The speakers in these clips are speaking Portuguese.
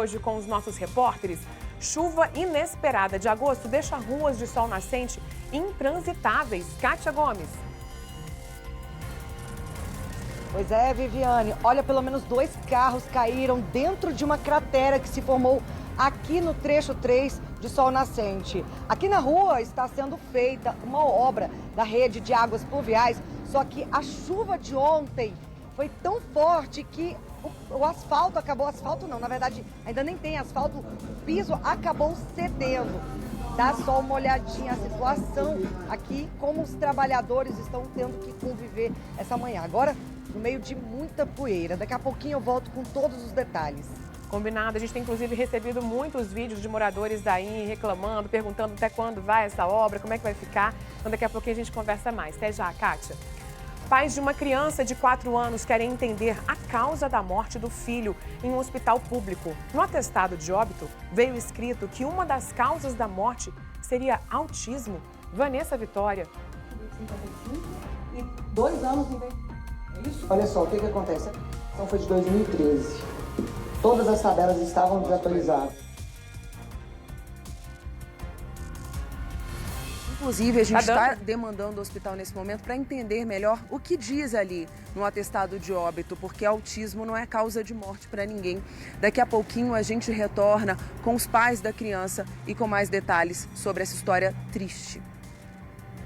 hoje com os nossos repórteres. Chuva inesperada de agosto deixa ruas de sol nascente intransitáveis. Kátia Gomes. Pois é, Viviane. Olha, pelo menos 2 carros caíram dentro de uma cratera que se formou aqui no trecho 3 de Sol Nascente. Aqui na rua está sendo feita uma obra da rede de águas pluviais, só que a chuva de ontem foi tão forte que o asfalto acabou... Asfalto não, na verdade ainda nem tem asfalto, o piso acabou cedendo. Dá só uma olhadinha a situação aqui, como os trabalhadores estão tendo que conviver essa manhã. Agora, no meio de muita poeira. Daqui a pouquinho eu volto com todos os detalhes. Combinado. A gente tem, inclusive, recebido muitos vídeos de moradores daí reclamando, perguntando até quando vai essa obra, como é que vai ficar. Então, daqui a pouquinho a gente conversa mais. Até já, Kátia. Pais de uma criança de 4 anos querem entender a causa da morte do filho em um hospital público. No atestado de óbito, veio escrito que uma das causas da morte seria autismo. Vanessa Vitória. 55 e 2 anos em vez. É isso? Olha só, o que acontece? A questão foi de 2013. Todas as tabelas estavam desatualizadas. Inclusive, a gente está demandando o hospital nesse momento para entender melhor o que diz ali no atestado de óbito, porque autismo não é causa de morte para ninguém. Daqui a pouquinho a gente retorna com os pais da criança e com mais detalhes sobre essa história triste.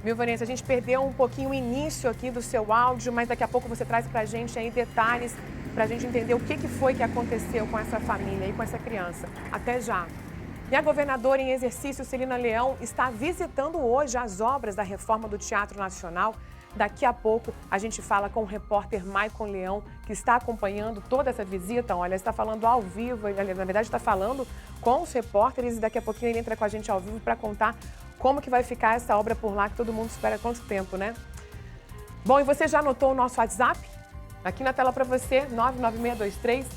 Viu, Vanessa, a gente perdeu um pouquinho o início aqui do seu áudio, mas daqui a pouco você traz pra gente aí detalhes pra gente entender o que foi que aconteceu com essa família e com essa criança. Até já. E a governadora em exercício, Celina Leão, está visitando hoje as obras da reforma do Teatro Nacional. Daqui a pouco a gente fala com o repórter Maicon Leão, que está acompanhando toda essa visita. Olha, está falando ao vivo, ele, na verdade está falando com os repórteres e daqui a pouquinho ele entra com a gente ao vivo para contar como que vai ficar essa obra por lá, que todo mundo espera quanto tempo, né? Bom, e você já anotou o nosso WhatsApp? Aqui na tela para você,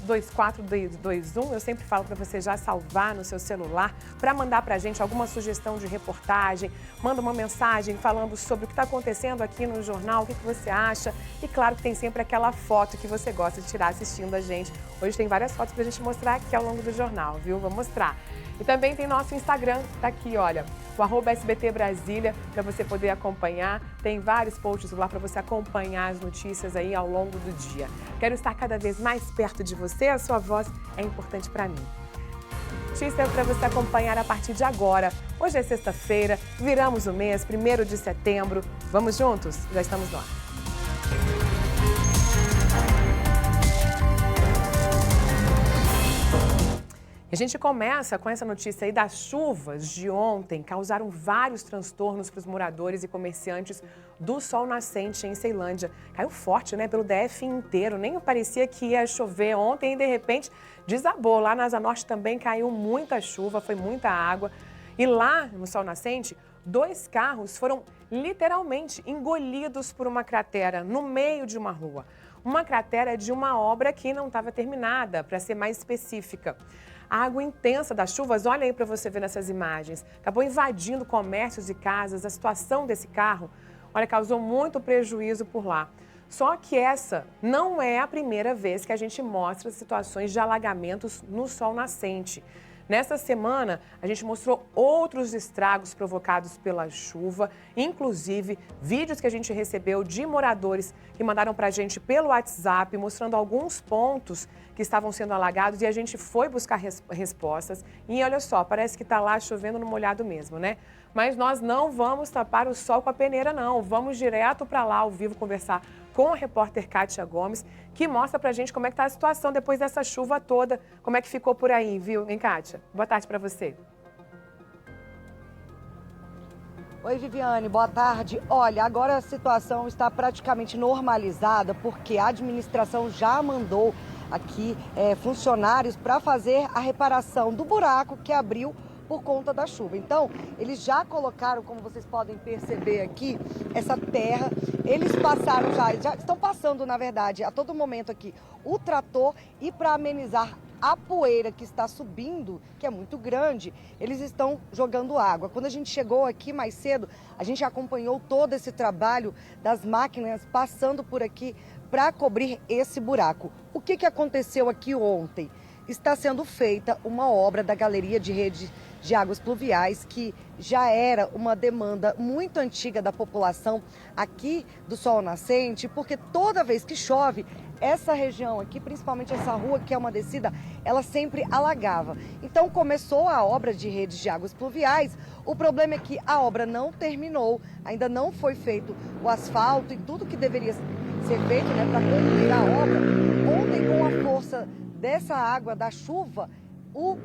99623-2421. Eu sempre falo para você já salvar no seu celular para mandar para a gente alguma sugestão de reportagem. Manda uma mensagem falando sobre o que está acontecendo aqui no jornal, o que você acha. E claro que tem sempre aquela foto que você gosta de tirar assistindo a gente. Hoje tem várias fotos para a gente mostrar aqui ao longo do jornal, viu? Vou mostrar. E também tem nosso Instagram, tá aqui, olha, o @SBT Brasília, para você poder acompanhar. Tem vários posts lá para você acompanhar as notícias aí ao longo do dia. Quero estar cada vez mais perto de você, a sua voz é importante para mim. Notícia para você acompanhar a partir de agora. Hoje é sexta-feira, viramos o mês, 1º de setembro. Vamos juntos? Já estamos no ar. A gente começa com essa notícia aí das chuvas de ontem, causaram vários transtornos para os moradores e comerciantes do Sol Nascente em Ceilândia. Caiu forte, né, pelo DF inteiro, nem parecia que ia chover ontem e de repente desabou. Lá na Asa Norte também caiu muita chuva, foi muita água. E lá no Sol Nascente, 2 carros foram literalmente engolidos por uma cratera no meio de uma rua. Uma cratera de uma obra que não estava terminada, para ser mais específica. A água intensa das chuvas, olha aí para você ver nessas imagens, acabou invadindo comércios e casas. A situação desse carro, olha, causou muito prejuízo por lá. Só que essa não é a primeira vez que a gente mostra situações de alagamentos no Sol Nascente. Nesta semana, a gente mostrou outros estragos provocados pela chuva, inclusive vídeos que a gente recebeu de moradores que mandaram para a gente pelo WhatsApp, mostrando alguns pontos que estavam sendo alagados e a gente foi buscar respostas. E olha só, parece que está lá chovendo no molhado mesmo, né? Mas nós não vamos tapar o sol com a peneira, não. Vamos direto para lá ao vivo conversar com a repórter Kátia Gomes, que mostra pra gente como é que tá a situação depois dessa chuva toda, como é que ficou por aí, viu, hein, Kátia? Boa tarde para você. Oi, Viviane, boa tarde. Olha, agora a situação está praticamente normalizada, porque a administração já mandou aqui funcionários para fazer a reparação do buraco que abriu por conta da chuva. Então, eles já colocaram, como vocês podem perceber aqui, essa terra. Eles passaram já estão passando, na verdade, a todo momento aqui, o trator, e para amenizar a poeira que está subindo, que é muito grande, eles estão jogando água. Quando a gente chegou aqui mais cedo, a gente acompanhou todo esse trabalho das máquinas passando por aqui para cobrir esse buraco. O que aconteceu aqui ontem? está sendo feita uma obra da Galeria de Rede de Águas Pluviais, que já era uma demanda muito antiga da população aqui do Sol Nascente, porque toda vez que chove, essa região aqui, principalmente essa rua, que é uma descida, ela sempre alagava. Então começou a obra de redes de águas pluviais. O problema é que a obra não terminou, ainda não foi feito o asfalto e tudo que deveria ser feito, né, para concluir a obra. Ontem, com a força dessa água, da chuva, o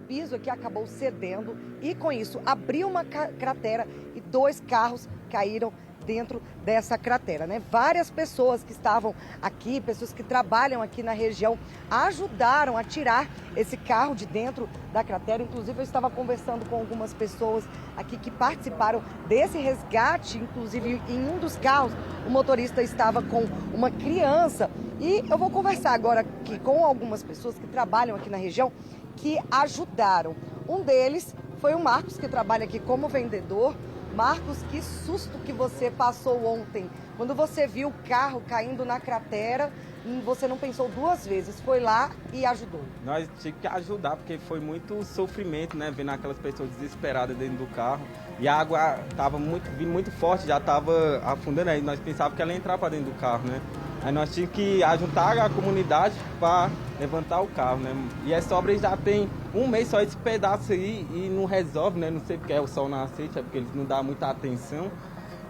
piso aqui acabou cedendo e, com isso, abriu uma cratera e 2 carros caíram dentro dessa cratera, né? Várias pessoas que estavam aqui, pessoas que trabalham aqui na região, ajudaram a tirar esse carro de dentro da cratera. Inclusive, eu estava conversando com algumas pessoas aqui que participaram desse resgate. Inclusive, em um dos carros, o motorista estava com uma criança. E eu vou conversar agora aqui com algumas pessoas que trabalham aqui na região, que ajudaram. Um deles foi o Marcos, que trabalha aqui como vendedor. Marcos, que susto que você passou ontem. Quando você viu o carro caindo na cratera, você não pensou 2 vezes, foi lá e ajudou. Nós tínhamos que ajudar, porque foi muito sofrimento, né? Vendo aquelas pessoas desesperadas dentro do carro. E a água estava vindo muito forte, já estava afundando aí. Nós pensávamos que ela ia entrar para dentro do carro, né? Aí nós tínhamos que ajuntar a comunidade para levantar o carro, né? E essa obra já tem 1 mês só esse pedaço aí e não resolve, né? Não sei porque é o Sol Nascente, é porque eles não dão muita atenção.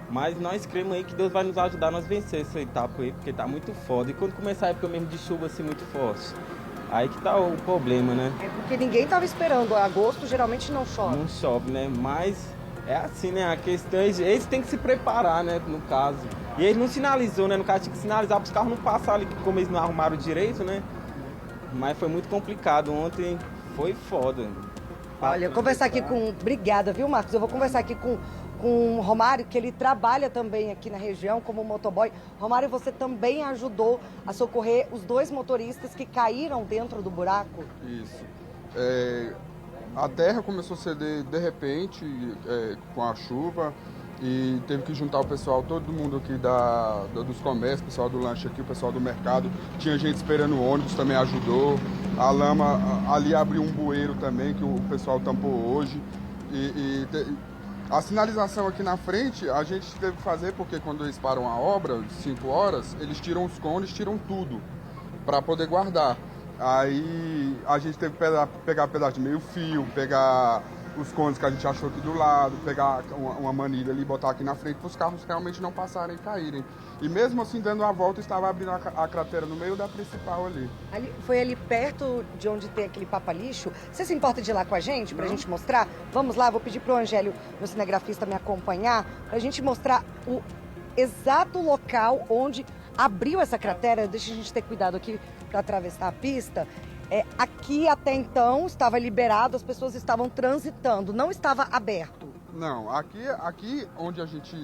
Mas nós cremos aí que Deus vai nos ajudar a nós vencer essa etapa aí, porque tá muito foda. E quando começar a época mesmo de chuva assim muito forte, aí que tá o problema, né? É porque ninguém tava esperando. Agosto geralmente não chove. Não chove, né? Mas é assim, né? A questão é eles têm que se preparar, né? No caso. E eles não sinalizou, né? No caso tinha que sinalizar para os carros não passarem ali, como eles não arrumaram direito, né? Mas foi muito complicado. Ontem foi foda. Olha, eu vou conversar aqui com... Obrigada, viu, Marcos? Eu vou conversar aqui com o Romário, que ele trabalha também aqui na região como motoboy. Romário, você também ajudou a socorrer os 2 motoristas que caíram dentro do buraco? Isso. A terra começou a ceder de repente com a chuva e teve que juntar o pessoal, todo mundo aqui dos comércios, o pessoal do lanche aqui, o pessoal do mercado. Tinha gente esperando o ônibus, também ajudou. A lama ali abriu um bueiro também, que o pessoal tampou hoje. A sinalização aqui na frente a gente teve que fazer porque quando eles param a obra, 5 horas, eles tiram os cones, tiram tudo para poder guardar. Aí a gente teve que pegar pedaço de meio fio, pegar os cones que a gente achou aqui do lado, pegar uma manilha ali e botar aqui na frente para os carros realmente não passarem e caírem. E mesmo assim, dando a volta, estava abrindo a cratera no meio da principal ali. Foi ali perto de onde tem aquele papa-lixo. Você se importa de ir lá com a gente, pra gente mostrar? Vamos lá, vou pedir pro Angélio, meu cinegrafista, me acompanhar, pra gente mostrar o exato local onde abriu essa cratera. Deixa a gente ter cuidado aqui para atravessar a pista. Aqui até então estava liberado, as pessoas estavam transitando, não estava aberto. Não, aqui onde a gente,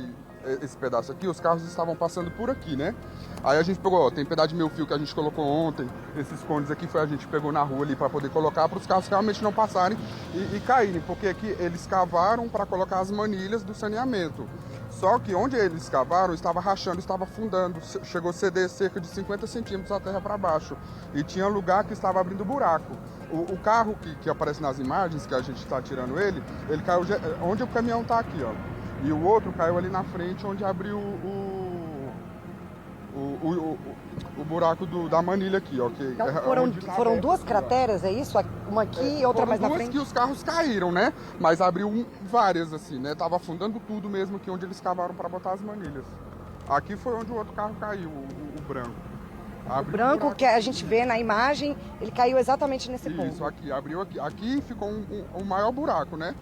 esse pedaço aqui, os carros estavam passando por aqui, né? Aí a gente pegou, tem pedaço de meio fio que a gente colocou ontem, esses cones aqui a gente pegou na rua ali para poder colocar, para os carros realmente não passarem e caírem, porque aqui eles cavaram para colocar as manilhas do saneamento. Só que onde eles cavaram, estava rachando, estava afundando, chegou a ceder cerca de 50 centímetros a terra para baixo. E tinha lugar que estava abrindo buraco. O carro que aparece nas imagens, que a gente está tirando ele caiu onde o caminhão está aqui, ó. E o outro caiu ali na frente, onde abriu o buraco da manilha aqui, ó. Que então foram 2 crateras, é isso? Uma aqui e outra mais na frente? Foram 2 que os carros caíram, né? Mas abriu várias, assim, né? Tava afundando tudo mesmo aqui onde eles cavaram para botar as manilhas. Aqui foi onde o outro carro caiu, o branco. O branco que a gente vê na imagem, ele caiu exatamente nesse ponto. Isso, aqui, abriu aqui. Aqui ficou um maior buraco, né?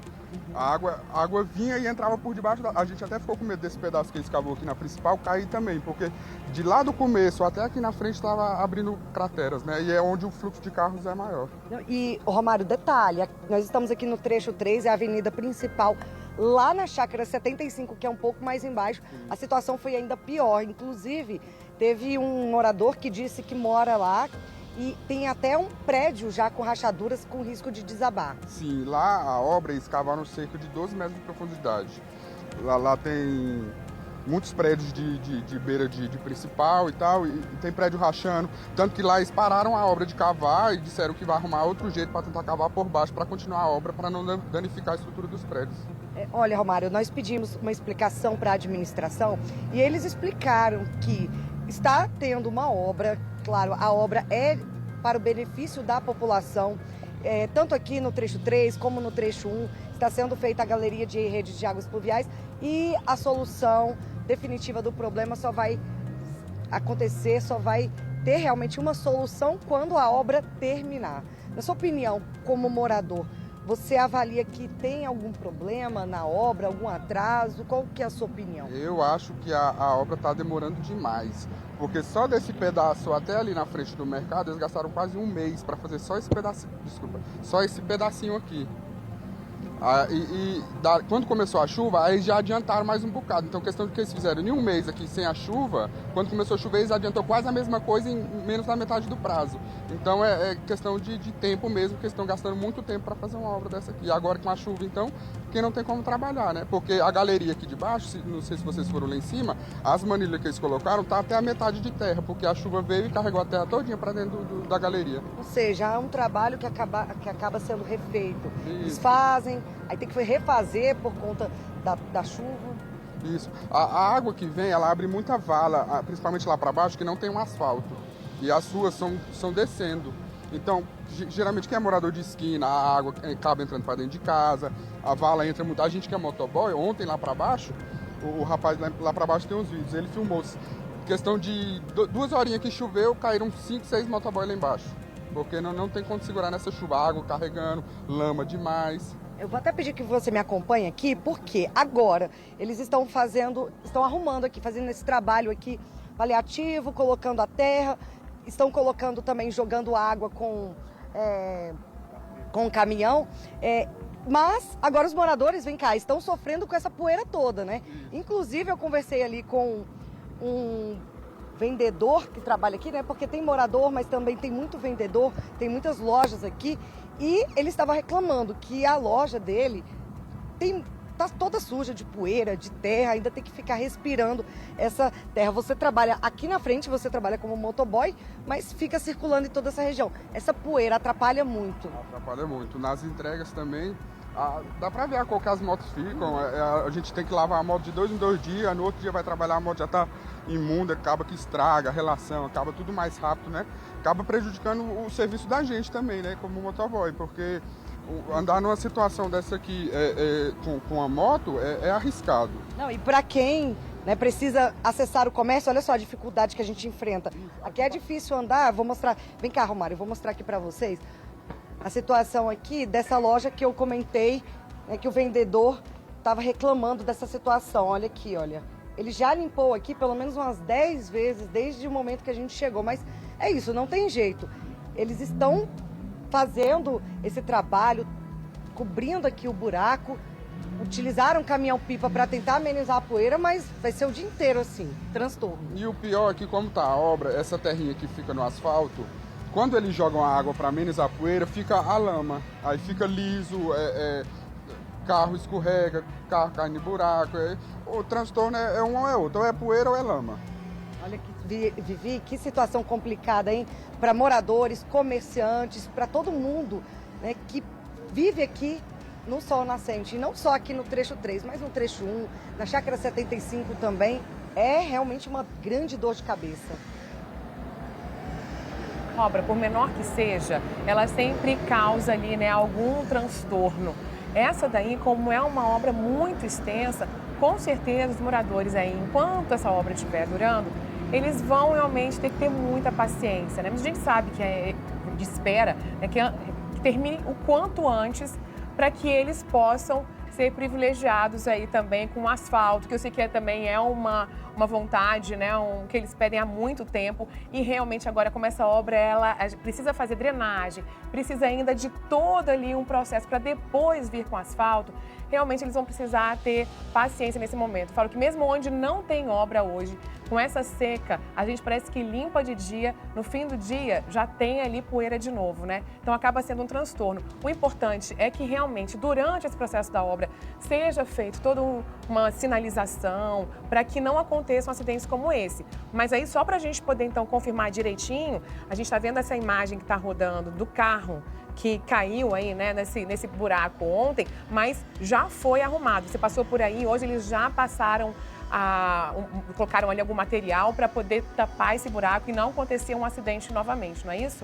A água vinha e entrava por debaixo A gente até ficou com medo desse pedaço que eles cavou aqui na principal cair também, porque de lá do começo até aqui na frente estava abrindo crateras, né? E é onde o fluxo de carros é maior. E, Romário, detalhe, nós estamos aqui no trecho 3, é a avenida principal. Lá na chácara 75, que é um pouco mais embaixo, a situação foi ainda pior. Inclusive, teve um morador que disse que mora lá e tem até um prédio já com rachaduras com risco de desabar. Sim, lá a obra eles cavaram cerca de 12 metros de profundidade. Lá tem muitos prédios de beira de principal e tal, e tem prédio rachando. Tanto que lá eles pararam a obra de cavar e disseram que vai arrumar outro jeito para tentar cavar por baixo para continuar a obra, para não danificar a estrutura dos prédios. Olha, Romário, nós pedimos uma explicação para a administração e eles explicaram que está tendo uma obra, claro, a obra é para o benefício da população, tanto aqui no trecho 3 como no trecho 1, está sendo feita a galeria de redes de águas pluviais e a solução definitiva do problema só vai acontecer, só vai ter realmente uma solução quando a obra terminar. Na sua opinião, como morador, você avalia que tem algum problema na obra, algum atraso? Qual que é a sua opinião? Eu acho que a obra está demorando demais, porque só desse pedaço até ali na frente do mercado, eles gastaram quase um mês para fazer só esse pedacinho, só esse pedacinho aqui. Quando começou a chuva, aí já adiantaram mais um bocado. Então, questão de que eles fizeram em um mês aqui sem a chuva, quando começou a chover, eles adiantou quase a mesma coisa em menos da metade do prazo. Então, é questão de tempo mesmo, porque eles estão gastando muito tempo para fazer uma obra dessa aqui. E agora, com a chuva, então, porque não tem como trabalhar, né? Porque a galeria aqui de baixo, não sei se vocês foram lá em cima, as manilhas que eles colocaram tá até a metade de terra, porque a chuva veio e carregou a terra todinha para dentro da galeria. Ou seja, é um trabalho que acaba sendo refeito. Isso. Eles fazem, aí tem que refazer por conta da chuva. Isso. A água que vem, ela abre muita vala, principalmente lá para baixo, que não tem um asfalto. E as ruas são descendo. Então, geralmente quem é morador de esquina, a água acaba entrando para dentro de casa, a vala entra muito. A gente que é motoboy, ontem lá para baixo, o rapaz lá para baixo tem uns vídeos, ele filmou. Questão de 2 horinhas que choveu, caíram 5, 6 motoboys lá embaixo. Porque não tem como segurar nessa chuva, água carregando, lama demais. Eu vou até pedir que você me acompanhe aqui, porque agora eles estão arrumando aqui, fazendo esse trabalho aqui paliativo, colocando a terra, estão colocando também, jogando água com o caminhão. Mas agora os moradores, vem cá, estão sofrendo com essa poeira toda, né? Inclusive eu conversei ali com um vendedor que trabalha aqui, né? Porque tem morador, mas também tem muito vendedor, tem muitas lojas aqui. E ele estava reclamando que a loja dele tá toda suja de poeira, de terra, ainda tem que ficar respirando essa terra. Você trabalha aqui na frente, você trabalha como motoboy, mas fica circulando em toda essa região. Essa poeira atrapalha muito. Atrapalha muito. Nas entregas também, dá pra ver a cor que as motos ficam. A gente tem que lavar a moto de 2 em 2 dias, no outro dia vai trabalhar, a moto já tá imunda, acaba que estraga a relação, acaba tudo mais rápido, né? Acaba prejudicando o serviço da gente também, né? Como motoboy, porque andar numa situação dessa aqui com a moto é arriscado. Não, e para quem precisa acessar o comércio, olha só a dificuldade que a gente enfrenta. Aqui é difícil andar, vou mostrar. Vem cá, Romário, eu vou mostrar aqui para vocês a situação aqui dessa loja que eu comentei, que o vendedor estava reclamando dessa situação. Olha aqui, olha. Ele já limpou aqui pelo menos umas 10 vezes desde o momento que a gente chegou, mas é isso, não tem jeito. Eles estão fazendo esse trabalho, cobrindo aqui o buraco, utilizaram caminhão-pipa para tentar amenizar a poeira, mas vai ser o dia inteiro assim, transtorno. E o pior é que, como tá a obra, essa terrinha que fica no asfalto, quando eles jogam a água para amenizar a poeira, fica a lama, aí fica liso, carro escorrega, carro cai no buraco, o transtorno é um ou é outro, ou é poeira ou é lama. Olha que, Vivi, que situação complicada, hein? Para moradores, comerciantes, para todo mundo, né, que vive aqui no Sol Nascente. E não só aqui no trecho 3, mas no trecho 1, na Chácara 75 também. É realmente uma grande dor de cabeça. Obra, por menor que seja, ela sempre causa ali, né, algum transtorno. Essa daí, como é uma obra muito extensa, com certeza os moradores aí, enquanto essa obra estiver durando, eles vão realmente ter que ter muita paciência, né? Mas a gente sabe que de espera, né, que termine o quanto antes para que eles possam ser privilegiados aí também com o asfalto, que eu sei que também é uma vontade, né, que eles pedem há muito tempo, e realmente agora como essa obra, ela precisa fazer drenagem, precisa ainda de todo ali um processo para depois vir com asfalto, realmente eles vão precisar ter paciência nesse momento. Falo que mesmo onde não tem obra hoje, Com essa seca, a gente parece que limpa de dia, no fim do dia já tem ali poeira de novo, né? Então acaba sendo um transtorno. O importante é que realmente, durante esse processo da obra, seja feito toda uma sinalização para que não aconteçam acidentes como esse. Mas aí, só para a gente poder, então, confirmar direitinho, a gente está vendo essa imagem que está rodando do carro que caiu aí, né, nesse buraco ontem, mas já foi arrumado. Você passou por aí, hoje eles já passaram colocaram ali algum material para poder tapar esse buraco e não acontecer um acidente novamente, não é isso?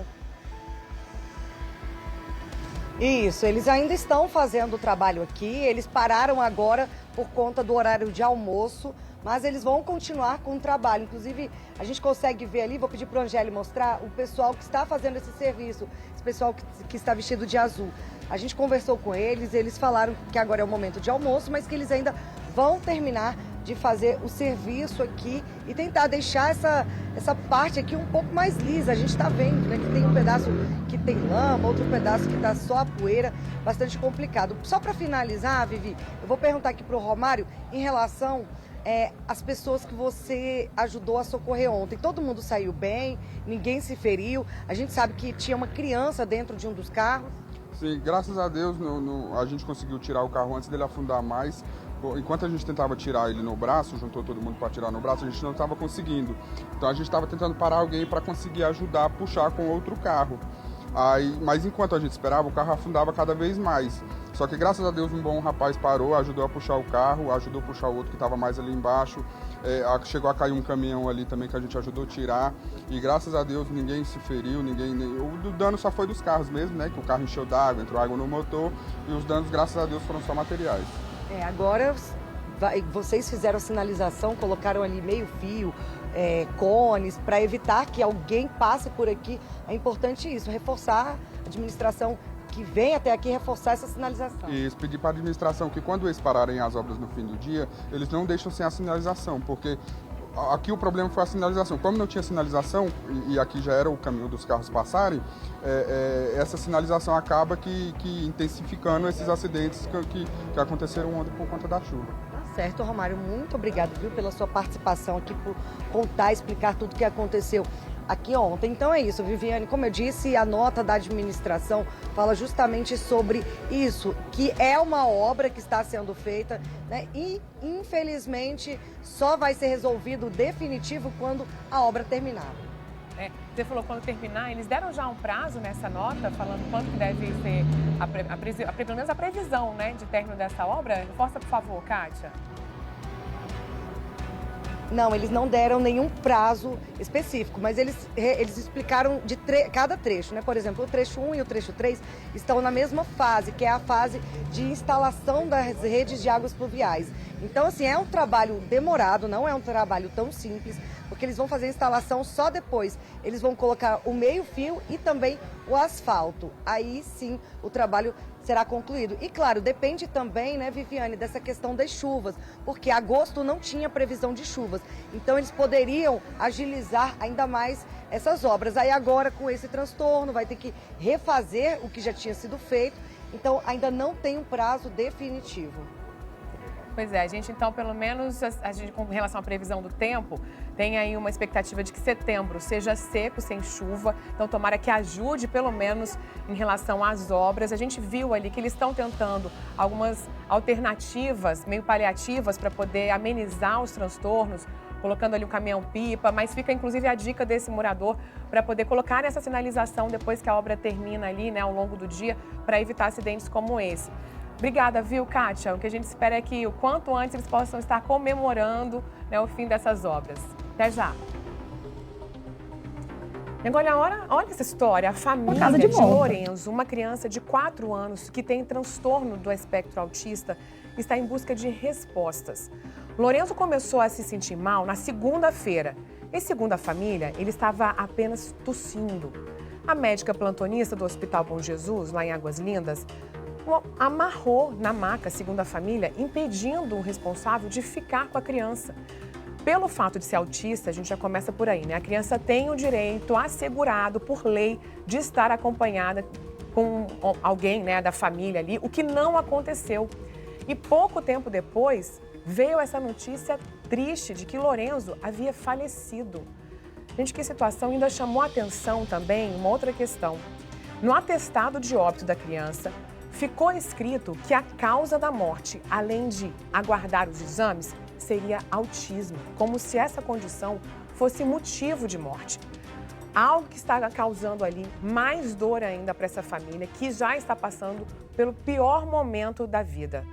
Isso, eles ainda estão fazendo o trabalho aqui, eles pararam agora por conta do horário de almoço, mas eles vão continuar com o trabalho. Inclusive, a gente consegue ver ali, vou pedir para o Angélio mostrar, o pessoal que está fazendo esse serviço, esse pessoal que está vestido de azul. A gente conversou com eles, eles falaram que agora é o momento de almoço, mas que eles ainda vão terminar de fazer o serviço aqui e tentar deixar essa parte aqui um pouco mais lisa. A gente está vendo, né, que tem um pedaço que tem lama, outro pedaço que está só a poeira, bastante complicado. Só para finalizar, Vivi, eu vou perguntar aqui para o Romário em relação às pessoas que você ajudou a socorrer ontem. Todo mundo saiu bem, ninguém se feriu. A gente sabe que tinha uma criança dentro de um dos carros. Sim, graças a Deus a gente conseguiu tirar o carro antes dele afundar mais. Enquanto a gente tentava tirar ele no braço, juntou todo mundo para tirar no braço, a gente não estava conseguindo. Então a gente estava tentando parar alguém para conseguir ajudar a puxar com outro carro. Mas enquanto a gente esperava, o carro afundava cada vez mais. Só que graças a Deus um bom rapaz parou, ajudou a puxar o carro, ajudou a puxar o outro que estava mais ali embaixo. Chegou a cair um caminhão ali também que a gente ajudou a tirar. E graças a Deus ninguém se feriu, o dano só foi dos carros mesmo, né? Que o carro encheu d'água, entrou água no motor. E os danos, graças a Deus, foram só materiais. Agora vocês fizeram a sinalização, colocaram ali meio fio, cones, para evitar que alguém passe por aqui. É importante isso, reforçar a administração que vem até aqui, reforçar essa sinalização. E pedir para a administração que quando eles pararem as obras no fim do dia, eles não deixam sem a sinalização, porque aqui o problema foi a sinalização. Como não tinha sinalização, e aqui já era o caminho dos carros passarem, essa sinalização acaba que intensificando esses acidentes que aconteceram ontem por conta da chuva. Tá certo, Romário. Muito obrigado, viu, pela sua participação aqui, por contar, explicar tudo o que aconteceu aqui ontem. Então é isso, Viviane. Como eu disse, a nota da administração fala justamente sobre isso, que é uma obra que está sendo feita, né? E, infelizmente, só vai ser resolvido definitivo quando a obra terminar. Você falou quando terminar, eles deram já um prazo nessa nota, falando quanto que deve ser, pelo menos a previsão, né, de término dessa obra? Reforça, por favor, Kátia. Não, eles não deram nenhum prazo específico, mas eles explicaram de cada trecho, né? Por exemplo, o trecho 1 e o trecho 3 estão na mesma fase, que é a fase de instalação das redes de águas pluviais. Então, assim, é um trabalho demorado, não é um trabalho tão simples, porque eles vão fazer a instalação só depois. Eles vão colocar o meio-fio e também o asfalto. Aí sim o trabalho será concluído. E claro, depende também, né, Viviane, dessa questão das chuvas, porque agosto não tinha previsão de chuvas. Então eles poderiam agilizar ainda mais essas obras. Aí agora, com esse transtorno, vai ter que refazer o que já tinha sido feito. Então ainda não tem um prazo definitivo. Pois é, a gente então, pelo menos, com relação à previsão do tempo, tem aí uma expectativa de que setembro seja seco, sem chuva. Então, tomara que ajude, pelo menos, em relação às obras. A gente viu ali que eles estão tentando algumas alternativas, meio paliativas, para poder amenizar os transtornos, colocando ali um caminhão-pipa, mas fica, inclusive, a dica desse morador para poder colocar essa sinalização depois que a obra termina ali, né, ao longo do dia, para evitar acidentes como esse. Obrigada, viu, Kátia? O que a gente espera é que o quanto antes eles possam estar comemorando, né, o fim dessas obras. Até já. E agora, olha essa história. A família de Lorenzo, uma criança de 4 anos que tem transtorno do espectro autista, está em busca de respostas. Lorenzo começou a se sentir mal na segunda-feira. E segundo a família, ele estava apenas tossindo. A médica plantonista do Hospital Bom Jesus, lá em Águas Lindas, amarrou na maca, segundo a família, impedindo o responsável de ficar com a criança. Pelo fato de ser autista, a gente já começa por aí, né? A criança tem o direito assegurado por lei de estar acompanhada com alguém, né, da família ali, o que não aconteceu. E pouco tempo depois, veio essa notícia triste de que Lorenzo havia falecido. Gente, que situação ainda chamou a atenção também uma outra questão. No atestado de óbito da criança, ficou escrito que a causa da morte, além de aguardar os exames, seria autismo, como se essa condição fosse motivo de morte. Algo que está causando ali mais dor ainda para essa família, que já está passando pelo pior momento da vida.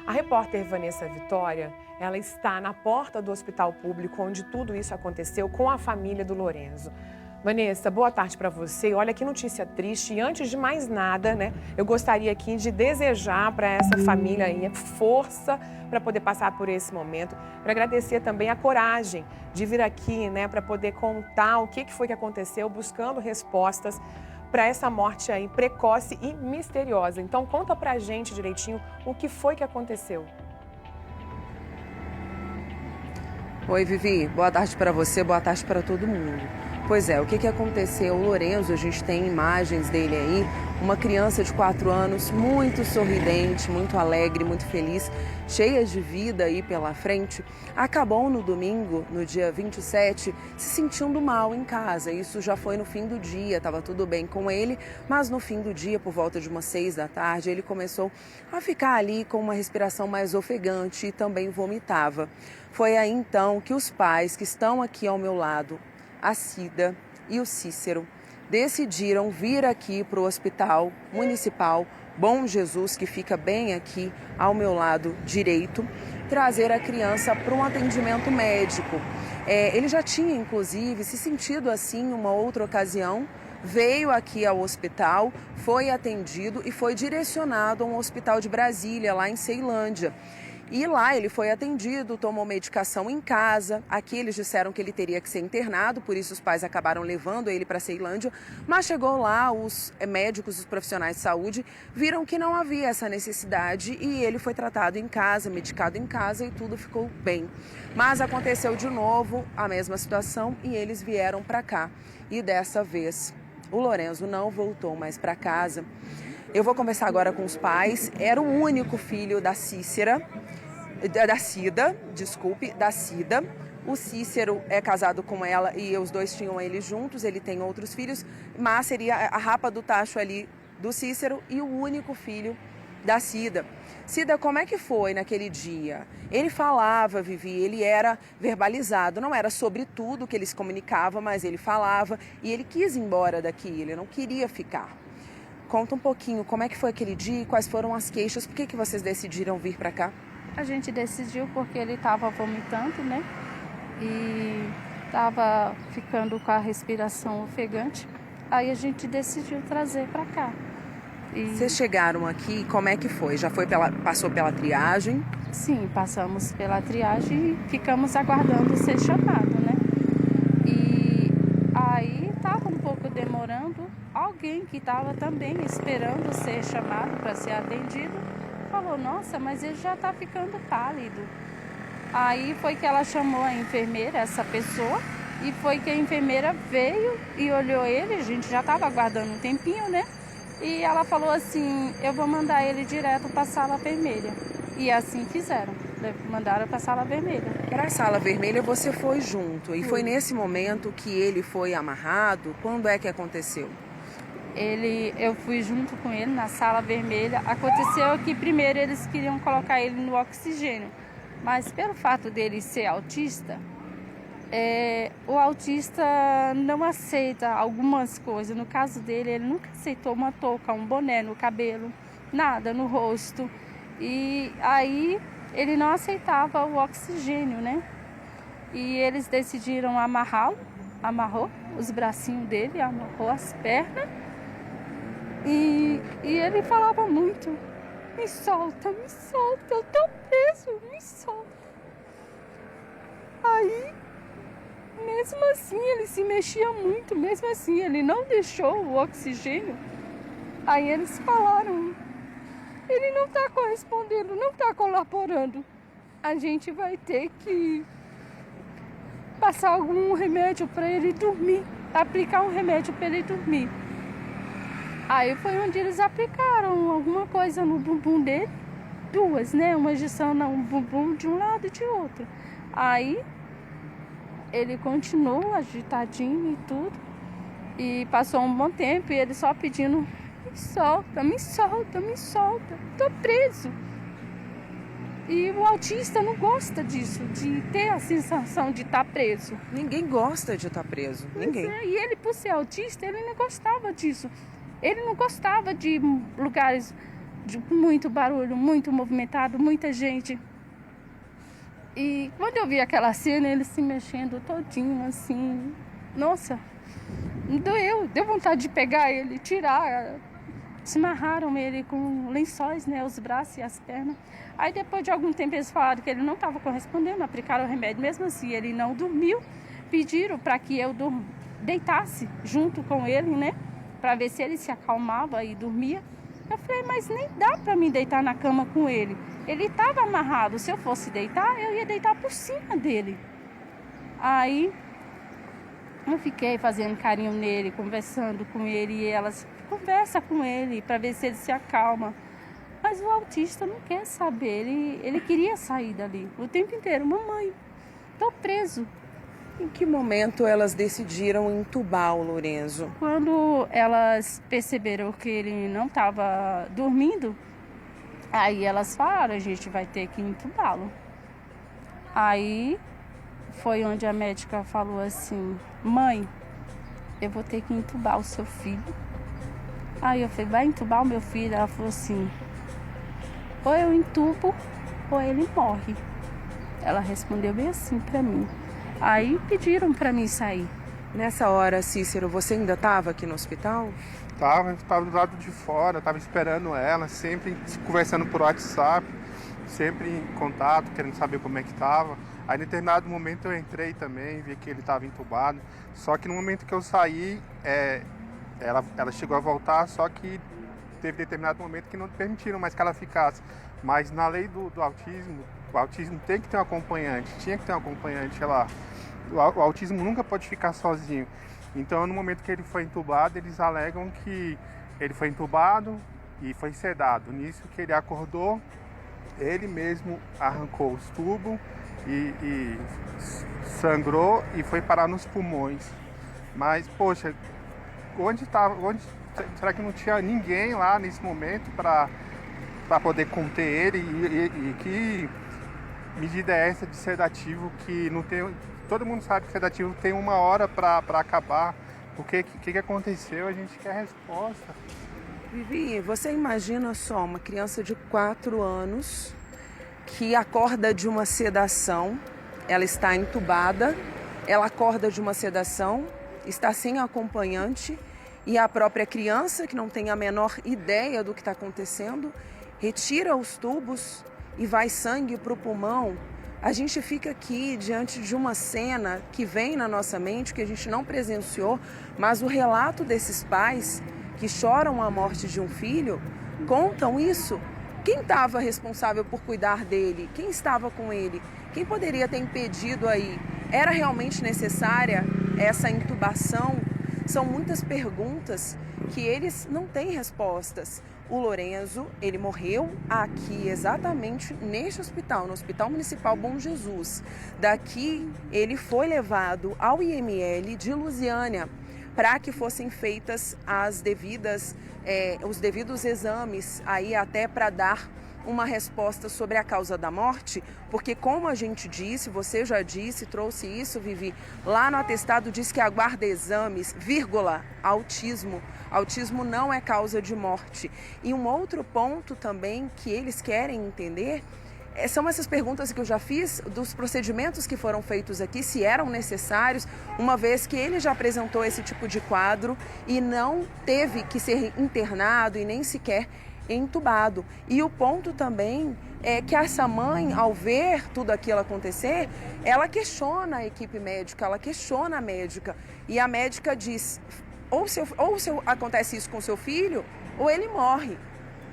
A repórter Vanessa Vitória, ela está na porta do hospital público onde tudo isso aconteceu com a família do Lorenzo. Vanessa, boa tarde para você. Olha que notícia triste. E antes de mais nada, né, eu gostaria aqui de desejar para essa família aí força para poder passar por esse momento. Para agradecer também a coragem de vir aqui, né, para poder contar o que foi que aconteceu, buscando respostas para essa morte aí precoce e misteriosa. Então conta pra gente direitinho o que foi que aconteceu. Oi, Vivi. Boa tarde para você, boa tarde para todo mundo. Pois é, o que aconteceu? O Lorenzo, a gente tem imagens dele aí, uma criança de 4 anos, muito sorridente, muito alegre, muito feliz, cheia de vida aí pela frente, acabou no domingo, no dia 27, se sentindo mal em casa. Isso já foi no fim do dia, estava tudo bem com ele, mas no fim do dia, por volta de umas 6 da tarde, ele começou a ficar ali com uma respiração mais ofegante e também vomitava. Foi aí então que os pais que estão aqui ao meu lado, a Cida e o Cícero, decidiram vir aqui para o Hospital Municipal Bom Jesus, que fica bem aqui ao meu lado direito, trazer a criança para um atendimento médico. Ele já tinha, inclusive, se sentido assim em uma outra ocasião, veio aqui ao hospital, foi atendido e foi direcionado a um hospital de Brasília, lá em Ceilândia. E lá ele foi atendido, tomou medicação em casa. Aqui eles disseram que ele teria que ser internado, por isso os pais acabaram levando ele para Ceilândia. Mas chegou lá, os médicos, os profissionais de saúde, viram que não havia essa necessidade e ele foi tratado em casa, medicado em casa e tudo ficou bem. Mas aconteceu de novo a mesma situação e eles vieram para cá. E dessa vez o Lorenzo não voltou mais para casa. Eu vou conversar agora com os pais. Era o único filho da Cida. O Cícero é casado com ela e os dois tinham ele juntos. Ele tem outros filhos, mas seria a rapa do tacho ali do Cícero e o único filho da Cida. Cida, como é que foi naquele dia? Ele falava, Vivi, ele era verbalizado. Não era sobre tudo que ele se comunicava, mas ele falava e ele quis ir embora daqui. Ele não queria ficar. Conta um pouquinho como é que foi aquele dia e quais foram as queixas. Por que vocês decidiram vir para cá? A gente decidiu porque ele estava vomitando, né? E estava ficando com a respiração ofegante. Aí a gente decidiu trazer para cá. Vocês chegaram aqui, como é que foi? Passou pela triagem? Sim, passamos pela triagem e ficamos aguardando ser chamado, né? E aí estava um pouco demorando. Alguém que estava também esperando ser chamado para ser atendido falou, nossa, mas ele já está ficando pálido. Aí foi que ela chamou a enfermeira, essa pessoa, e foi que a enfermeira veio e olhou ele, a gente já estava aguardando um tempinho, né? E ela falou assim, eu vou mandar ele direto para a sala vermelha. E assim fizeram, mandaram para a sala vermelha. Para a sala vermelha você foi junto, e foi nesse momento que ele foi amarrado? Quando é que aconteceu? Eu fui junto com ele na sala vermelha. Aconteceu que primeiro eles queriam colocar ele no oxigênio, mas pelo fato dele ser autista, o autista não aceita algumas coisas. No caso dele, ele nunca aceitou uma touca, um boné no cabelo, nada no rosto. E aí ele não aceitava o oxigênio, né? E eles decidiram amarrou os bracinhos dele, amarrou as pernas. E ele falava muito, me solta, eu tô preso, me solta. Aí, mesmo assim, ele se mexia muito, mesmo assim, ele não deixou o oxigênio. Aí eles falaram, ele não tá correspondendo, não tá colaborando. A gente vai ter que passar algum remédio para ele dormir, aplicar um remédio para ele dormir. Aí foi onde eles aplicaram alguma coisa no bumbum dele, 2, né? Uma injeção no bumbum de um lado e de outro. Aí ele continuou agitadinho e tudo. E passou um bom tempo e ele só pedindo: me solta, me solta, me solta, tô preso. E o autista não gosta disso, de ter a sensação de estar preso. Ninguém gosta de estar preso, ninguém. E ele, por ser autista, ele não gostava disso. Ele não gostava de lugares de muito barulho, muito movimentado, muita gente. E quando eu vi aquela cena, ele se mexendo todinho, assim, nossa, deu vontade de pegar ele, tirar. Se amarraram ele com lençóis, né, os braços e as pernas. Aí depois de algum tempo eles falaram que ele não estava correspondendo, aplicaram o remédio. Mesmo assim, ele não dormiu, pediram para que eu deitasse junto com ele, né, para ver se ele se acalmava e dormia. Eu falei, mas nem dá para mim deitar na cama com ele. Ele estava amarrado, se eu fosse deitar, eu ia deitar por cima dele. Aí eu fiquei fazendo carinho nele, conversando com ele, e elas conversam com ele para ver se ele se acalma. Mas o autista não quer saber, ele queria sair dali o tempo inteiro. Mamãe, tô preso. Em que momento elas decidiram entubar o Lourenço? Quando elas perceberam que ele não estava dormindo, aí elas falaram, a gente vai ter que entubá-lo. Aí foi onde a médica falou assim, mãe, eu vou ter que entubar o seu filho. Aí eu falei, vai entubar o meu filho? Ela falou assim, ou eu entubo ou ele morre. Ela respondeu bem assim pra mim. Aí pediram pra mim sair. Nessa hora, Cícero, você ainda estava aqui no hospital? Tava do lado de fora, tava esperando ela, sempre conversando por WhatsApp, sempre em contato, querendo saber como é que tava. Aí, em determinado momento, eu entrei também, vi que ele estava entubado. Só que no momento que eu saí, ela chegou a voltar, só que teve determinado momento que não permitiram mais que ela ficasse. Mas na lei do autismo, o autismo tem que ter um acompanhante, tinha que ter um acompanhante lá. O autismo nunca pode ficar sozinho. Então, no momento que ele foi entubado, eles alegam que ele foi entubado e foi sedado. Nisso que ele acordou, ele mesmo arrancou os tubos e sangrou e foi parar nos pulmões. Mas, poxa, será que não tinha ninguém lá nesse momento para poder conter ele? E que medida é essa de sedativo que não tem... Todo mundo sabe que sedativo tem 1 hora para acabar. O que aconteceu? A gente quer resposta. Vivi, você imagina só uma criança de 4 anos que acorda de uma sedação, ela está entubada, ela acorda de uma sedação, está sem acompanhante e a própria criança, que não tem a menor ideia do que está acontecendo, retira os tubos e vai sangue para o pulmão. A gente fica aqui diante de uma cena que vem na nossa mente, que a gente não presenciou, mas o relato desses pais que choram a morte de um filho, contam isso. Quem estava responsável por cuidar dele? Quem estava com ele? Quem poderia ter impedido aí? Era realmente necessária essa intubação? São muitas perguntas que eles não têm respostas. O Lourenço, ele morreu aqui exatamente neste hospital, no Hospital Municipal Bom Jesus. Daqui ele foi levado ao IML de Lusiânia para que fossem feitas os devidos exames, aí até para dar uma resposta sobre a causa da morte, porque como a gente disse, você já disse, trouxe isso, Vivi, lá no atestado diz que aguarda exames, autismo. Autismo não é causa de morte. E um outro ponto também que eles querem entender são essas perguntas que eu já fiz, dos procedimentos que foram feitos aqui, se eram necessários, uma vez que ele já apresentou esse tipo de quadro e não teve que ser internado e nem sequer entubado. E o ponto também é que essa mãe, ao ver tudo aquilo acontecer, ela questiona a equipe médica, ela questiona a médica. E a médica diz, ou se acontece isso com seu filho, ou ele morre.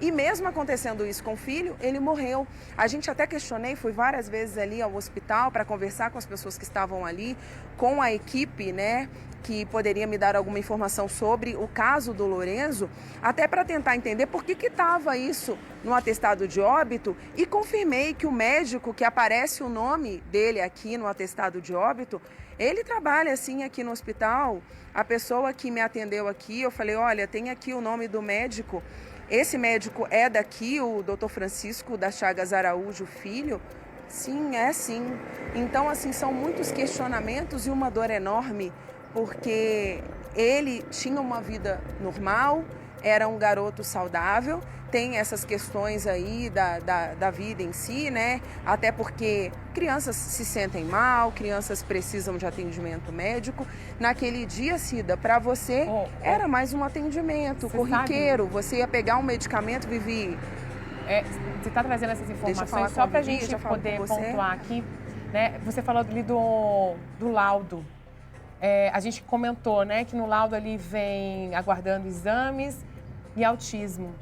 E mesmo acontecendo isso com o filho, ele morreu. A gente até questionei, fui várias vezes ali ao hospital para conversar com as pessoas que estavam ali, com a equipe, né, que poderia me dar alguma informação sobre o caso do Lourenço, até para tentar entender por que estava isso no atestado de óbito, e confirmei que o médico que aparece o nome dele aqui no atestado de óbito, ele trabalha assim aqui no hospital. A pessoa que me atendeu aqui, eu falei, olha, tem aqui o nome do médico, esse médico é daqui, o Dr. Francisco das Chagas Araújo Filho? Sim, é sim. Então, assim, são muitos questionamentos e uma dor enorme, porque ele tinha uma vida normal, era um garoto saudável, tem essas questões aí da vida em si, né? Até porque crianças se sentem mal, crianças precisam de atendimento médico. Naquele dia, Cida, para você era mais um atendimento corriqueiro. Você ia pegar um medicamento, Vivi. Você está trazendo essas informações só para a gente poder pontuar aqui, né? Você falou ali do laudo. A gente comentou, né, que no laudo ali vem aguardando exames e autismo.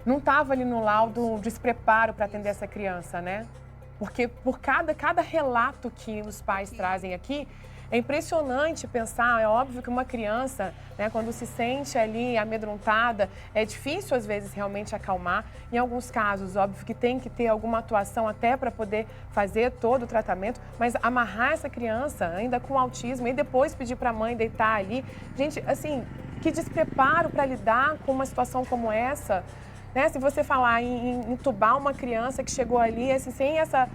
Não estava ali no laudo despreparo para atender essa criança, né? Porque por cada relato que os pais trazem aqui, é impressionante pensar, é óbvio que uma criança, né, quando se sente ali amedrontada, é difícil às vezes realmente acalmar. Em alguns casos, óbvio que tem que ter alguma atuação até para poder fazer todo o tratamento, mas amarrar essa criança ainda com autismo e depois pedir para a mãe deitar ali. Gente, assim, que despreparo para lidar com uma situação como essa. Né? Se você falar em entubar uma criança que chegou ali, assim, sem essa,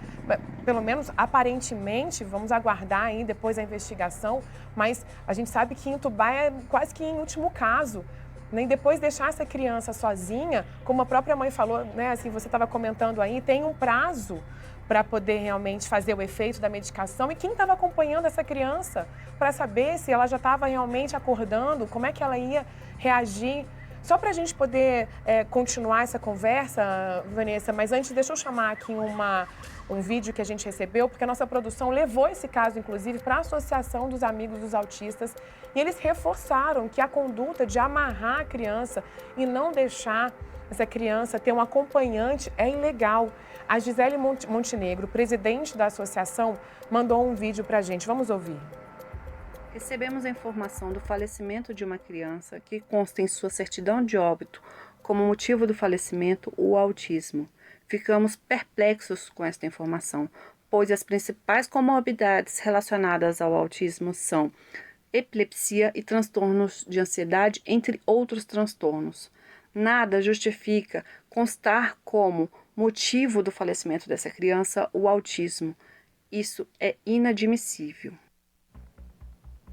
pelo menos aparentemente, vamos aguardar aí depois a investigação, mas a gente sabe que entubar é quase que em último caso. Nem depois deixar essa criança sozinha, como a própria mãe falou, né? Assim, você estava comentando aí, tem um prazo para poder realmente fazer o efeito da medicação. E quem estava acompanhando essa criança para saber se ela já estava realmente acordando, como é que ela ia reagir. Só para a gente poder continuar essa conversa, Vanessa, mas antes deixa eu chamar aqui um vídeo que a gente recebeu, porque a nossa produção levou esse caso, inclusive, para a Associação dos Amigos dos Autistas, e eles reforçaram que a conduta de amarrar a criança e não deixar essa criança ter um acompanhante é ilegal. A Gisele Montenegro, presidente da associação, mandou um vídeo para a gente. Vamos ouvir. Recebemos a informação do falecimento de uma criança que consta em sua certidão de óbito como motivo do falecimento o autismo. Ficamos perplexos com esta informação, pois as principais comorbidades relacionadas ao autismo são epilepsia e transtornos de ansiedade, entre outros transtornos. Nada justifica constar como motivo do falecimento dessa criança o autismo. Isso é inadmissível.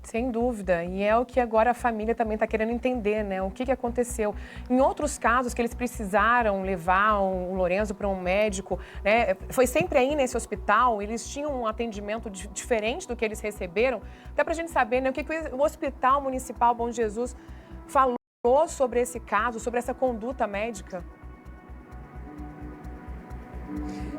Sem dúvida, e é o que agora a família também está querendo entender, né? O que aconteceu. Em outros casos que eles precisaram levar o Lourenço para um médico, né? Foi sempre aí nesse hospital, eles tinham um atendimento diferente do que eles receberam, até para a gente saber, né, o que o Hospital Municipal Bom Jesus falou sobre esse caso, sobre essa conduta médica.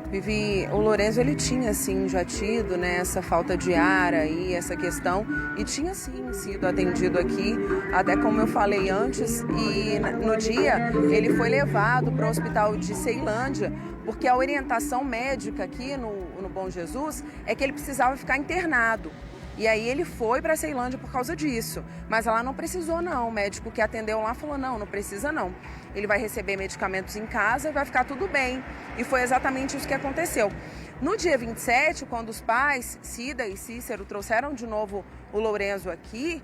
Vivi, o Lourenço, ele tinha sim já tido, né, essa falta de ar aí, essa questão, e tinha sim sido atendido aqui, até como eu falei antes, e no dia ele foi levado para o hospital de Ceilândia, porque a orientação médica aqui no Bom Jesus é que ele precisava ficar internado. E aí ele foi para Ceilândia por causa disso, mas ela não precisou não, o médico que atendeu lá falou não precisa não. Ele vai receber medicamentos em casa e vai ficar tudo bem. E foi exatamente isso que aconteceu. No dia 27, quando os pais, Cida e Cícero, trouxeram de novo o Lourenço aqui,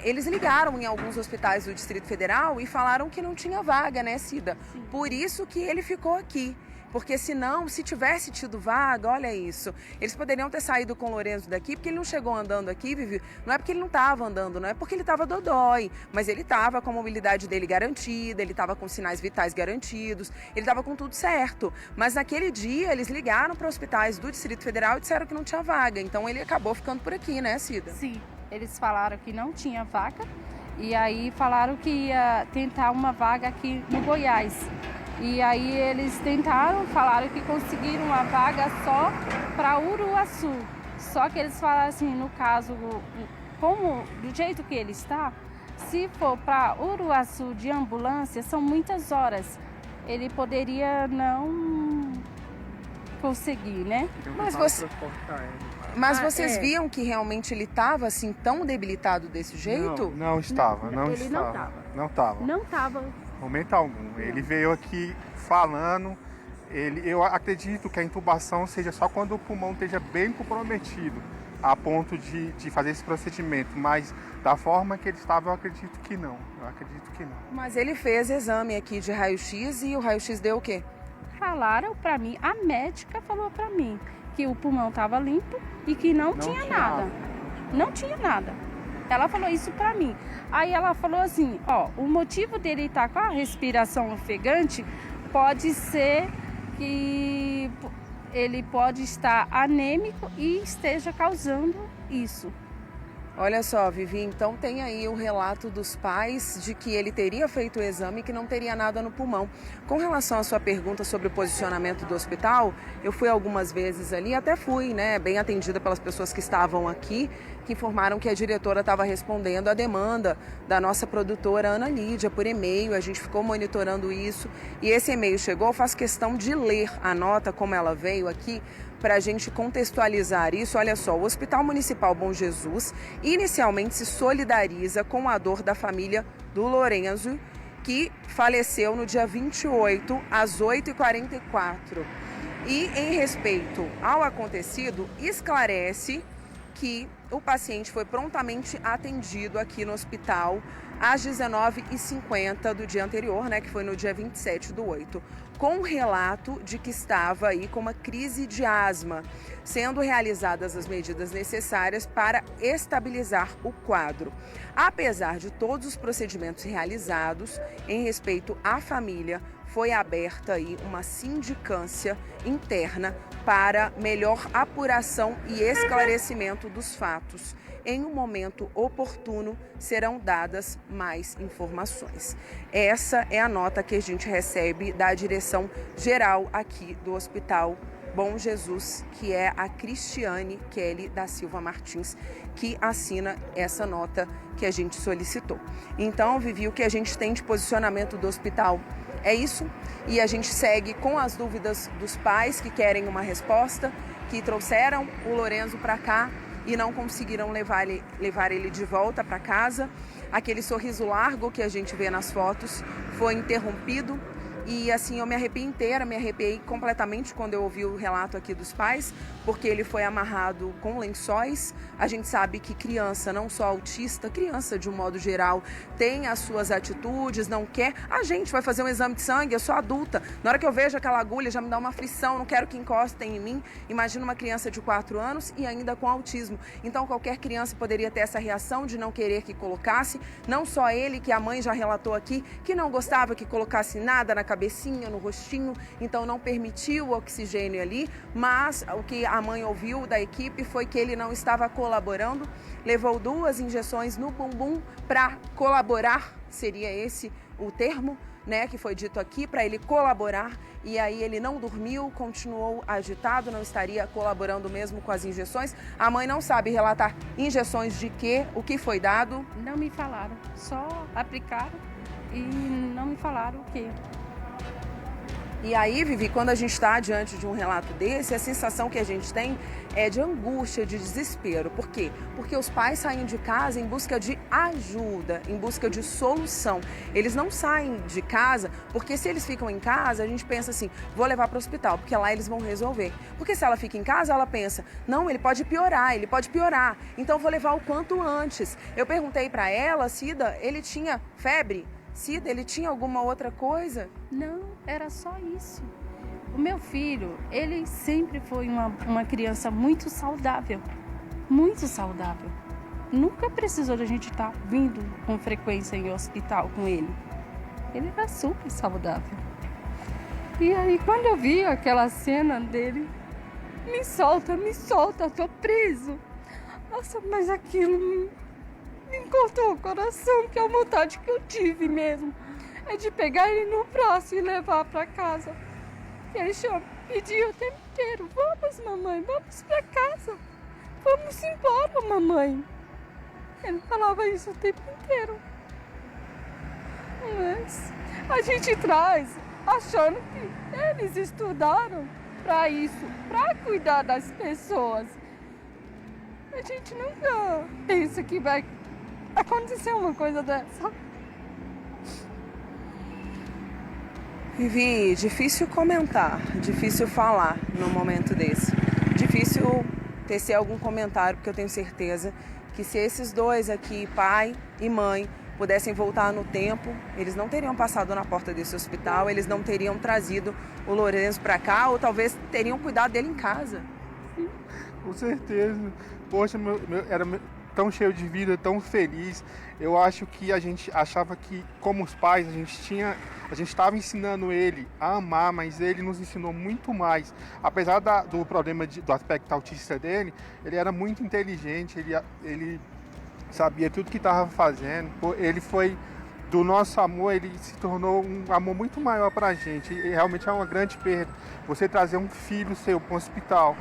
eles ligaram em alguns hospitais do Distrito Federal e falaram que não tinha vaga, né, Cida? Sim. Por isso que ele ficou aqui. Porque senão, se tivesse tido vaga, olha isso, eles poderiam ter saído com o Lourenço daqui, porque ele não chegou andando aqui, Vivi, não é porque ele não estava andando, não é porque ele estava dodói, mas ele estava com a mobilidade dele garantida, ele estava com sinais vitais garantidos, ele estava com tudo certo. Mas naquele dia, eles ligaram para hospitais do Distrito Federal e disseram que não tinha vaga, então ele acabou ficando por aqui, né, Cida? Sim, eles falaram que não tinha vaga, e aí falaram que ia tentar uma vaga aqui no Goiás. E aí eles tentaram, falaram que conseguiram uma vaga só para Uruaçu. Só que eles falaram assim, no caso, como do jeito que ele está, se for para Uruaçu de ambulância, são muitas horas. ele poderia não conseguir, né? Mas vocês viam que realmente ele estava assim tão debilitado desse jeito? Não estava. Ele não estava. Não estava. Não estava. Momento algum. Ele veio aqui falando. Eu acredito que a intubação seja só quando o pulmão esteja bem comprometido, a ponto de fazer esse procedimento. Mas da forma que ele estava, eu acredito que não. Mas ele fez exame aqui de raio-x e o raio-x deu o quê? Falaram para mim, a médica falou para mim que o pulmão estava limpo e que não tinha nada. Não tinha nada. Ela falou isso para mim. Aí ela falou assim, ó, o motivo dele estar com a respiração ofegante pode ser que ele pode estar anêmico e esteja causando isso. Olha só, Vivi, então tem aí o relato dos pais de que ele teria feito o exame e que não teria nada no pulmão. Com relação à sua pergunta sobre o posicionamento do hospital, eu fui algumas vezes ali, até fui, né, bem atendida pelas pessoas que estavam aqui, que informaram que a diretora estava respondendo a demanda da nossa produtora Ana Lídia por e-mail. A gente ficou monitorando isso e esse e-mail chegou. Eu faço questão de ler a nota como ela veio aqui, para a gente contextualizar isso. Olha só, o Hospital Municipal Bom Jesus inicialmente se solidariza com a dor da família do Lorenzo, que faleceu no dia 28, às 8h44. E, em respeito ao acontecido, esclarece que o paciente foi prontamente atendido aqui no hospital às 19h50 do dia anterior, né, que foi no dia 27/8, com relato de que estava aí com uma crise de asma, sendo realizadas as medidas necessárias para estabilizar o quadro. Apesar de todos os procedimentos realizados em respeito à família, foi aberta aí uma sindicância interna para melhor apuração e esclarecimento dos fatos. Em um momento oportuno, serão dadas mais informações. Essa é a nota que a gente recebe da direção geral aqui do Hospital Bom Jesus, que é a Cristiane Kelly da Silva Martins, que assina essa nota que a gente solicitou. Então, Vivi, o que a gente tem de posicionamento do hospital é isso, e a gente segue com as dúvidas dos pais que querem uma resposta, que trouxeram o Lorenzo para cá e não conseguiram levar ele de volta para casa. Aquele sorriso largo que a gente vê nas fotos foi interrompido. E assim, eu me arrepiei completamente quando eu ouvi o relato aqui dos pais, porque ele foi amarrado com lençóis. A gente sabe que criança, não só autista, criança de um modo geral, tem as suas atitudes, não quer. A gente vai fazer um exame de sangue, eu sou adulta. Na hora que eu vejo aquela agulha, já me dá uma aflição, não quero que encostem em mim. Imagina uma criança de 4 anos e ainda com autismo. Então, qualquer criança poderia ter essa reação de não querer que colocasse. Não só ele, que a mãe já relatou aqui, que não gostava que colocasse nada na cabecinha, no rostinho, então não permitiu o oxigênio ali, mas o que a mãe ouviu da equipe foi que ele não estava colaborando, levou 2 injeções no bumbum para colaborar, seria esse o termo, né, que foi dito aqui, para ele colaborar, e aí ele não dormiu, continuou agitado, não estaria colaborando mesmo com as injeções. A mãe não sabe relatar injeções de quê, o que foi dado. Não me falaram, só aplicaram e não me falaram o quê. E aí, Vivi, quando a gente está diante de um relato desse, a sensação que a gente tem é de angústia, de desespero. Por quê? Porque os pais saem de casa em busca de ajuda, em busca de solução. Eles não saem de casa porque se eles ficam em casa, a gente pensa assim, vou levar para o hospital, porque lá eles vão resolver. Porque se ela fica em casa, ela pensa, não, ele pode piorar, então vou levar o quanto antes. Eu perguntei para ela, Cida, ele tinha febre? Cida, ele tinha alguma outra coisa? Não, era só isso. O meu filho, ele sempre foi uma criança muito saudável. Muito saudável. Nunca precisou de a gente estar vindo com frequência em hospital com ele. Ele era super saudável. E aí, quando eu vi aquela cena dele, me solta, tô preso. Nossa, mas aquilo me cortou o coração, que é a vontade que eu tive mesmo. É de pegar ele no braço e levar para casa. E ele pedia o tempo inteiro, vamos mamãe, vamos para casa. Vamos embora, mamãe. Ele falava isso o tempo inteiro. Mas a gente traz achando que eles estudaram para isso, para cuidar das pessoas. A gente nunca pensa que vai acontecer uma coisa dessa. Vivi, difícil comentar, difícil falar num momento desse. Difícil tecer algum comentário, porque eu tenho certeza que se esses dois aqui, pai e mãe, pudessem voltar no tempo, eles não teriam passado na porta desse hospital, eles não teriam trazido o Lourenço para cá, ou talvez teriam cuidado dele em casa. Com certeza. Poxa, era tão cheio de vida, tão feliz. Eu acho que a gente achava que, como os pais, a gente estava ensinando ele a amar, mas ele nos ensinou muito mais. Apesar do problema do aspecto autista dele, ele era muito inteligente, ele sabia tudo que estava fazendo. Ele foi, do nosso amor, ele se tornou um amor muito maior para a gente. E realmente é uma grande perda você trazer um filho seu para um hospital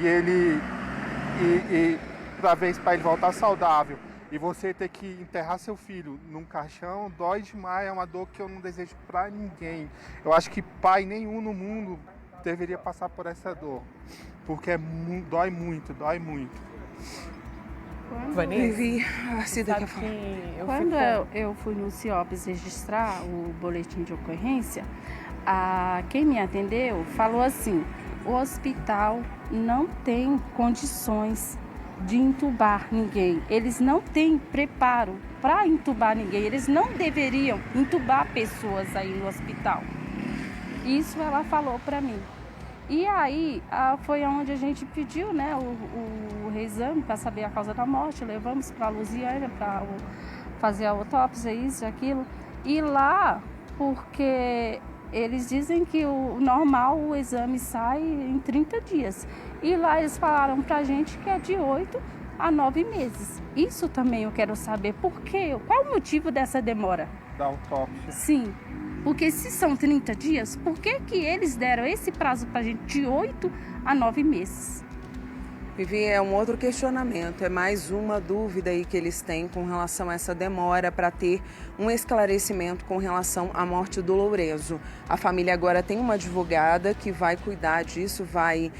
e para ele voltar saudável e você ter que enterrar seu filho num caixão, dói demais, é uma dor que eu não desejo para ninguém. Eu acho que pai nenhum no mundo deveria passar por essa dor, porque dói muito, dói muito. Quando eu fui no CIOPS registrar o boletim de ocorrência, quem me atendeu falou assim: o hospital não tem condições de entubar ninguém, eles não têm preparo para entubar ninguém, eles não deveriam entubar pessoas aí no hospital. Isso ela falou para mim. E aí foi onde a gente pediu, né, o reexame para saber a causa da morte, levamos para a Lusiânia para fazer a autópsia, isso e aquilo. E lá, porque eles dizem que o normal, o exame sai em 30 dias. E lá eles falaram pra gente que é de 8 a 9 meses. Isso também eu quero saber. Por quê? Qual o motivo dessa demora? Da autópsia. Sim. Porque se são 30 dias, por que eles deram esse prazo pra gente de 8 a 9 meses? Vivi, é um outro questionamento, é mais uma dúvida aí que eles têm com relação a essa demora para ter um esclarecimento com relação à morte do Lourenço. A família agora tem uma advogada que vai cuidar disso, vai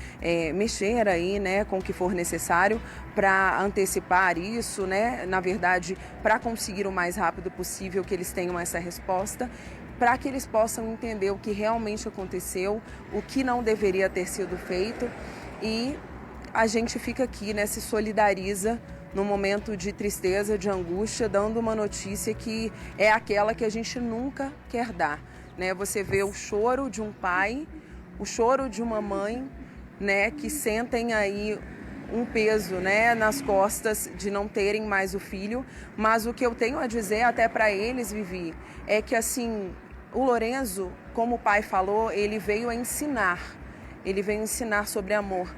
mexer aí, né, com o que for necessário para antecipar isso, né, na verdade, para conseguir o mais rápido possível que eles tenham essa resposta, para que eles possam entender o que realmente aconteceu, o que não deveria ter sido feito. E a gente fica aqui, né, se solidariza num momento de tristeza, de angústia, dando uma notícia que é aquela que a gente nunca quer dar, né? Você vê o choro de um pai, o choro de uma mãe, né, que sentem aí um peso, né, nas costas de não terem mais o filho, mas o que eu tenho a dizer até para eles, Vivi, é que assim, o Lourenço, como o pai falou, ele veio ensinar sobre amor.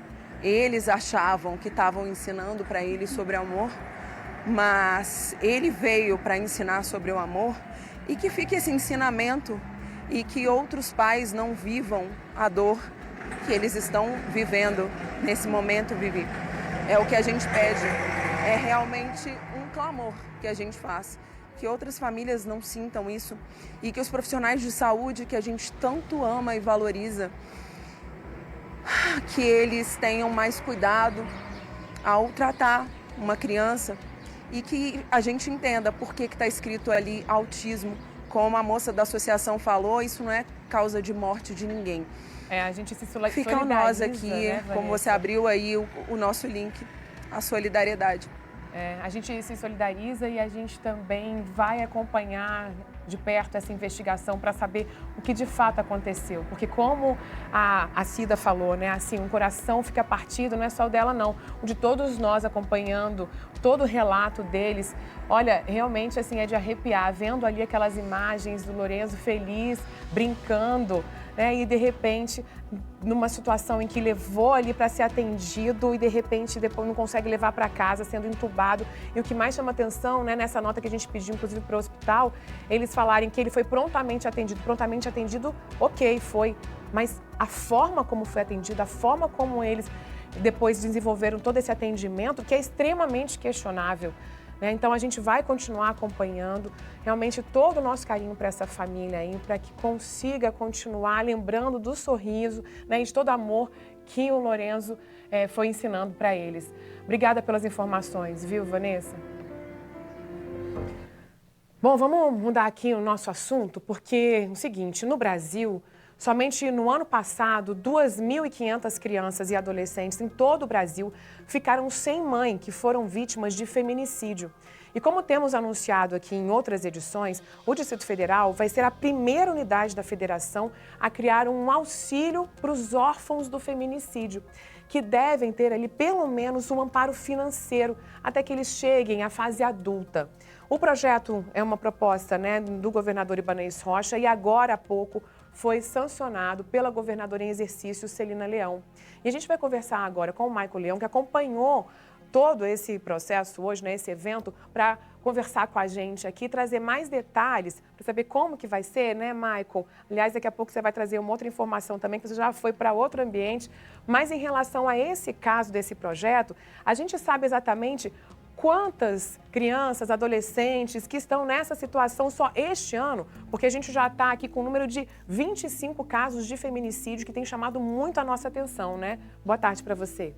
Eles achavam que estavam ensinando para ele sobre amor, mas ele veio para ensinar sobre o amor e que fique esse ensinamento e que outros pais não vivam a dor que eles estão vivendo nesse momento, Vivi. É o que a gente pede, é realmente um clamor que a gente faz, que outras famílias não sintam isso e que os profissionais de saúde que a gente tanto ama e valoriza, que eles tenham mais cuidado ao tratar uma criança e que a gente entenda por que está escrito ali autismo. Como a moça da associação falou, isso não é causa de morte de ninguém. A gente se solidariza. Ficam nós aqui, né, como você abriu aí o nosso link, a solidariedade. A gente se solidariza e a gente também vai acompanhar de perto essa investigação para saber o que de fato aconteceu. Porque como a Cida falou, né, assim, um coração fica partido, não é só o dela não, o de todos nós acompanhando todo o relato deles. Olha, realmente assim, é de arrepiar, vendo ali aquelas imagens do Lourenço feliz, brincando, né, e de repente numa situação em que levou ali para ser atendido e de repente depois não consegue levar para casa, sendo entubado. E o que mais chama atenção, né, nessa nota que a gente pediu inclusive para o hospital, eles falarem que ele foi prontamente atendido, ok, foi, mas a forma como foi atendido, a forma como eles depois desenvolveram todo esse atendimento, que é extremamente questionável. né? Então a gente vai continuar acompanhando realmente todo o nosso carinho para essa família aí, para que consiga continuar lembrando do sorriso, né, e de todo o amor que o Lorenzo foi ensinando para eles. Obrigada pelas informações, viu, Vanessa? Bom, vamos mudar aqui o nosso assunto, porque é o seguinte, no Brasil, somente no ano passado, 2.500 crianças e adolescentes em todo o Brasil ficaram sem mãe, que foram vítimas de feminicídio. E como temos anunciado aqui em outras edições, o Distrito Federal vai ser a primeira unidade da federação a criar um auxílio para os órfãos do feminicídio, que devem ter ali pelo menos um amparo financeiro até que eles cheguem à fase adulta. O projeto é uma proposta, né, do governador Ibanez Rocha e agora há pouco foi sancionado pela governadora em exercício, Celina Leão. E a gente vai conversar agora com o Michael Leão, que acompanhou todo esse processo hoje, né, esse evento, para conversar com a gente aqui, trazer mais detalhes, para saber como que vai ser, né, Michael? Aliás, daqui a pouco você vai trazer uma outra informação também, que você já foi para outro ambiente. Mas em relação a esse caso desse projeto, a gente sabe exatamente quantas crianças, adolescentes que estão nessa situação só este ano, porque a gente já está aqui com o número de 25 casos de feminicídio que tem chamado muito a nossa atenção, né? Boa tarde para você.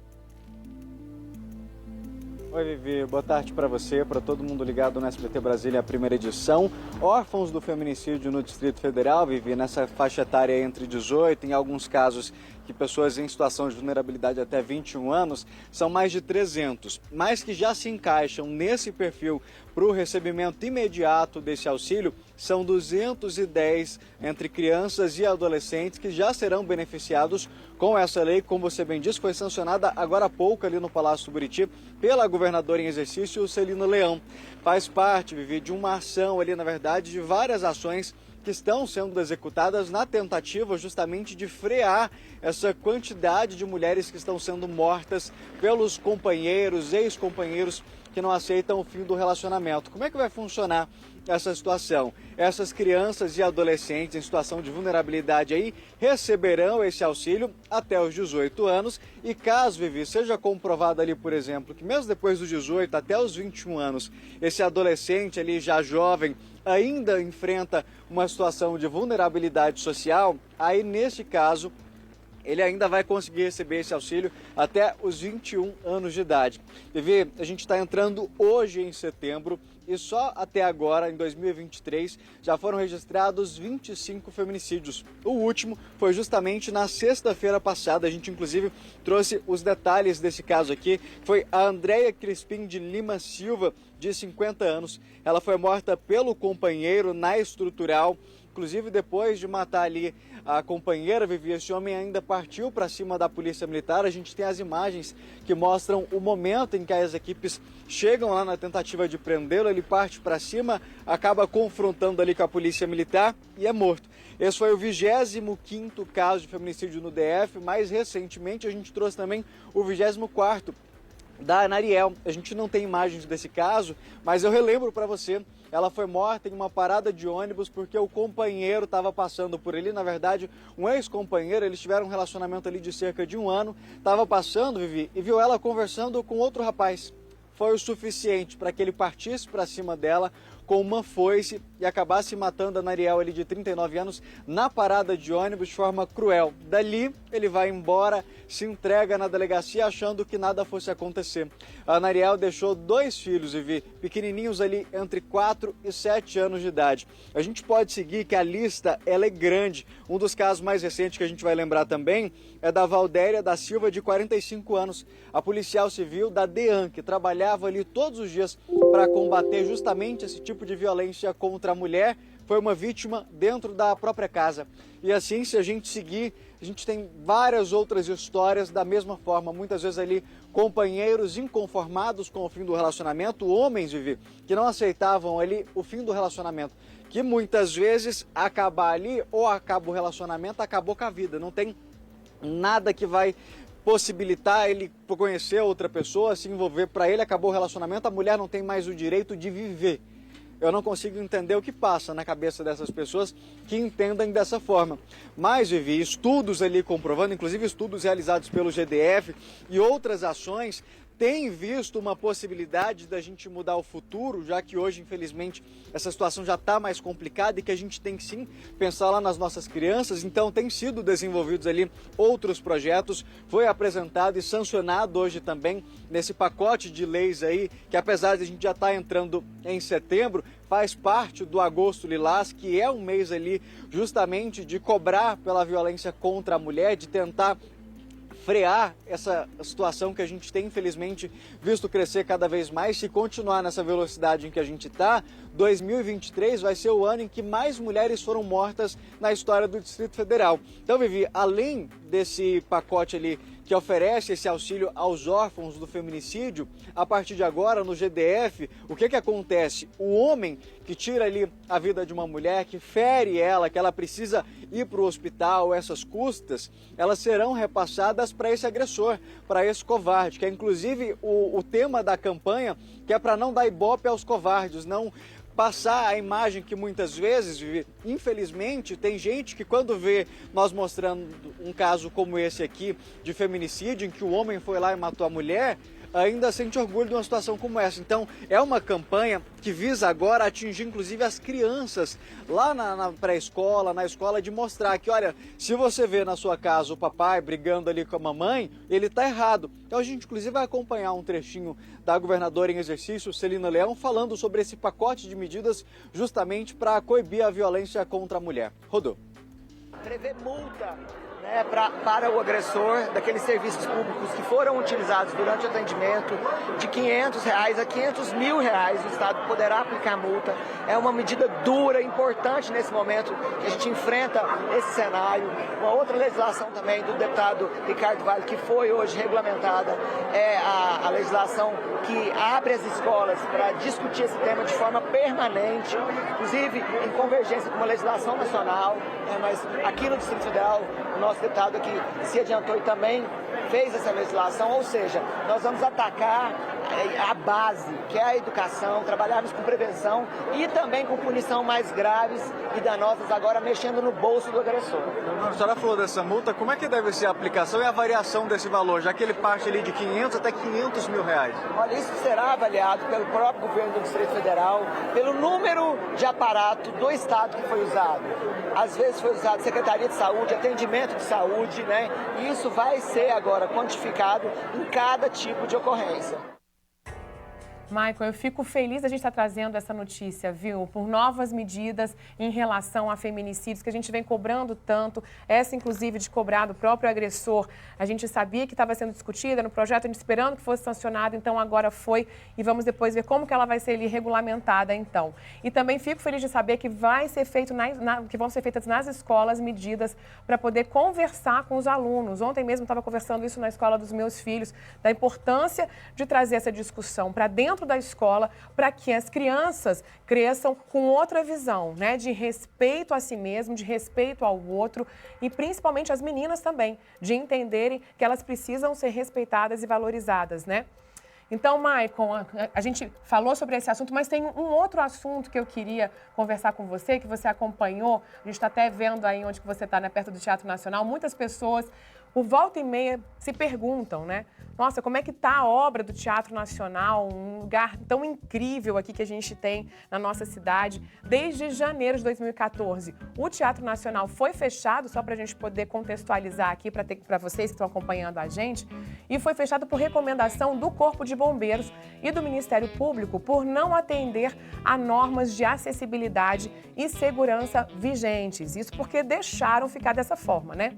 Oi, Vivi. Boa tarde para você, para todo mundo ligado no SBT Brasília, a primeira edição. Órfãos do feminicídio no Distrito Federal, Vivi, nessa faixa etária entre 18, em alguns casos que pessoas em situação de vulnerabilidade até 21 anos, são mais de 300, mas que já se encaixam nesse perfil para o recebimento imediato desse auxílio, são 210 entre crianças e adolescentes que já serão beneficiados com essa lei, como você bem disse, foi sancionada agora há pouco ali no Palácio do Buriti pela governadora em exercício, Celina Leão. Faz parte, Vivi, de uma ação ali, na verdade, de várias ações que estão sendo executadas na tentativa justamente de frear essa quantidade de mulheres que estão sendo mortas pelos companheiros, ex-companheiros que não aceitam o fim do relacionamento. Como é que vai funcionar essa situação? Essas crianças e adolescentes em situação de vulnerabilidade aí receberão esse auxílio até os 18 anos e caso, Vivi, seja comprovado ali, por exemplo, que mesmo depois dos 18 até os 21 anos, esse adolescente ali já jovem ainda enfrenta uma situação de vulnerabilidade social, aí neste caso ele ainda vai conseguir receber esse auxílio até os 21 anos de idade. Vivi, a gente está entrando hoje em setembro e só até agora, em 2023, já foram registrados 25 feminicídios. O último foi justamente na sexta-feira passada. A gente, inclusive, trouxe os detalhes desse caso aqui. Foi a Andréia Crispim de Lima Silva, de 50 anos. Ela foi morta pelo companheiro na estrutural. Inclusive, depois de matar ali a companheira, Vivi, esse homem ainda partiu para cima da polícia militar. A gente tem as imagens que mostram o momento em que as equipes chegam lá na tentativa de prendê-lo. Ele parte para cima, acaba confrontando ali com a polícia militar e é morto. Esse foi o 25º caso de feminicídio no DF. Mais recentemente, a gente trouxe também o 24º da Anariel. A gente não tem imagens desse caso, mas eu relembro para você. Ela foi morta em uma parada de ônibus porque o companheiro estava passando por ali. Na verdade, um ex-companheiro, eles tiveram um relacionamento ali de cerca de 1 ano. Estava passando, Vivi, e viu ela conversando com outro rapaz. Foi o suficiente para que ele partisse para cima dela com uma foice e acabasse matando a Nariel, ali de 39 anos, na parada de ônibus de forma cruel. Dali, ele vai embora, se entrega na delegacia achando que nada fosse acontecer. A Nariel deixou 2 filhos, Vivi, pequenininhos ali entre 4 e 7 anos de idade. A gente pode seguir que a lista ela é grande. Um dos casos mais recentes que a gente vai lembrar também é da Valdéria da Silva, de 45 anos. A policial civil da DEAN, que trabalhava ali todos os dias para combater justamente esse tipo de violência contra a mulher, foi uma vítima dentro da própria casa. E assim, se a gente seguir, a gente tem várias outras histórias da mesma forma. Muitas vezes ali companheiros inconformados com o fim do relacionamento, homens, Vivi, que não aceitavam ali o fim do relacionamento, que muitas vezes acabar ali ou acaba o relacionamento, acabou com a vida. Não tem nada que vai possibilitar ele conhecer outra pessoa, se envolver. Para ele acabou o relacionamento, a mulher não tem mais o direito de viver. Eu não consigo entender o que passa na cabeça dessas pessoas que entendem dessa forma. Mas, Vivi, estudos ali comprovando, inclusive estudos realizados pelo GDF e outras ações, tem visto uma possibilidade da gente mudar o futuro, já que hoje, infelizmente, essa situação já está mais complicada e que a gente tem que sim pensar lá nas nossas crianças. Então, tem sido desenvolvidos ali outros projetos, foi apresentado e sancionado hoje também nesse pacote de leis aí, que apesar de a gente já estar entrando em setembro, faz parte do Agosto Lilás, que é um mês ali justamente de cobrar pela violência contra a mulher, de tentar frear essa situação que a gente tem, infelizmente, visto crescer cada vez mais. Se continuar nessa velocidade em que a gente está, 2023 vai ser o ano em que mais mulheres foram mortas na história do Distrito Federal. Então, Vivi, além desse pacote ali que oferece esse auxílio aos órfãos do feminicídio, a partir de agora, no GDF, o que acontece? O homem que tira ali a vida de uma mulher, que fere ela, que ela precisa ir para o hospital, essas custas, elas serão repassadas para esse agressor, para esse covarde, que é inclusive o tema da campanha, que é para não dar ibope aos covardes, não passar a imagem que muitas vezes, infelizmente, tem gente que quando vê nós mostrando um caso como esse aqui de feminicídio, em que o homem foi lá e matou a mulher, ainda sente orgulho de uma situação como essa. Então, é uma campanha que visa agora atingir, inclusive, as crianças lá na pré-escola, na escola, de mostrar que, olha, se você vê na sua casa o papai brigando ali com a mamãe, ele está errado. Então, a gente, inclusive, vai acompanhar um trechinho da governadora em exercício, Celina Leão, falando sobre esse pacote de medidas justamente para coibir a violência contra a mulher. Rodou. Prevê multa, né, para o agressor daqueles serviços públicos que foram utilizados durante o atendimento, de R$500 a R$500 mil, o Estado poderá aplicar multa. É uma medida dura, importante nesse momento que a gente enfrenta esse cenário. Uma outra legislação também do deputado Ricardo Vale, que foi hoje regulamentada, é a legislação que abre as escolas para discutir esse tema de forma permanente, inclusive em convergência com uma legislação nacional, mas aqui no Distrito Federal, o nosso deputado aqui se adiantou e também fez essa legislação, ou seja, nós vamos atacar a base, que é a educação, trabalharmos com prevenção e também com punição mais graves e danosas, agora mexendo no bolso do agressor. A senhora falou dessa multa, como é que deve ser a aplicação e a variação desse valor, já que ele parte ali de R$500 até R$500 mil? Olha, isso será avaliado pelo próprio governo do Distrito Federal, pelo número de aparato do Estado que foi usado. Às vezes foi usado Secretaria de Saúde, atendimento de saúde, né? E isso vai ser agora quantificado em cada tipo de ocorrência. Michael, eu fico feliz de a gente estar trazendo essa notícia, viu? Por novas medidas em relação a feminicídios que a gente vem cobrando tanto. Essa, inclusive, de cobrar do próprio agressor. A gente sabia que estava sendo discutida no projeto, a gente esperando que fosse sancionado, então agora foi. E vamos depois ver como que ela vai ser ali regulamentada, então. E também fico feliz de saber que vai ser feito que vão ser feitas nas escolas medidas para poder conversar com os alunos. Ontem mesmo estava conversando isso na escola dos meus filhos, da importância de trazer essa discussão para dentro da escola, para que as crianças cresçam com outra visão, né, de respeito a si mesmo, de respeito ao outro e principalmente as meninas também, de entenderem que elas precisam ser respeitadas e valorizadas, né? Então, Maicon, a gente falou sobre esse assunto, mas tem um outro assunto que eu queria conversar com você, que você acompanhou. A gente está até vendo aí onde que você está, né, perto do Teatro Nacional. Muitas pessoas, por volta e meia, se perguntam, né? Nossa, como é que está a obra do Teatro Nacional, um lugar tão incrível aqui que a gente tem na nossa cidade. Desde janeiro de 2014, o Teatro Nacional foi fechado, só para a gente poder contextualizar aqui para vocês que estão acompanhando a gente, e foi fechado por recomendação do Corpo de Bombeiros e do Ministério Público por não atender a normas de acessibilidade e segurança vigentes. Isso porque deixaram ficar dessa forma, né?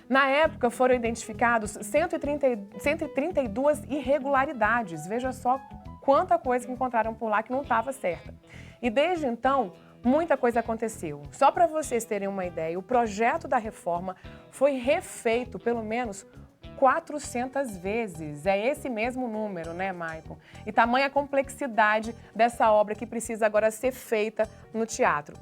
Na época, foram identificados 132 irregularidades. Veja só quanta coisa que encontraram por lá que não estava certa. E desde então, muita coisa aconteceu. Só para vocês terem uma ideia, o projeto da reforma foi refeito pelo menos 400 vezes. É esse mesmo número, né, Michael? E tamanha complexidade dessa obra que precisa agora ser feita no teatro.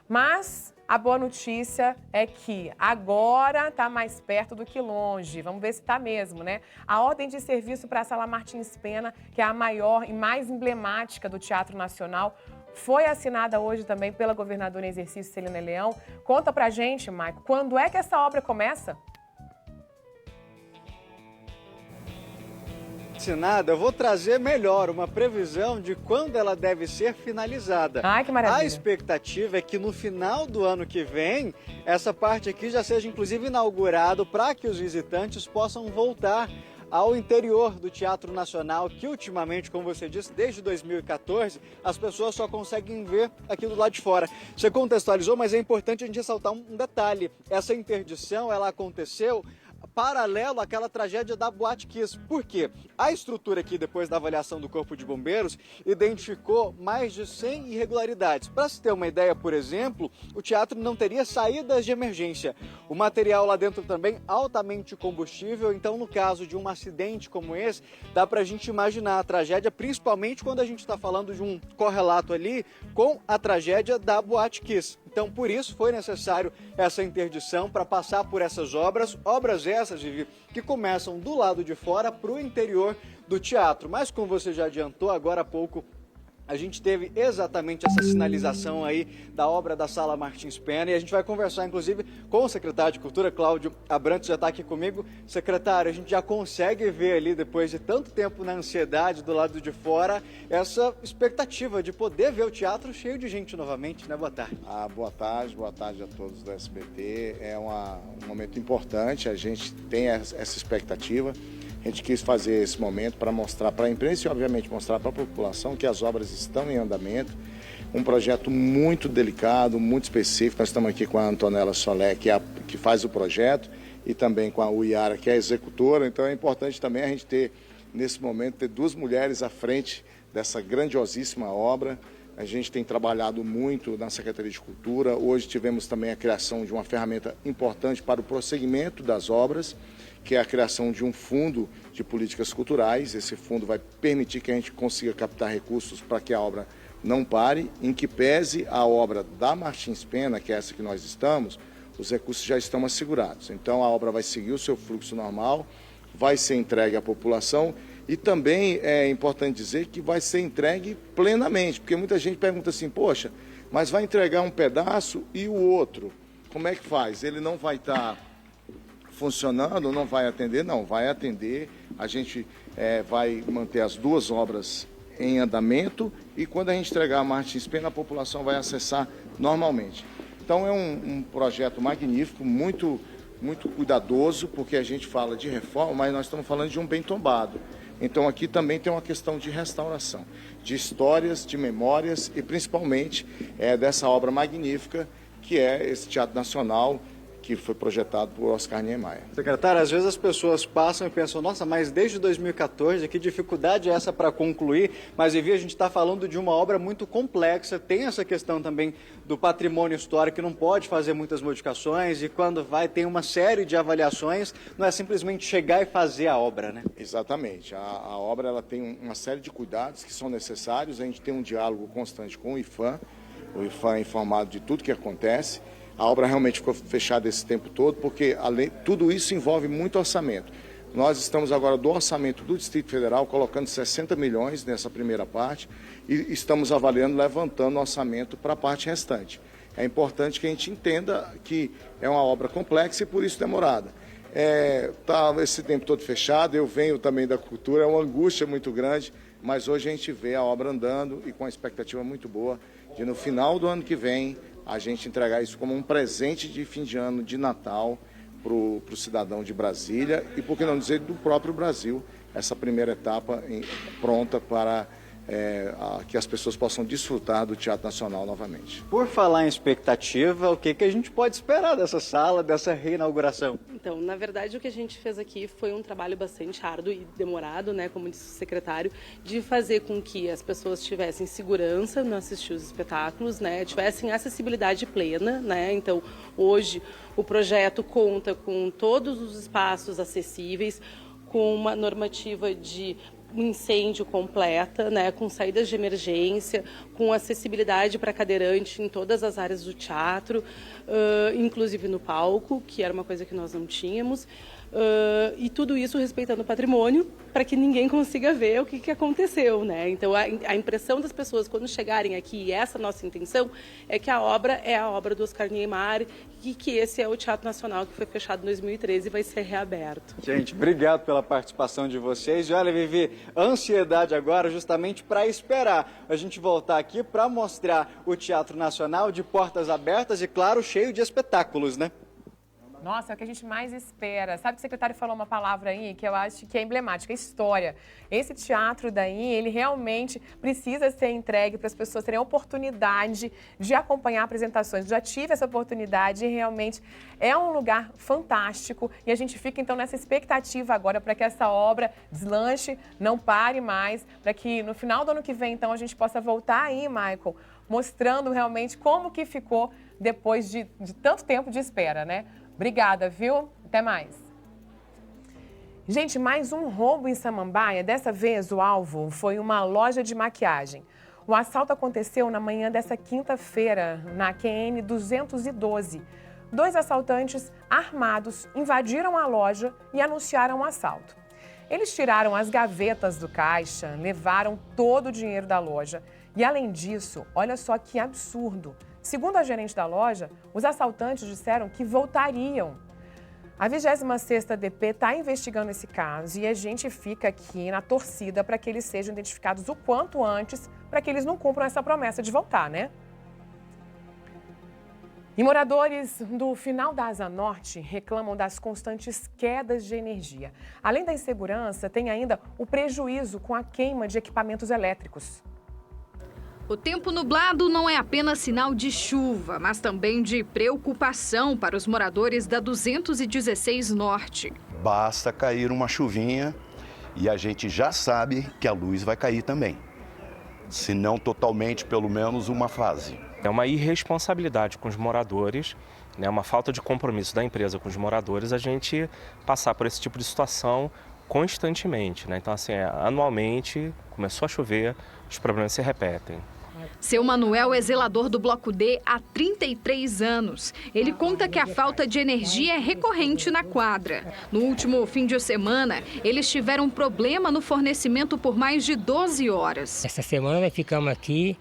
Mas a boa notícia é que agora está mais perto do que longe. Vamos ver se está mesmo, né? A ordem de serviço para a Sala Martins Pena, que é a maior e mais emblemática do Teatro Nacional, foi assinada hoje também pela governadora em exercício, Celina Leão. Conta pra gente, Maicon, quando é que essa obra começa? vaticinada, eu vou trazer melhor uma previsão de quando ela deve ser finalizada. Ai, que maravilha. A expectativa é que no final do ano que vem, essa parte aqui já seja inclusive inaugurado para que os visitantes possam voltar ao interior do Teatro Nacional, que ultimamente, como você disse, desde 2014, as pessoas só conseguem ver aqui do lado de fora. Você contextualizou, mas é importante a gente ressaltar um detalhe. Essa interdição, ela aconteceu paralelo àquela tragédia da Boate Kiss. Por quê? A estrutura aqui, depois da avaliação do Corpo de Bombeiros, identificou mais de 100 irregularidades. Para se ter uma ideia, por exemplo, o teatro não teria saídas de emergência. O material lá dentro também altamente combustível, então no caso de um acidente como esse, dá para a gente imaginar a tragédia, principalmente quando a gente está falando de um correlato ali com a tragédia da Boate Kiss. Então, por isso, foi necessário essa interdição para passar por essas obras essas, Vivi, que começam do lado de fora para o interior do teatro. Mas, como você já adiantou agora há pouco, a gente teve exatamente essa sinalização aí da obra da Sala Martins Pena e a gente vai conversar, inclusive, com o secretário de Cultura, Cláudio Abrantes, já está aqui comigo. Secretário, a gente já consegue ver ali, depois de tanto tempo na ansiedade do lado de fora, essa expectativa de poder ver o teatro cheio de gente novamente, né? Boa tarde. Boa tarde a todos do SBT. É um momento importante, a gente tem essa expectativa. A gente quis fazer esse momento para mostrar para a imprensa e, obviamente, mostrar para a população que as obras estão em andamento. Um projeto muito delicado, muito específico. Nós estamos aqui com a Antonella Solé, que faz o projeto, e também com a Uiara, que é a executora. Então é importante também a gente ter, nesse momento, ter duas mulheres à frente dessa grandiosíssima obra. A gente tem trabalhado muito na Secretaria de Cultura. Hoje tivemos também a criação de uma ferramenta importante para o prosseguimento das obras, que é a criação de um fundo de políticas culturais. Esse fundo vai permitir que a gente consiga captar recursos para que a obra não pare, em que pese a obra da Martins Pena, que é essa que nós estamos, os recursos já estão assegurados. Então a obra vai seguir o seu fluxo normal, vai ser entregue à população e também é importante dizer que vai ser entregue plenamente, porque muita gente pergunta assim, poxa, mas vai entregar um pedaço e o outro, como é que faz? Ele não vai estar funcionando, não vai atender? Não, vai atender. A gente vai manter as duas obras em andamento e quando a gente entregar a Martins Pena, a população vai acessar normalmente. Então é um projeto magnífico, muito cuidadoso, porque a gente fala de reforma, mas nós estamos falando de um bem tombado. Então aqui também tem uma questão de restauração, de histórias, de memórias e principalmente dessa obra magnífica que é esse Teatro Nacional, que foi projetado por Oscar Niemeyer. Secretário, às vezes as pessoas passam e pensam, nossa, mas desde 2014, que dificuldade é essa para concluir? Mas, Vivi, a gente está falando de uma obra muito complexa, tem essa questão também do patrimônio histórico, que não pode fazer muitas modificações, e quando tem uma série de avaliações, não é simplesmente chegar e fazer a obra, né? Exatamente. A obra ela tem uma série de cuidados que são necessários, a gente tem um diálogo constante com o IPHAN é informado de tudo que acontece. A obra realmente ficou fechada esse tempo todo, porque tudo isso envolve muito orçamento. Nós estamos agora do orçamento do Distrito Federal, colocando 60 milhões nessa primeira parte e estamos avaliando, levantando o orçamento para a parte restante. É importante que a gente entenda que é uma obra complexa e por isso demorada. Está esse tempo todo fechado, eu venho também da cultura, é uma angústia muito grande, mas hoje a gente vê a obra andando e com uma expectativa muito boa de no final do ano que vem a gente entregar isso como um presente de fim de ano, de Natal, para o cidadão de Brasília e, por que não dizer, do próprio Brasil, essa primeira etapa pronta para que as pessoas possam desfrutar do Teatro Nacional novamente. Por falar em expectativa, o que a gente pode esperar dessa sala, dessa reinauguração? Então, na verdade, o que a gente fez aqui foi um trabalho bastante árduo e demorado, né, como disse o secretário, de fazer com que as pessoas tivessem segurança no assistir os espetáculos, né, tivessem acessibilidade plena, né. Então, hoje o projeto conta com todos os espaços acessíveis, com uma normativa de incêndio completa, né, com saídas de emergência, com acessibilidade para cadeirante em todas as áreas do teatro, inclusive no palco, que era uma coisa que nós não tínhamos, e tudo isso respeitando o patrimônio, para que ninguém consiga ver o que aconteceu, né? Então a impressão das pessoas quando chegarem aqui, e essa nossa intenção, é que a obra é a obra do Oscar Niemeyer, e que esse é o Teatro Nacional que foi fechado em 2013 e vai ser reaberto. Gente, obrigado pela participação de vocês. E olha, Vivi, ansiedade agora justamente para esperar a gente voltar aqui para mostrar o Teatro Nacional de portas abertas e, claro, cheio de espetáculos, né? Nossa, é o que a gente mais espera. Sabe que o secretário falou uma palavra aí que eu acho que é emblemática, história. Esse teatro daí, ele realmente precisa ser entregue para as pessoas terem a oportunidade de acompanhar apresentações. Já tive essa oportunidade e realmente é um lugar fantástico. E a gente fica então nessa expectativa agora para que essa obra deslanche, não pare mais, para que no final do ano que vem então a gente possa voltar aí, Michael, mostrando realmente como que ficou depois de tanto tempo de espera, né? Obrigada, viu? Até mais. Gente, mais um roubo em Samambaia. Dessa vez, o alvo foi uma loja de maquiagem. O assalto aconteceu na manhã dessa quinta-feira, na QN 212. 2 assaltantes armados invadiram a loja e anunciaram o assalto. Eles tiraram as gavetas do caixa, levaram todo o dinheiro da loja. E, além disso, olha só que absurdo. Segundo a gerente da loja, os assaltantes disseram que voltariam. A 26ª DP está investigando esse caso e a gente fica aqui na torcida para que eles sejam identificados o quanto antes, para que eles não cumpram essa promessa de voltar, né? E moradores do final da Asa Norte reclamam das constantes quedas de energia. Além da insegurança, tem ainda o prejuízo com a queima de equipamentos elétricos. O tempo nublado não é apenas sinal de chuva, mas também de preocupação para os moradores da 216 Norte. Basta cair uma chuvinha e a gente já sabe que a luz vai cair também. Se não totalmente, pelo menos uma fase. É uma irresponsabilidade com os moradores, né, uma falta de compromisso da empresa com os moradores a gente passar por esse tipo de situação constantemente, né? Então, assim, anualmente, começou a chover, os problemas se repetem. Seu Manuel é zelador do Bloco D há 33 anos. Ele conta que a falta de energia é recorrente na quadra. No último fim de semana, eles tiveram um problema no fornecimento por mais de 12 horas. Essa semana nós ficamos aqui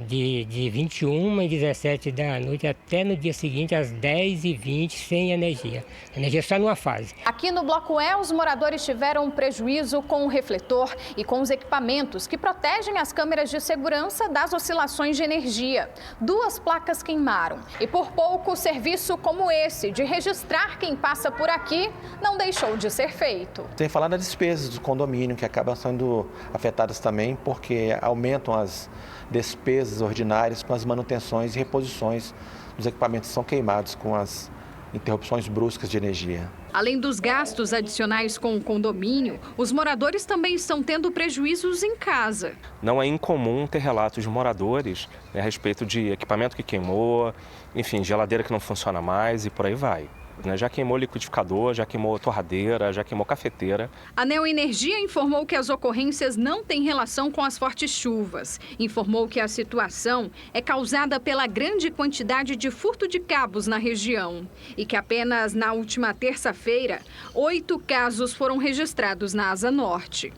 de 21 e 17 da noite até no dia seguinte, às 10h20, sem energia. A energia só numa fase. Aqui no Bloco E, os moradores tiveram um prejuízo com o refletor e com os equipamentos que protegem as câmeras de segurança das oscilações de energia. 2 placas queimaram. E por pouco, serviço como esse, de registrar quem passa por aqui, não deixou de ser feito. Sem falar das despesas do condomínio, que acabam sendo afetadas também, porque aumentam as despesas ordinárias com as manutenções e reposições dos equipamentos que são queimados com as interrupções bruscas de energia. Além dos gastos adicionais com o condomínio, os moradores também estão tendo prejuízos em casa. Não é incomum ter relatos de moradores, né, a respeito de equipamento que queimou, enfim, geladeira que não funciona mais e por aí vai. Já queimou liquidificador, já queimou torradeira, já queimou cafeteira. A Neoenergia informou que as ocorrências não têm relação com as fortes chuvas. Informou que a situação é causada pela grande quantidade de furto de cabos na região e que apenas na última terça-feira, 8 casos foram registrados na Asa Norte.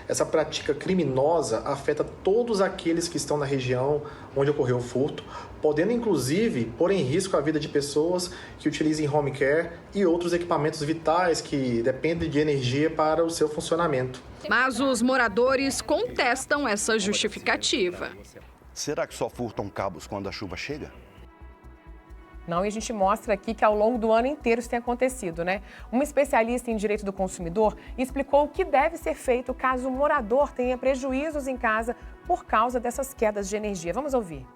Essa prática criminosa afeta todos aqueles que estão na região onde ocorreu o furto, podendo inclusive pôr em risco a vida de pessoas que utilizem home care e outros equipamentos vitais que dependem de energia para o seu funcionamento. Mas os moradores contestam essa justificativa. Será que só furtam cabos quando a chuva chega? Não, e a gente mostra aqui que ao longo do ano inteiro isso tem acontecido, né? Uma especialista em direito do consumidor explicou o que deve ser feito caso o morador tenha prejuízos em casa por causa dessas quedas de energia. Vamos ouvir.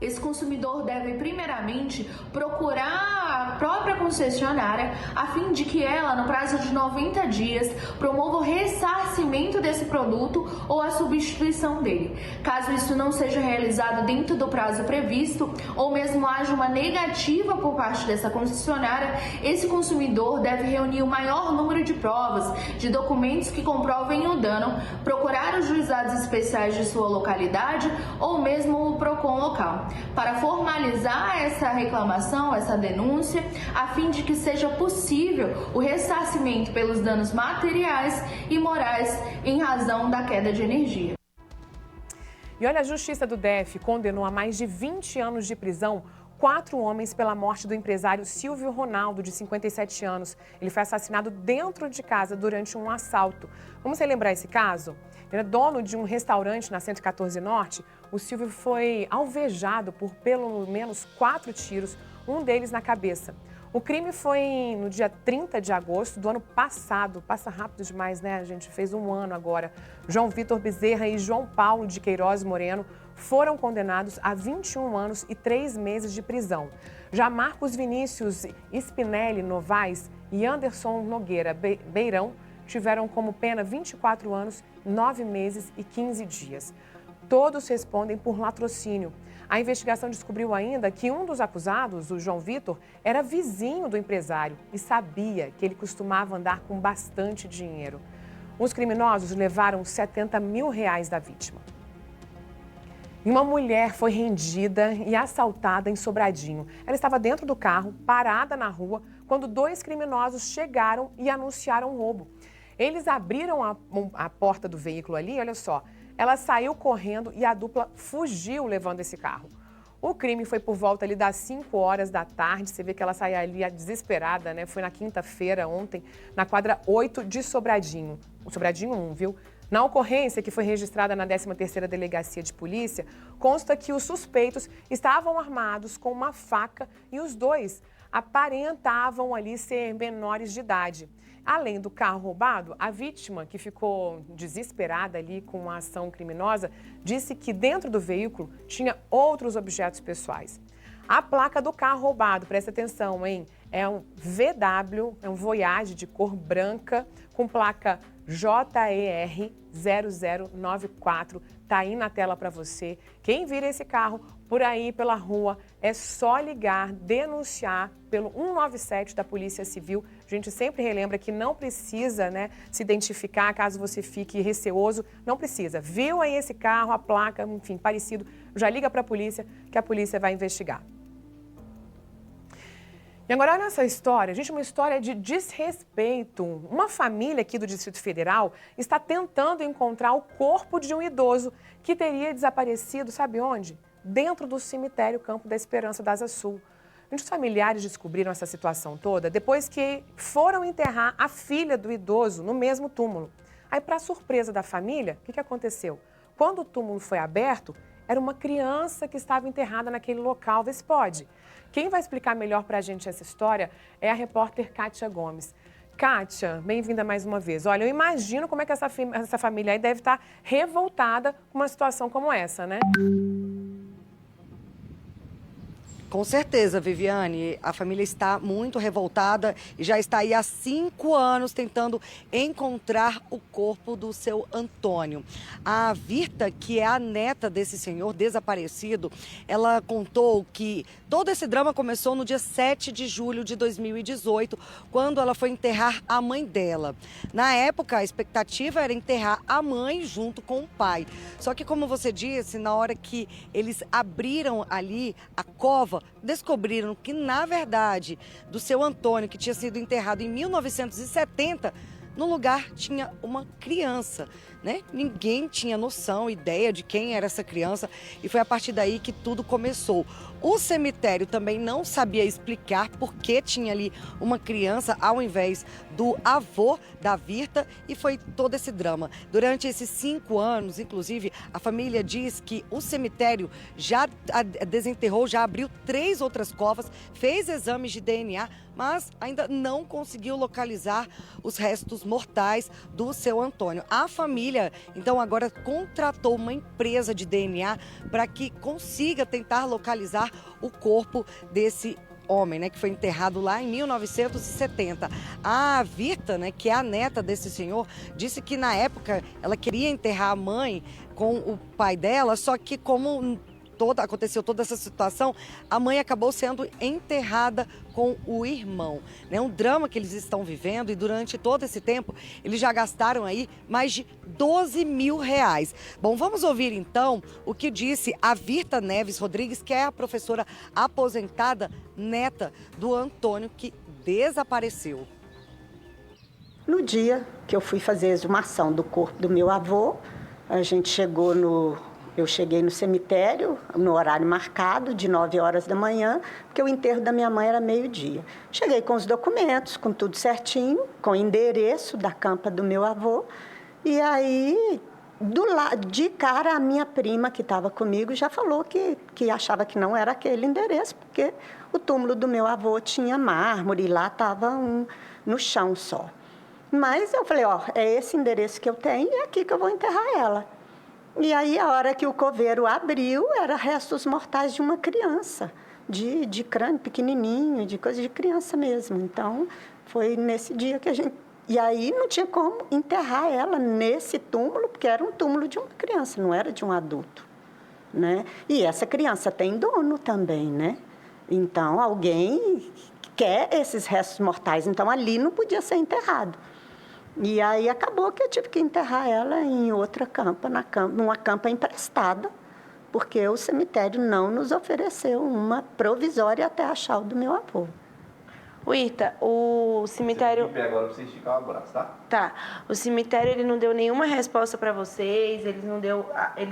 Esse consumidor deve, primeiramente, procurar a própria concessionária a fim de que ela, no prazo de 90 dias, promova o ressarcimento desse produto ou a substituição dele. Caso isso não seja realizado dentro do prazo previsto ou mesmo haja uma negativa por parte dessa concessionária, esse consumidor deve reunir o maior número de provas, de documentos que comprovem o dano, procurar os juizados especiais de sua localidade ou mesmo o PROCON local, para formalizar essa reclamação, essa denúncia, a fim de que seja possível o ressarcimento pelos danos materiais e morais em razão da queda de energia. E olha, a Justiça do DF condenou a mais de 20 anos de prisão 4 homens pela morte do empresário Silvio Ronaldo, de 57 anos. Ele foi assassinado dentro de casa durante um assalto. Vamos relembrar esse caso? Ele é dono de um restaurante na 114 Norte. O Silvio foi alvejado por pelo menos 4 tiros, um deles na cabeça. O crime foi no dia 30 de agosto do ano passado. Passa rápido demais, né? A gente fez um ano agora. João Vitor Bezerra e João Paulo de Queiroz Moreno foram condenados a 21 anos e 3 meses de prisão. Já Marcos Vinícius Spinelli Novaes e Anderson Nogueira Beirão tiveram como pena 24 anos, 9 meses e 15 dias. Todos respondem por latrocínio. A investigação descobriu ainda que um dos acusados, o João Vitor, era vizinho do empresário e sabia que ele costumava andar com bastante dinheiro. Os criminosos levaram R$70 mil da vítima. E uma mulher foi rendida e assaltada em Sobradinho. Ela estava dentro do carro, parada na rua, quando 2 criminosos chegaram e anunciaram o roubo. Eles abriram a porta do veículo ali, olha só. Ela saiu correndo e a dupla fugiu levando esse carro. O crime foi por volta ali das 5 horas da tarde. Você vê que ela saiu ali desesperada, né? Foi na quinta-feira, ontem, na quadra 8 de Sobradinho. O Sobradinho 1, viu? Na ocorrência, que foi registrada na 13ª Delegacia de Polícia, consta que os suspeitos estavam armados com uma faca e os 2 aparentavam ali ser menores de idade. Além do carro roubado, a vítima, que ficou desesperada ali com a ação criminosa, disse que dentro do veículo tinha outros objetos pessoais. A placa do carro roubado, presta atenção, hein? É um VW, é um Voyage de cor branca, com placa JER 0094. Tá aí na tela para você. Quem vira esse carro por aí pela rua, é só ligar, denunciar pelo 197 da Polícia Civil. A gente sempre relembra que não precisa, né, se identificar caso você fique receoso. Não precisa. Viu aí esse carro, a placa, enfim, parecido, já liga para a polícia que a polícia vai investigar. E agora, olha essa história, gente, uma história de desrespeito. Uma família aqui do Distrito Federal está tentando encontrar o corpo de um idoso que teria desaparecido, sabe onde? Dentro do cemitério Campo da Esperança da Asa Sul. Os familiares descobriram essa situação toda depois que foram enterrar a filha do idoso no mesmo túmulo. Aí, para surpresa da família, o que aconteceu? Quando o túmulo foi aberto, era uma criança que estava enterrada naquele local. Vê se pode. Quem vai explicar melhor para a gente essa história é a repórter Kátia Gomes. Kátia, bem-vinda mais uma vez. Olha, eu imagino como é que essa família aí deve estar revoltada com uma situação como essa, né? Com certeza, Viviane, a família está muito revoltada e já está aí há 5 anos tentando encontrar o corpo do seu Antônio. A Virta, que é a neta desse senhor desaparecido, ela contou que todo esse drama começou no dia 7 de julho de 2018, quando ela foi enterrar a mãe dela. Na época, a expectativa era enterrar a mãe junto com o pai. Só que, como você disse, na hora que eles abriram ali a cova, descobriram que, na verdade, do seu Antônio, que tinha sido enterrado em 1970, no lugar tinha uma criança, né? Ninguém tinha noção, ideia de quem era essa criança e foi a partir daí que tudo começou. O cemitério também não sabia explicar por que tinha ali uma criança ao invés do avô da Virta e foi todo esse drama. Durante esses 5 anos, inclusive, a família diz que o cemitério já desenterrou, já abriu 3 outras covas, fez exames de DNA, mas ainda não conseguiu localizar os restos mortais do seu Antônio. A família, então, agora contratou uma empresa de DNA para que consiga tentar localizar o corpo desse homem, né, que foi enterrado lá em 1970. A Virta, né, que é a neta desse senhor, disse que na época ela queria enterrar a mãe com o pai dela, só que como aconteceu toda essa situação, a mãe acabou sendo enterrada com o irmão. É um drama que eles estão vivendo e durante todo esse tempo eles já gastaram aí mais de R$12 mil. Bom, vamos ouvir então o que disse a Virta Neves Rodrigues, que é a professora aposentada neta do Antônio que desapareceu. No dia que eu fui fazer a exumação do corpo do meu avô, a gente chegou no Eu cheguei no cemitério, no horário marcado, de 9 horas da manhã, porque o enterro da minha mãe era meio-dia. Cheguei com os documentos, com tudo certinho, com o endereço da campa do meu avô. E aí, de cara, a minha prima que estava comigo já falou que achava que não era aquele endereço, porque o túmulo do meu avô tinha mármore e lá estava no chão só. Mas eu falei, é esse endereço que eu tenho e é aqui que eu vou enterrar ela. E aí, a hora que o coveiro abriu, era restos mortais de uma criança, de crânio pequenininho, de coisa de criança mesmo. Então, foi nesse dia que a gente... E aí, não tinha como enterrar ela nesse túmulo, porque era um túmulo de uma criança, não era de um adulto, né? E essa criança tem dono também, né? Então, alguém quer esses restos mortais. Então, ali não podia ser enterrado. E aí acabou que eu tive que enterrar ela em outra campa, numa campa emprestada, porque o cemitério não nos ofereceu uma provisória até achar o do meu avô. Irta, o cemitério... Você agora pra você esticar o braço, tá? Tá. O cemitério, ele não deu nenhuma resposta para vocês? Eles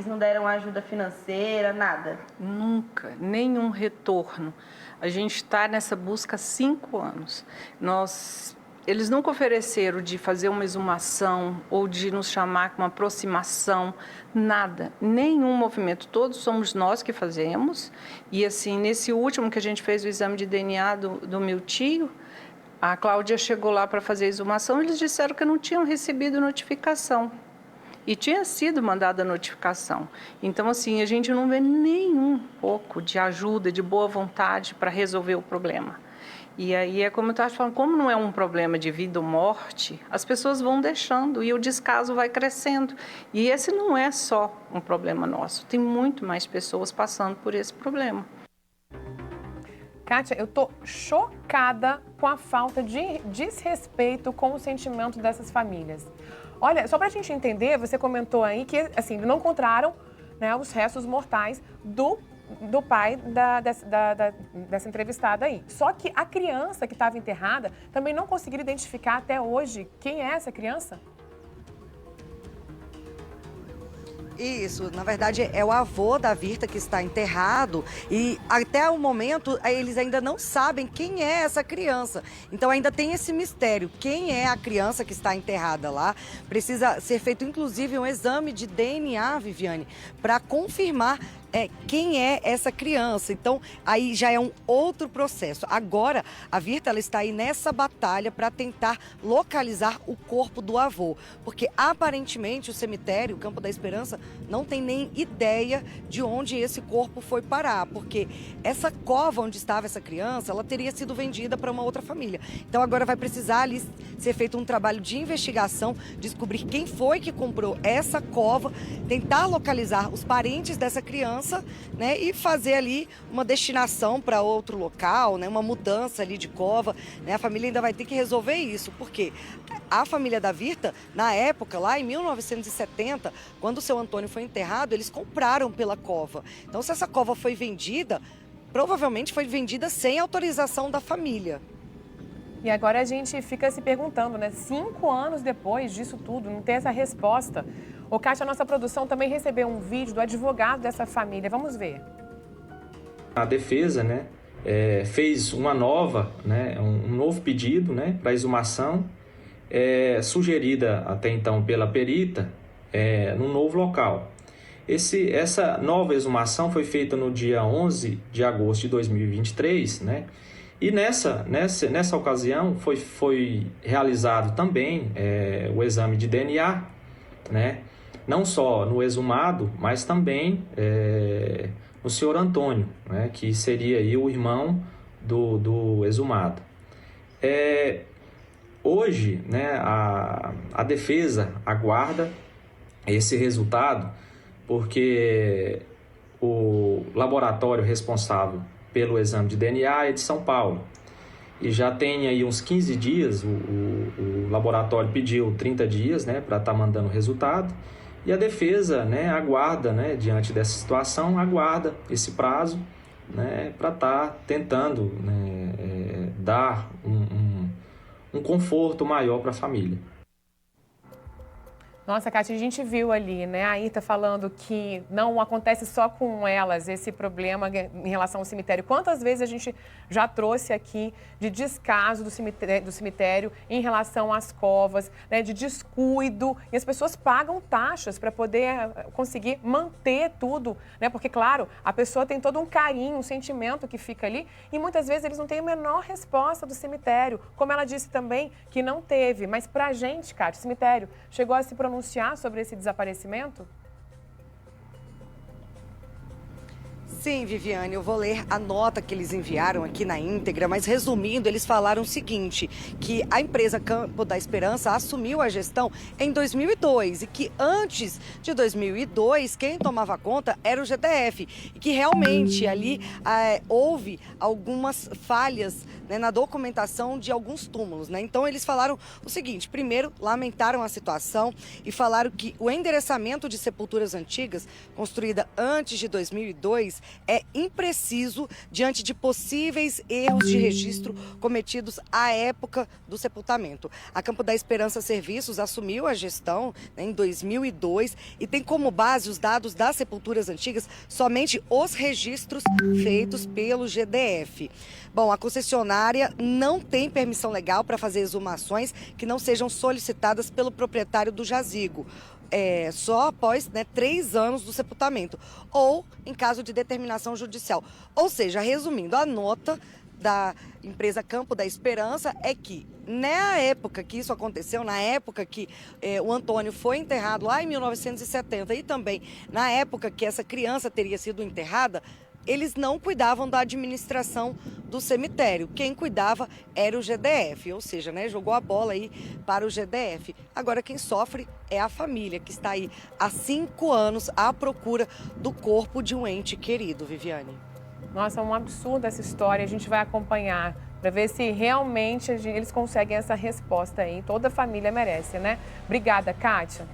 não deram ajuda financeira, nada? Nunca, nenhum retorno. A gente está nessa busca há 5 anos. Eles nunca ofereceram de fazer uma exumação ou de nos chamar com uma aproximação, nada, nenhum movimento. Todos somos nós que fazemos. E assim, nesse último que a gente fez o exame de DNA do meu tio, a Cláudia chegou lá para fazer a exumação, eles disseram que não tinham recebido notificação. E tinha sido mandada a notificação. Então, assim, a gente não vê nenhum pouco de ajuda, de boa vontade para resolver o problema. E aí é como eu estava falando, como não é um problema de vida ou morte, as pessoas vão deixando e o descaso vai crescendo. E esse não é só um problema nosso, tem muito mais pessoas passando por esse problema. Kátia, eu estou chocada com a falta de desrespeito com o sentimento dessas famílias. Olha, só para a gente entender, você comentou aí que assim, não encontraram, né, os restos mortais do pai dessa entrevistada aí. Só que a criança que estava enterrada também não conseguiram identificar até hoje quem é essa criança? Isso, na verdade é o avô da Virta que está enterrado e até o momento eles ainda não sabem quem é essa criança. Então ainda tem esse mistério, quem é a criança que está enterrada lá. Precisa ser feito inclusive um exame de DNA, Viviane, para confirmar quem é essa criança. Então, aí já é um outro processo. Agora, a Virta ela está aí nessa batalha para tentar localizar o corpo do avô. Porque, aparentemente, o cemitério, o Campo da Esperança, não tem nem ideia de onde esse corpo foi parar. Porque essa cova onde estava essa criança, ela teria sido vendida para uma outra família. Então, agora vai precisar ali ser feito um trabalho de investigação, descobrir quem foi que comprou essa cova, tentar localizar os parentes dessa criança, né, e fazer ali uma destinação para outro local, né, uma mudança ali de cova, né, a família ainda vai ter que resolver isso, porque a família da Virta, na época, lá em 1970, quando o seu Antônio foi enterrado, eles compraram pela cova. Então, se essa cova foi vendida, provavelmente foi vendida sem autorização da família. E agora a gente fica se perguntando, né, 5 anos depois disso tudo, não tem essa resposta. O Kátia, a nossa produção também recebeu um vídeo do advogado dessa família. Vamos ver. A defesa, né, fez uma nova, né, um novo pedido, né, para exumação, sugerida até então pela perita, num novo local. Essa nova exumação foi feita no dia 11 de agosto de 2023, né, e nessa ocasião foi realizado também o exame de DNA, né, não só no exumado, mas também no senhor Antônio, né, que seria aí o irmão do exumado. Hoje, né, a defesa aguarda esse resultado, porque o laboratório responsável pelo exame de DNA é de São Paulo. E já tem aí uns 15 dias, o laboratório pediu 30 dias, né, para estar mandando o resultado. E a defesa, né, aguarda, né, diante dessa situação, aguarda esse prazo, né, para estar tentando, né, dar um conforto maior para a família. Nossa, Kátia, a gente viu ali, né, a Ita falando que não acontece só com elas esse problema em relação ao cemitério. Quantas vezes a gente já trouxe aqui de descaso do cemitério em relação às covas, né, de descuido, e as pessoas pagam taxas para poder conseguir manter tudo, né, porque, claro, a pessoa tem todo um carinho, um sentimento que fica ali, e muitas vezes eles não têm a menor resposta do cemitério, como ela disse também que não teve, mas pra gente, Kátia, o cemitério chegou a se pronunciar sobre esse desaparecimento? Sim, Viviane, eu vou ler a nota que eles enviaram aqui na íntegra, mas resumindo, eles falaram o seguinte, que a empresa Campo da Esperança assumiu a gestão em 2002 e que antes de 2002, quem tomava conta era o GDF e que realmente ali houve algumas falhas, né, na documentação de alguns túmulos, né? Então eles falaram o seguinte, primeiro lamentaram a situação e falaram que o endereçamento de sepulturas antigas construída antes de 2002 é impreciso diante de possíveis erros de registro cometidos à época do sepultamento. A Campo da Esperança Serviços assumiu a gestão, né, em 2002 e tem como base os dados das sepulturas antigas somente os registros feitos pelo GDF. Bom, a concessionária não tem permissão legal para fazer exumações que não sejam solicitadas pelo proprietário do jazigo. Só após 3 anos do sepultamento ou em caso de determinação judicial. Ou seja, resumindo, a nota da empresa Campo da Esperança é que na época que isso aconteceu, na época que o Antônio foi enterrado lá em 1970 e também na época que essa criança teria sido enterrada, eles não cuidavam da administração do cemitério. Quem cuidava era o GDF, ou seja, né, jogou a bola aí para o GDF. Agora quem sofre é a família, que está aí há 5 anos à procura do corpo de um ente querido, Viviane. Nossa, é um absurdo essa história, a gente vai acompanhar para ver se realmente eles conseguem essa resposta aí. Toda a família merece, né? Obrigada, Kátia.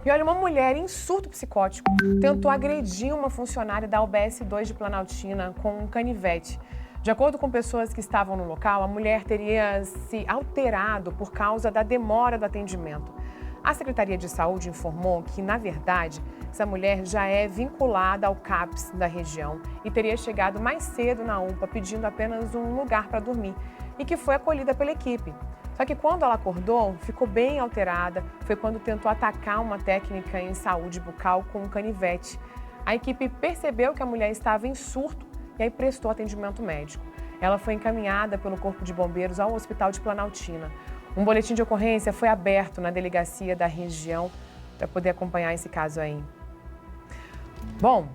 E olha, uma mulher em surto psicótico tentou agredir uma funcionária da UBS 2 de Planaltina com um canivete. De acordo com pessoas que estavam no local, a mulher teria se alterado por causa da demora do atendimento. A Secretaria de Saúde informou que, na verdade, essa mulher já é vinculada ao CAPS da região e teria chegado mais cedo na UPA pedindo apenas um lugar para dormir e que foi acolhida pela equipe. Só que quando ela acordou, ficou bem alterada, foi quando tentou atacar uma técnica em saúde bucal com um canivete. A equipe percebeu que a mulher estava em surto e aí prestou atendimento médico. Ela foi encaminhada pelo Corpo de Bombeiros ao Hospital de Planaltina. Um boletim de ocorrência foi aberto na delegacia da região para poder acompanhar esse caso aí. Bom,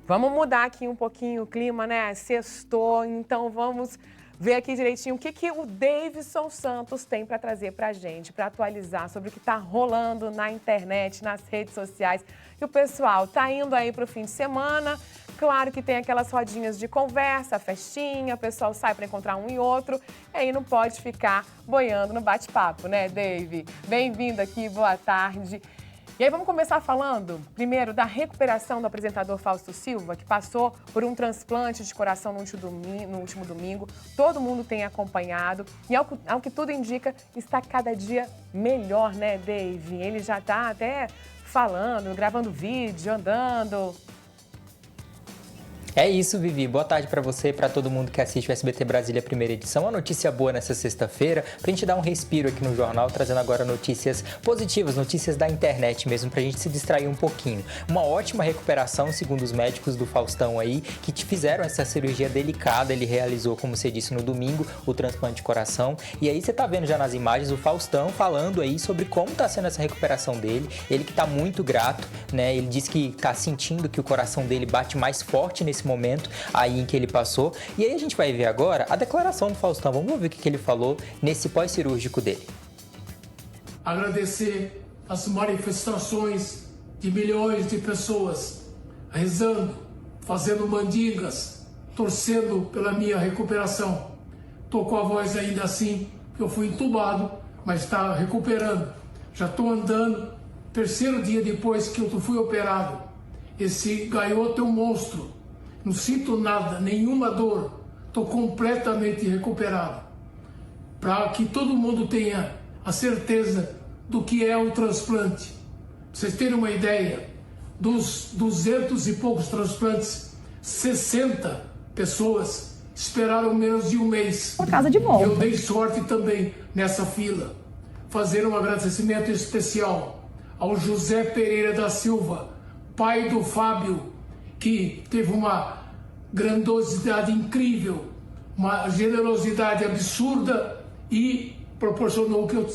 vamos mudar aqui um pouquinho o clima, né? Sextou, então vamos ver aqui direitinho o que o Davidson Santos tem para trazer para a gente, para atualizar sobre o que está rolando na internet, nas redes sociais. E o pessoal está indo aí para o fim de semana. Claro que tem aquelas rodinhas de conversa, festinha, o pessoal sai para encontrar um e outro. E aí não pode ficar boiando no bate-papo, né, Dave? Bem-vindo aqui, boa tarde. E aí vamos começar falando, primeiro, da recuperação do apresentador Fausto Silva, que passou por um transplante de coração no último domingo. Todo mundo tem acompanhado e, ao que tudo indica, está cada dia melhor, né, Dave? Ele já está até falando, gravando vídeo, andando. É isso, Vivi. Boa tarde para você e para todo mundo que assiste o SBT Brasília primeira edição. Uma notícia boa nessa sexta-feira, pra gente dar um respiro aqui no jornal, trazendo agora notícias positivas, notícias da internet mesmo, pra gente se distrair um pouquinho. Uma ótima recuperação, segundo os médicos do Faustão aí, que te fizeram essa cirurgia delicada. Ele realizou, como você disse, no domingo, o transplante de coração. E aí você tá vendo já nas imagens o Faustão falando aí sobre como tá sendo essa recuperação dele. Ele que tá muito grato, né? Ele disse que tá sentindo que o coração dele bate mais forte nesse momento aí em que ele passou. E aí a gente vai ver agora a declaração do Faustão. Vamos ver o que ele falou nesse pós-cirúrgico dele. Agradecer as manifestações de milhões de pessoas rezando, fazendo mandingas, torcendo pela minha recuperação. Tô com a voz ainda assim, que eu fui entubado, mas está recuperando. Já estou andando, 3º dia depois que eu fui operado. Esse gaioto é um monstro. Não sinto nada, nenhuma dor. Estou completamente recuperado. Para que todo mundo tenha a certeza do que é o transplante. Pra vocês terem uma ideia, dos 200 e poucos transplantes, 60 pessoas esperaram menos de um mês. Por causa de volta. Eu dei sorte também nessa fila. Fazer um agradecimento especial ao José Pereira da Silva, pai do Fábio, que teve uma grandiosidade incrível, uma generosidade absurda e proporcionou que eu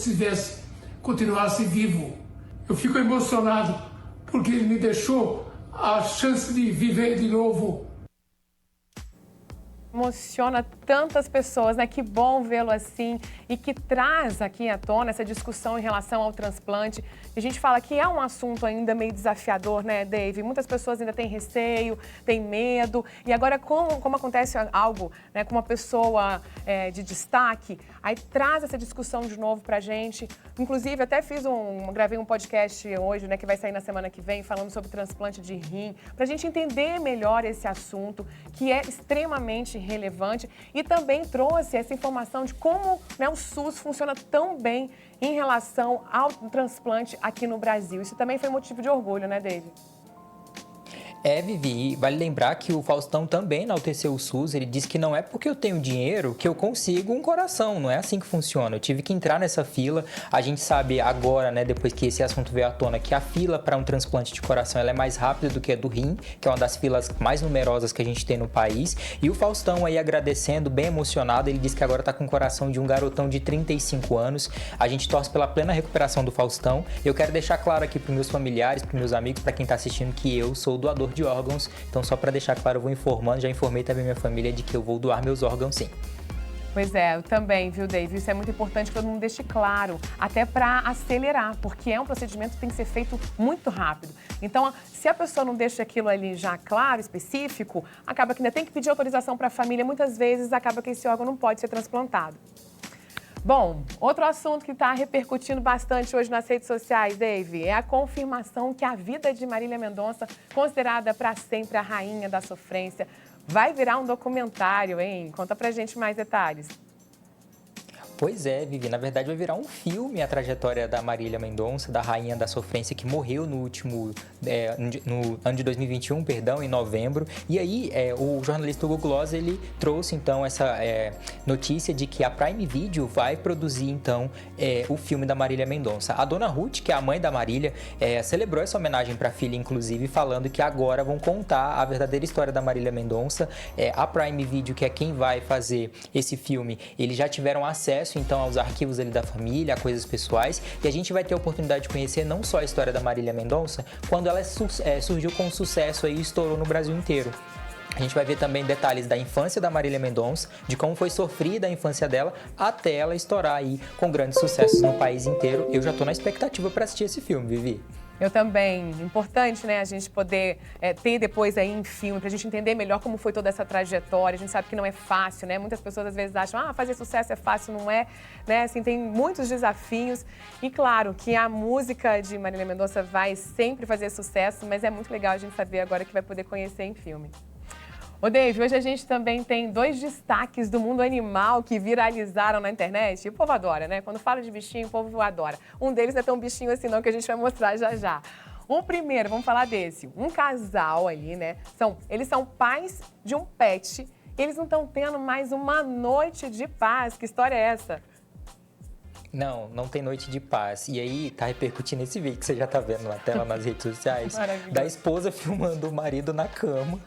continuasse vivo. Eu fico emocionado porque ele me deixou a chance de viver de novo. Emociona tantas pessoas, né? Que bom vê-lo assim e que traz aqui à tona essa discussão em relação ao transplante. A gente fala que é um assunto ainda meio desafiador, né, Dave? Muitas pessoas ainda têm receio, têm medo. E agora, como acontece algo, né, com uma pessoa de destaque, aí traz essa discussão de novo pra gente. Inclusive, até gravei um podcast hoje, né, que vai sair na semana que vem, falando sobre transplante de rim, pra gente entender melhor esse assunto, que é extremamente relevante, e também trouxe essa informação de como, né, o SUS funciona tão bem em relação ao transplante aqui no Brasil. Isso também foi motivo de orgulho, né, David? Vivi, vale lembrar que o Faustão também enalteceu o SUS. Ele disse que não é porque eu tenho dinheiro que eu consigo um coração, não é assim que funciona. Eu tive que entrar nessa fila. A gente sabe agora, né, depois que esse assunto veio à tona, que a fila para um transplante de coração ela é mais rápida do que a do rim, que é uma das filas mais numerosas que a gente tem no país. E o Faustão aí agradecendo, bem emocionado, ele disse que agora tá com o coração de um garotão de 35 anos. A gente torce pela plena recuperação do Faustão. Eu quero deixar claro aqui pros meus familiares, pros meus amigos, para quem tá assistindo, que eu sou doador de órgãos, então só para deixar claro, eu vou informando, já informei também minha família de que eu vou doar meus órgãos sim. Pois é, eu também, viu, Dave? Isso é muito importante que todo mundo deixe claro, até para acelerar, porque é um procedimento que tem que ser feito muito rápido. Então, se a pessoa não deixa aquilo ali já claro, específico, acaba que ainda tem que pedir autorização para a família, muitas vezes acaba que esse órgão não pode ser transplantado. Bom, outro assunto que está repercutindo bastante hoje nas redes sociais, Dave, é a confirmação que a vida de Marília Mendonça, considerada para sempre a rainha da sofrência, vai virar um documentário, hein? Conta pra gente mais detalhes. Pois é, Vivi, na verdade vai virar um filme a trajetória da Marília Mendonça, da rainha da sofrência, que morreu no ano de 2021, perdão, em novembro. E aí o jornalista Hugo Gloss, ele trouxe então essa notícia de que a Prime Video vai produzir então o filme da Marília Mendonça. A dona Ruth, que é a mãe da Marília, celebrou essa homenagem para a filha, inclusive, falando que agora vão contar a verdadeira história da Marília Mendonça. A Prime Video, que é quem vai fazer esse filme, eles já tiveram acesso então aos arquivos ali da família, a coisas pessoais, e a gente vai ter a oportunidade de conhecer não só a história da Marília Mendonça, quando ela surgiu com sucesso aí e estourou no Brasil inteiro. A gente vai ver também detalhes da infância da Marília Mendonça, de como foi sofrida a infância dela, até ela estourar aí com grandes sucessos no país inteiro. Eu já tô na expectativa para assistir esse filme, Vivi. Eu também. Importante, né, a gente poder ter depois aí em filme, pra gente entender melhor como foi toda essa trajetória. A gente sabe que não é fácil, né? Muitas pessoas às vezes acham, fazer sucesso é fácil, não é, né? Assim, tem muitos desafios. E claro que a música de Marília Mendonça vai sempre fazer sucesso, mas é muito legal a gente saber agora que vai poder conhecer em filme. Ô, Dave, hoje a gente também tem 2 destaques do mundo animal que viralizaram na internet. E o povo adora, né? Quando fala de bichinho, o povo adora. Um deles não é tão bichinho assim não, que a gente vai mostrar já já. O primeiro, vamos falar desse. Um casal ali, né? Eles são pais de um pet. E eles não estão tendo mais uma noite de paz. Que história é essa? Não tem noite de paz. E aí tá repercutindo esse vídeo que você já tá vendo na tela, nas redes sociais, da esposa filmando o marido na cama.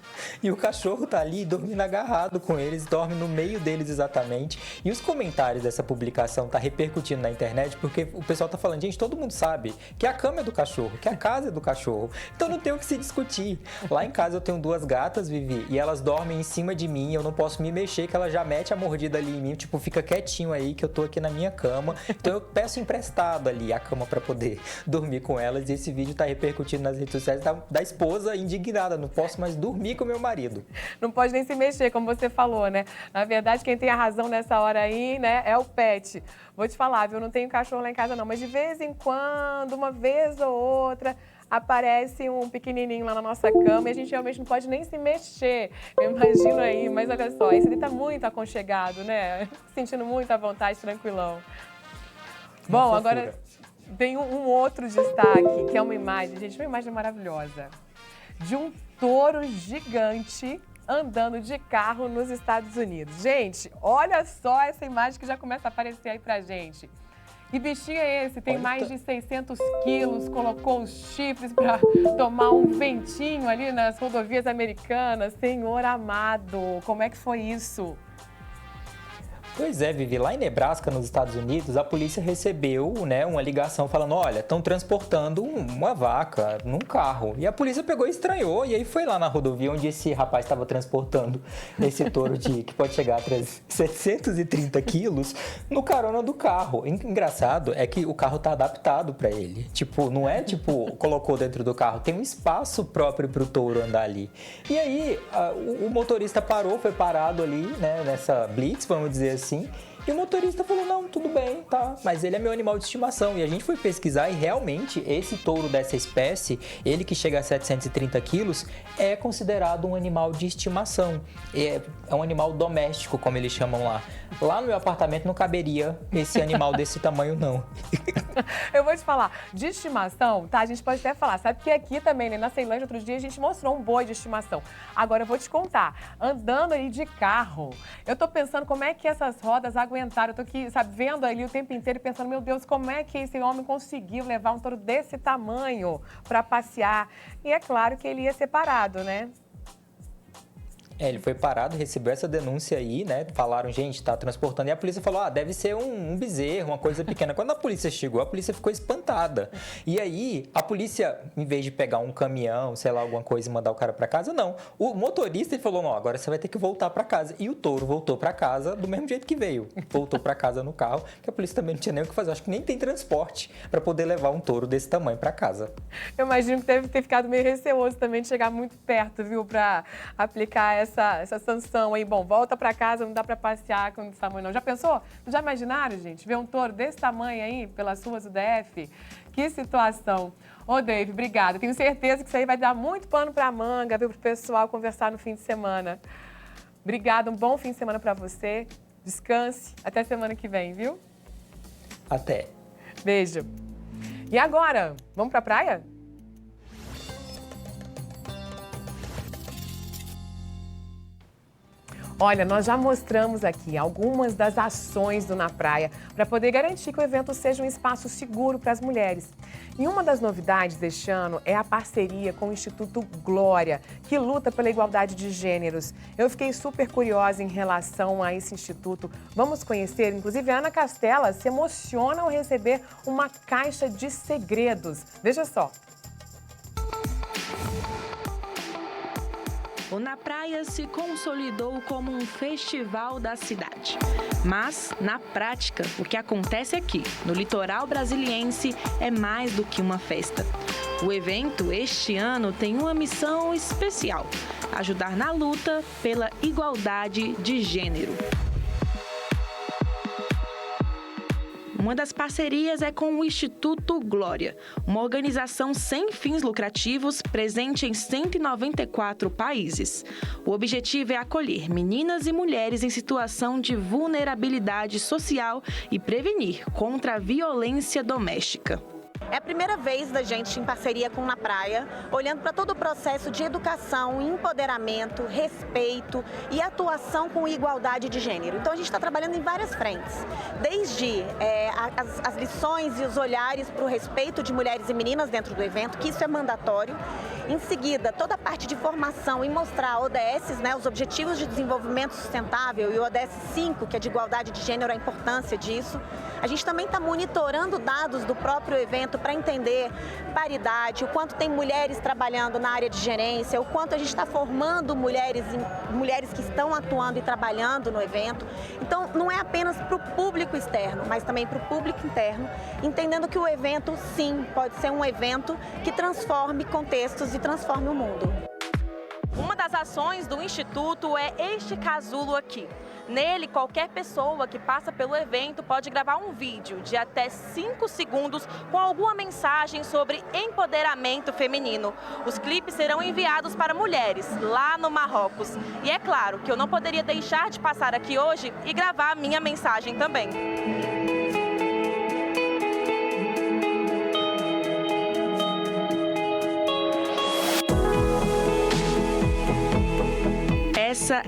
E o cachorro tá ali dormindo agarrado com eles, dorme no meio deles exatamente. E os comentários dessa publicação tá repercutindo na internet porque o pessoal tá falando, gente, todo mundo sabe que a cama é do cachorro, que a casa é do cachorro. Então não tem o que se discutir. Lá em casa eu tenho 2 gatas, Vivi, e elas dormem em cima de mim, eu não posso me mexer, que ela já mete a mordida ali em mim, tipo, fica quietinho aí que eu tô aqui na minha cama. Então eu peço emprestado ali a cama para poder dormir com elas. E esse vídeo tá repercutindo nas redes sociais da esposa indignada. Não posso mais dormir com meu marido. Não pode nem se mexer, como você falou, né? Na verdade, quem tem a razão nessa hora aí, né, é o pet. Vou te falar, viu? Não tenho cachorro lá em casa não, mas de vez em quando, uma vez ou outra, aparece um pequenininho lá na nossa cama e a gente realmente não pode nem se mexer. Eu imagino aí, mas olha só, esse ali tá muito aconchegado, né? Sentindo muito à vontade, tranquilão. Bom, agora Tem um outro destaque, que é uma imagem, gente, uma imagem maravilhosa, de um touro gigante andando de carro nos Estados Unidos. Gente, olha só essa imagem que já começa a aparecer aí pra gente. Que bichinho é esse? Tem mais de 600 quilos, colocou os chifres para tomar um ventinho ali nas rodovias americanas. Senhor amado, como é que foi isso? Pois é, Vivi, lá em Nebraska, nos Estados Unidos, a polícia recebeu, né, uma ligação falando, olha, estão transportando uma vaca num carro. E a polícia pegou e estranhou, e aí foi lá na rodovia onde esse rapaz estava transportando esse touro que pode chegar a 730 quilos no carona do carro. Engraçado é que o carro tá adaptado para ele. Tipo, não é tipo, colocou dentro do carro, tem um espaço próprio para o touro andar ali. E aí, o motorista parou, foi parado ali, né, nessa blitz, vamos dizer assim, e o motorista falou, não, tudo bem, tá, mas ele é meu animal de estimação. E a gente foi pesquisar e realmente esse touro dessa espécie, ele que chega a 730 quilos, é considerado um animal de estimação. É um animal doméstico, como eles chamam lá. Lá no meu apartamento não caberia esse animal desse tamanho, não. Eu vou te falar, de estimação, tá? A gente pode até falar, sabe que aqui também, né, na Ceilândia, outro dia a gente mostrou um boi de estimação. Agora eu vou te contar, andando aí de carro, eu tô pensando como é que essas rodas aguentaram. Eu tô aqui, sabe, vendo ali o tempo inteiro e pensando, meu Deus, como é que esse homem conseguiu levar um touro desse tamanho pra passear? E é claro que ele ia ser parado, né? Ele foi parado, recebeu essa denúncia aí, né? Falaram, gente, tá transportando. E a polícia falou, deve ser um bezerro, uma coisa pequena. Quando a polícia chegou, a polícia ficou espantada. E aí, a polícia, em vez de pegar um caminhão, sei lá, alguma coisa e mandar o cara pra casa, não. O motorista, ele falou, não, agora você vai ter que voltar pra casa. E o touro voltou pra casa do mesmo jeito que veio. Voltou pra casa no carro, que a polícia também não tinha nem o que fazer. Acho que nem tem transporte pra poder levar um touro desse tamanho pra casa. Eu imagino que deve ter ficado meio receoso também de chegar muito perto, viu? Pra aplicar essa sanção aí. Bom, volta pra casa, não dá pra passear com esse tamanho não. Já pensou? Já imaginaram, gente? Ver um touro desse tamanho aí pelas ruas do DF? Que situação. Ô, Dave, obrigada. Tenho certeza que isso aí vai dar muito pano pra manga, viu? Pro pessoal conversar no fim de semana. Obrigada, um bom fim de semana pra você. Descanse. Até semana que vem, viu? Até. Beijo. E agora, vamos pra praia? Olha, nós já mostramos aqui algumas das ações do Na Praia para poder garantir que o evento seja um espaço seguro para as mulheres. E uma das novidades deste ano é a parceria com o Instituto Glória, que luta pela igualdade de gêneros. Eu fiquei super curiosa em relação a esse instituto. Vamos conhecer, inclusive a Ana Castela se emociona ao receber uma caixa de segredos. Veja só. O Na Praia se consolidou como um festival da cidade. Mas, na prática, o que acontece aqui, no litoral brasiliense, é mais do que uma festa. O evento, este ano, tem uma missão especial: ajudar na luta pela igualdade de gênero. Uma das parcerias é com o Instituto Glória, uma organização sem fins lucrativos presente em 194 países. O objetivo é acolher meninas e mulheres em situação de vulnerabilidade social e prevenir contra a violência doméstica. É a primeira vez da gente em parceria com Na Praia, olhando para todo o processo de educação, empoderamento, respeito e atuação com igualdade de gênero. Então a gente está trabalhando em várias frentes, desde as lições e os olhares para o respeito de mulheres e meninas dentro do evento, que isso é mandatório. Em seguida, toda a parte de formação e mostrar ODSs, né, os Objetivos de Desenvolvimento Sustentável, e o ODS 5, que é de igualdade de gênero, a importância disso. A gente também está monitorando dados do próprio evento para entender paridade, o quanto tem mulheres trabalhando na área de gerência, o quanto a gente está formando mulheres que estão atuando e trabalhando no evento. Então, não é apenas para o público externo, mas também para o público interno, entendendo que o evento, sim, pode ser um evento que transforme contextos e transforme o mundo. Uma das ações do Instituto é este casulo aqui. Nele, qualquer pessoa que passa pelo evento pode gravar um vídeo de até 5 segundos com alguma mensagem sobre empoderamento feminino. Os clipes serão enviados para mulheres lá no Marrocos. E é claro que eu não poderia deixar de passar aqui hoje e gravar a minha mensagem também.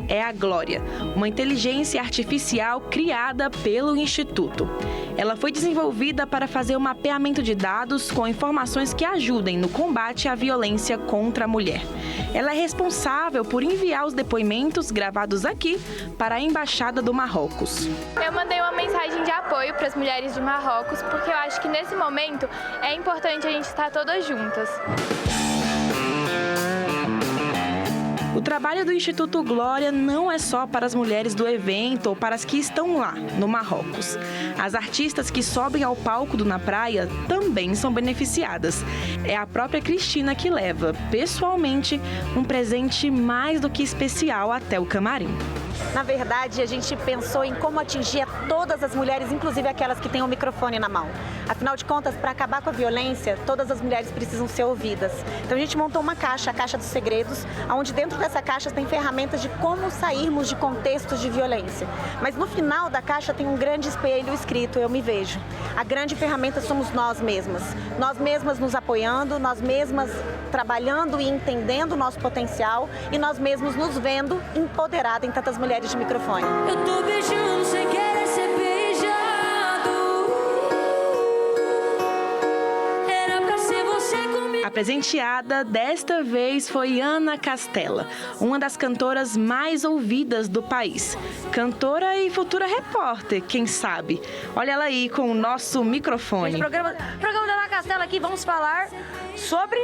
é a Glória, uma inteligência artificial criada pelo Instituto. Ela foi desenvolvida para fazer o mapeamento de dados com informações que ajudem no combate à violência contra a mulher. Ela é responsável por enviar os depoimentos gravados aqui para a Embaixada do Marrocos. Eu mandei uma mensagem de apoio para as mulheres de Marrocos, porque eu acho que nesse momento é importante a gente estar todas juntas. O trabalho do Instituto Glória não é só para as mulheres do evento ou para as que estão lá, no Marrocos. As artistas que sobem ao palco do Na Praia também são beneficiadas. É a própria Cristina que leva, pessoalmente, um presente mais do que especial até o camarim. Na verdade, a gente pensou em como atingir todas as mulheres, inclusive aquelas que têm o microfone na mão. Afinal de contas, para acabar com a violência, todas as mulheres precisam ser ouvidas. Então a gente montou uma caixa, a Caixa dos Segredos, onde dentro dessa caixa tem ferramentas de como sairmos de contextos de violência. Mas no final da caixa tem um grande espelho escrito, eu me vejo. A grande ferramenta somos nós mesmas nos apoiando, nós mesmas trabalhando e entendendo o nosso potencial e nós mesmos nos vendo empoderadas em tantas mulheres de microfone. Eu tô beijando sem querer ser beijado. Era pra ser você comigo. A presenteada desta vez foi Ana Castela, uma das cantoras mais ouvidas do país. Cantora e futura repórter, quem sabe? Olha ela aí com o nosso microfone. Programa da Ana Castela aqui, vamos falar sobre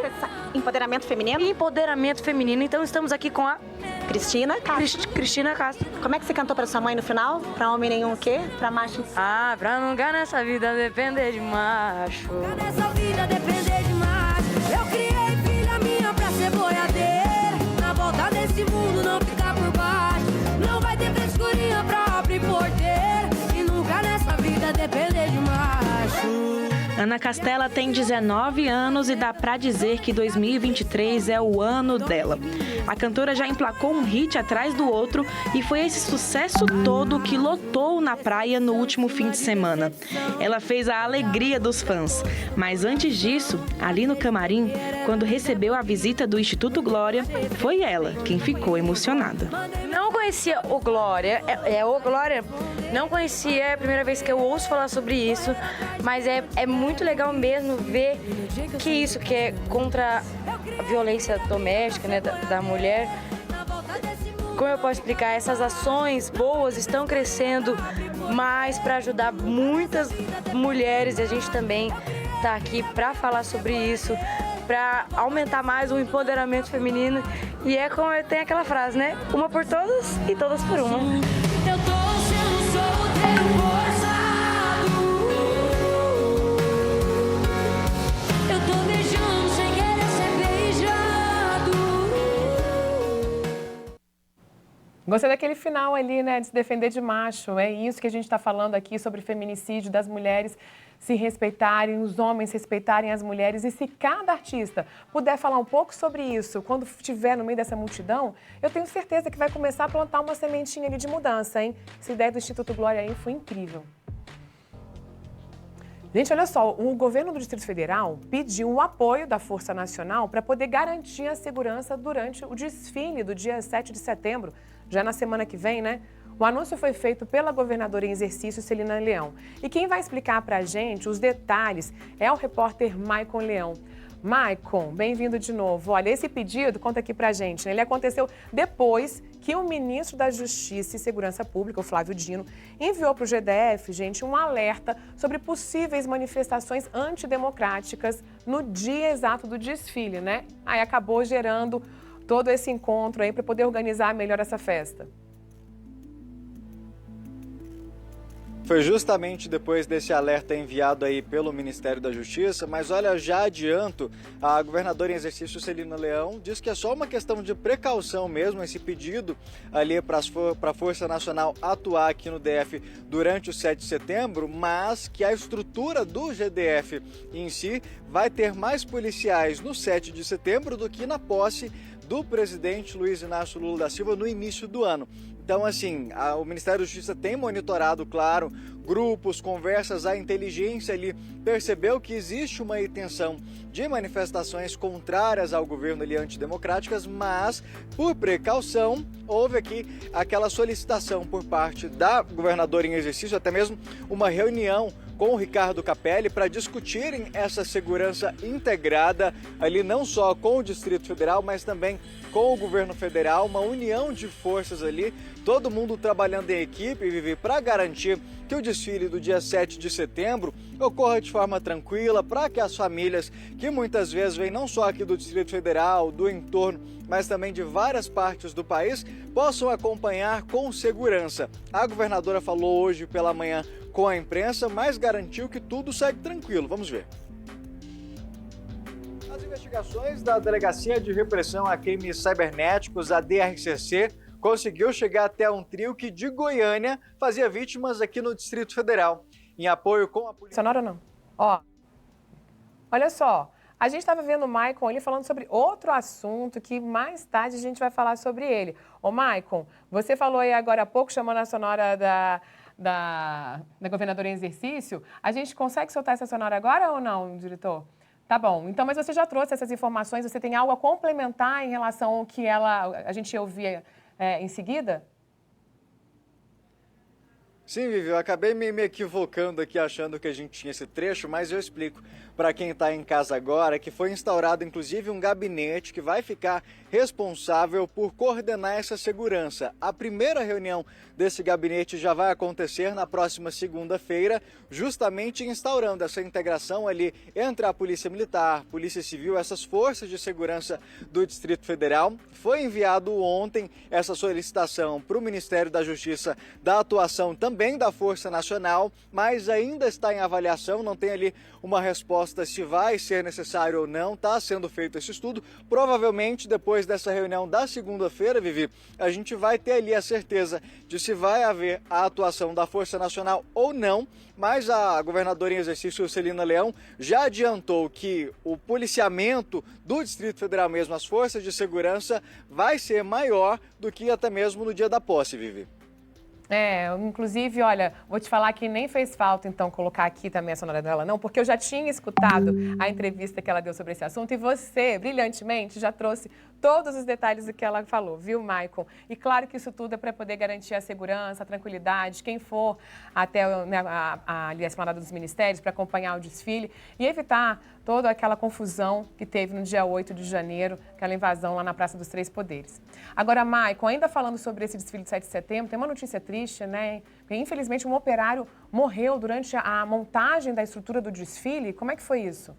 empoderamento feminino. Empoderamento feminino. Então estamos aqui com a Cristina Castro. Cristina Castro. Como é que você cantou pra sua mãe no final? Pra homem nenhum o quê? Pra macho? Ah, pra não ganhar nessa vida depender de macho. Nessa vida depender de macho. Eu criei filha minha pra ser boiadeira. Na volta desse mundo não ficar por baixo. Não vai ter frescurinha pra abrir porteira. E nunca nessa vida depender de macho. Ana Castela tem 19 anos e dá pra dizer que 2023 é o ano dela. A cantora já emplacou um hit atrás do outro e foi esse sucesso todo que lotou Na Praia no último fim de semana. Ela fez a alegria dos fãs, mas antes disso, ali no camarim, quando recebeu a visita do Instituto Glória, foi ela quem ficou emocionada. Não conhecia o Glória, o Glória, não conhecia, é a primeira vez que eu ouço falar sobre isso, mas é muito legal mesmo ver que isso que é contra a violência doméstica, né, da mulher. Como eu posso explicar, essas ações boas estão crescendo mais para ajudar muitas mulheres e a gente também está aqui para falar sobre isso, para aumentar mais o empoderamento feminino. E é como tem aquela frase, né? Uma por todas e todas por uma. Eu tô sendo solteiro forçado. Eu tô beijando sem querer ser beijado. Gostei daquele final ali, né, de se defender de macho. É isso que a gente está falando aqui sobre feminicídio, das mulheres se respeitarem, os homens respeitarem as mulheres. E se cada artista puder falar um pouco sobre isso, quando estiver no meio dessa multidão, eu tenho certeza que vai começar a plantar uma sementinha ali de mudança, hein? Essa ideia do Instituto Glória aí foi incrível. Gente, olha só, o governo do Distrito Federal pediu o apoio da Força Nacional para poder garantir a segurança durante o desfile do dia 7 de setembro, já na semana que vem, né? O anúncio foi feito pela governadora em exercício, Celina Leão. E quem vai explicar para a gente os detalhes é o repórter Maicon Leão. Maicon, bem-vindo de novo. Olha, esse pedido, conta aqui pra gente, né? Ele aconteceu depois que o ministro da Justiça e Segurança Pública, o Flávio Dino, enviou para o GDF, gente, um alerta sobre possíveis manifestações antidemocráticas no dia exato do desfile, né? Aí acabou gerando todo esse encontro aí para poder organizar melhor essa festa. Foi justamente depois desse alerta enviado aí pelo Ministério da Justiça, mas olha, já adianto, a governadora em exercício, Celina Leão, diz que é só uma questão de precaução mesmo, esse pedido ali para a Força Nacional atuar aqui no DF durante o 7 de setembro, mas que a estrutura do GDF em si vai ter mais policiais no 7 de setembro do que na posse do presidente Luiz Inácio Lula da Silva no início do ano. Então, assim, o Ministério da Justiça tem monitorado, claro, grupos, conversas, a inteligência ali percebeu que existe uma intenção de manifestações contrárias ao governo ali, antidemocráticas, mas, por precaução, houve aqui aquela solicitação por parte da governadora em exercício, até mesmo uma reunião com o Ricardo Capelli para discutirem essa segurança integrada ali, não só com o Distrito Federal, mas também com o governo federal, uma união de forças ali, todo mundo trabalhando em equipe, Vivi, para garantir que o desfile do dia 7 de setembro ocorra de forma tranquila, para que as famílias que muitas vezes vêm não só aqui do Distrito Federal, do entorno, mas também de várias partes do país, possam acompanhar com segurança. A governadora falou hoje pela manhã com a imprensa, mas garantiu que tudo segue tranquilo. Vamos ver. As investigações da Delegacia de Repressão a Crimes Cibernéticos, a DRCC, conseguiu chegar até um trio que de Goiânia fazia vítimas aqui no Distrito Federal, em apoio com a polícia. Sonora não. Ó, olha só, a gente estava vendo o Maicon ali falando sobre outro assunto que mais tarde a gente vai falar sobre ele. Ô Maicon, você falou aí agora há pouco, chamando a sonora da governadora em exercício. A gente consegue soltar essa sonora agora ou não, diretor? Tá bom. Então, mas você já trouxe essas informações, você tem algo a complementar em relação ao que a gente ouvia em seguida? Sim, Vivi, eu acabei me equivocando aqui achando que a gente tinha esse trecho, mas eu explico para quem está em casa agora que foi instaurado inclusive um gabinete que vai ficar responsável por coordenar essa segurança. A primeira reunião desse gabinete já vai acontecer na próxima segunda-feira, justamente instaurando essa integração ali entre a Polícia Militar, Polícia Civil, essas forças de segurança do Distrito Federal. Foi enviado ontem essa solicitação para o Ministério da Justiça da atuação também da Força Nacional, mas ainda está em avaliação, não tem ali uma resposta se vai ser necessário ou não, está sendo feito esse estudo. Provavelmente depois dessa reunião da segunda-feira, Vivi, a gente vai ter ali a certeza de se vai haver a atuação da Força Nacional ou não, mas a governadora em exercício, Celina Leão, já adiantou que o policiamento do Distrito Federal mesmo, as forças de vai ser maior do que até mesmo no dia da posse, Vivi. Inclusive, olha, vou te falar que nem fez falta, então, colocar aqui também a sonora dela, não, porque eu já tinha escutado a entrevista que ela deu sobre esse assunto e você, brilhantemente, já trouxe todos os detalhes do que ela falou, viu, Maicon? E claro que isso tudo é para poder garantir a segurança, a tranquilidade, quem for até ali a Esplanada dos Ministérios para acompanhar o desfile e evitar toda aquela confusão que teve no dia 8 de janeiro, aquela invasão lá na Praça dos Três Poderes. Agora, Maicon, ainda falando sobre esse desfile de 7 de setembro, tem uma notícia triste, né? Infelizmente, um operário morreu durante a montagem da estrutura do desfile. Como é que foi isso?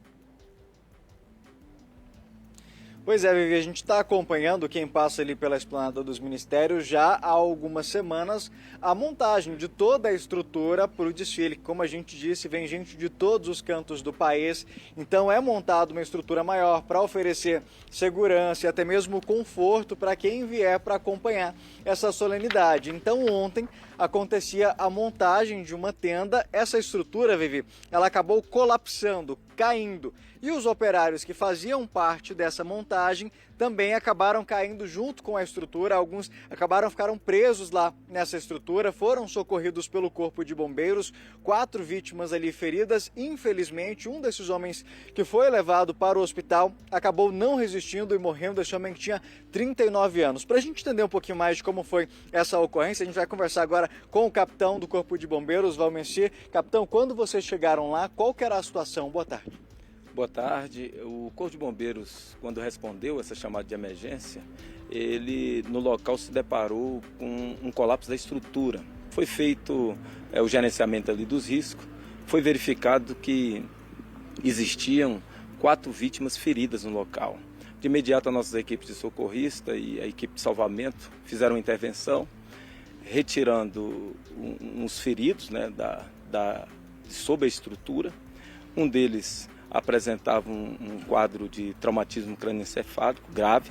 Pois é, Vivi, a gente está acompanhando quem passa ali pela Esplanada dos Ministérios já há algumas semanas a montagem de toda a estrutura para o desfile. Como a gente disse, vem gente de todos os cantos do país, então é montada uma estrutura maior para oferecer segurança e até mesmo conforto para quem vier para acompanhar essa solenidade. Então ontem acontecia a montagem de uma tenda, essa estrutura, Vivi, ela acabou colapsando, caindo. E os operários que faziam parte dessa montagem também acabaram caindo junto com a estrutura. Alguns ficaram presos lá nessa estrutura, foram socorridos pelo Corpo de Bombeiros, 4 vítimas ali feridas. Infelizmente, um desses homens que foi levado para o hospital acabou não resistindo e morrendo. Esse homem que tinha 39 anos. Para a gente entender um pouquinho mais de como foi essa ocorrência, a gente vai conversar agora com o capitão do Corpo de Bombeiros, Valmenci. Capitão, quando vocês chegaram lá, qual que era a situação? Boa tarde. Boa tarde. O Corpo de Bombeiros, quando respondeu essa chamada de emergência, ele no local se deparou com um colapso da estrutura. Foi feito o gerenciamento ali dos riscos, foi verificado que existiam 4 vítimas feridas no local. De imediato, as nossas equipes de socorrista e a equipe de salvamento fizeram uma intervenção, retirando uns feridos, né, sob a estrutura. Um deles apresentava um quadro de traumatismo crânioencefálico grave,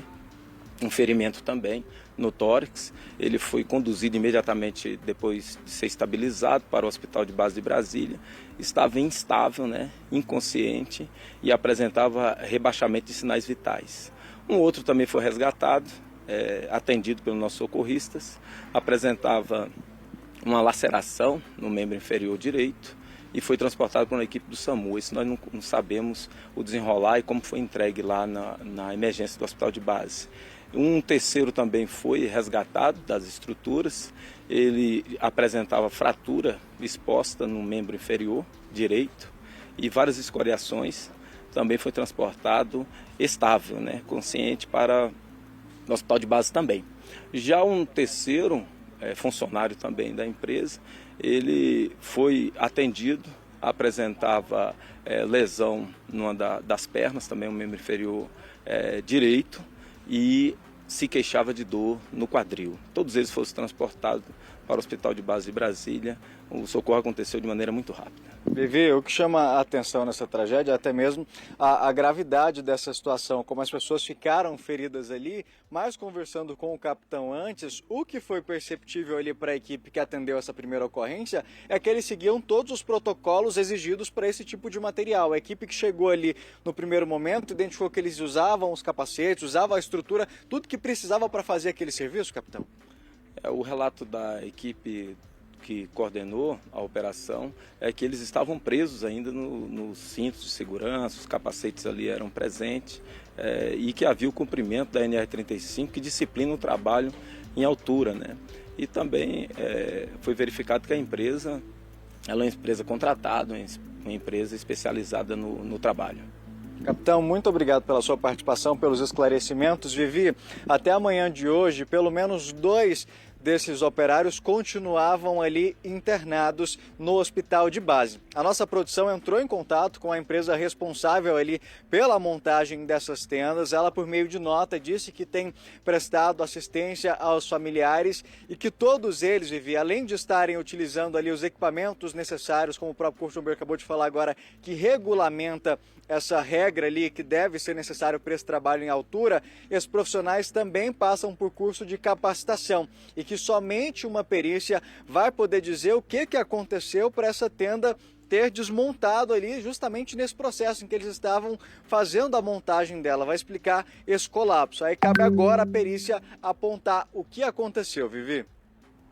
um ferimento também no tórax. Ele foi conduzido imediatamente depois de ser estabilizado para o Hospital de Base de Brasília. Estava instável, né, inconsciente e apresentava rebaixamento de sinais vitais. Um outro também foi resgatado atendido pelos nossos socorristas, apresentava uma laceração no membro inferior direito e foi transportado por uma equipe do SAMU. Isso nós não sabemos o desenrolar e como foi entregue lá na emergência do hospital de base. Um terceiro também foi resgatado das estruturas. Ele apresentava fratura exposta no membro inferior direito e várias escoriações. Também foi transportado estável, né, consciente, para o hospital de base também. Já um terceiro funcionário também da empresa, ele foi atendido, apresentava lesão numa das pernas, também um membro inferior direito, e se queixava de dor no quadril. Todos eles foram transportados para o Hospital de Base de Brasília. O socorro aconteceu de maneira muito rápida. Vivi, o que chama a atenção nessa tragédia é até mesmo a gravidade dessa situação, como as pessoas ficaram feridas ali, mas conversando com o capitão antes, o que foi perceptível ali para a equipe que atendeu essa primeira ocorrência é que eles seguiam todos os protocolos exigidos para esse tipo de material. A equipe que chegou ali no primeiro momento identificou que eles usavam os capacetes, usavam a estrutura, tudo que precisava para fazer aquele serviço, capitão? O relato da equipe que coordenou a operação é que eles estavam presos ainda nos cintos de segurança, os capacetes ali eram presentes e que havia o cumprimento da NR35 que disciplina o trabalho em altura, né? E também foi verificado que a empresa ela é uma empresa contratada, uma empresa especializada no trabalho. Capitão, muito obrigado pela sua participação, pelos esclarecimentos. Vivi, até amanhã de hoje, pelo menos 2 desses operários continuavam ali internados no hospital de base. A nossa produção entrou em contato com a empresa responsável ali pela montagem dessas tendas. Ela, por meio de nota, disse que tem prestado assistência aos familiares e que todos eles, Vivi, além de estarem utilizando ali os equipamentos necessários, como o próprio Corpo de Bombeiro acabou de falar agora, que regulamenta essa regra ali que deve ser necessário para esse trabalho em altura, esses profissionais também passam por curso de capacitação e que somente uma perícia vai poder dizer o que aconteceu para essa tenda ter desmontado ali justamente nesse processo em que eles estavam fazendo a montagem dela. Vai explicar esse colapso. Aí cabe agora a perícia apontar o que aconteceu, Vivi.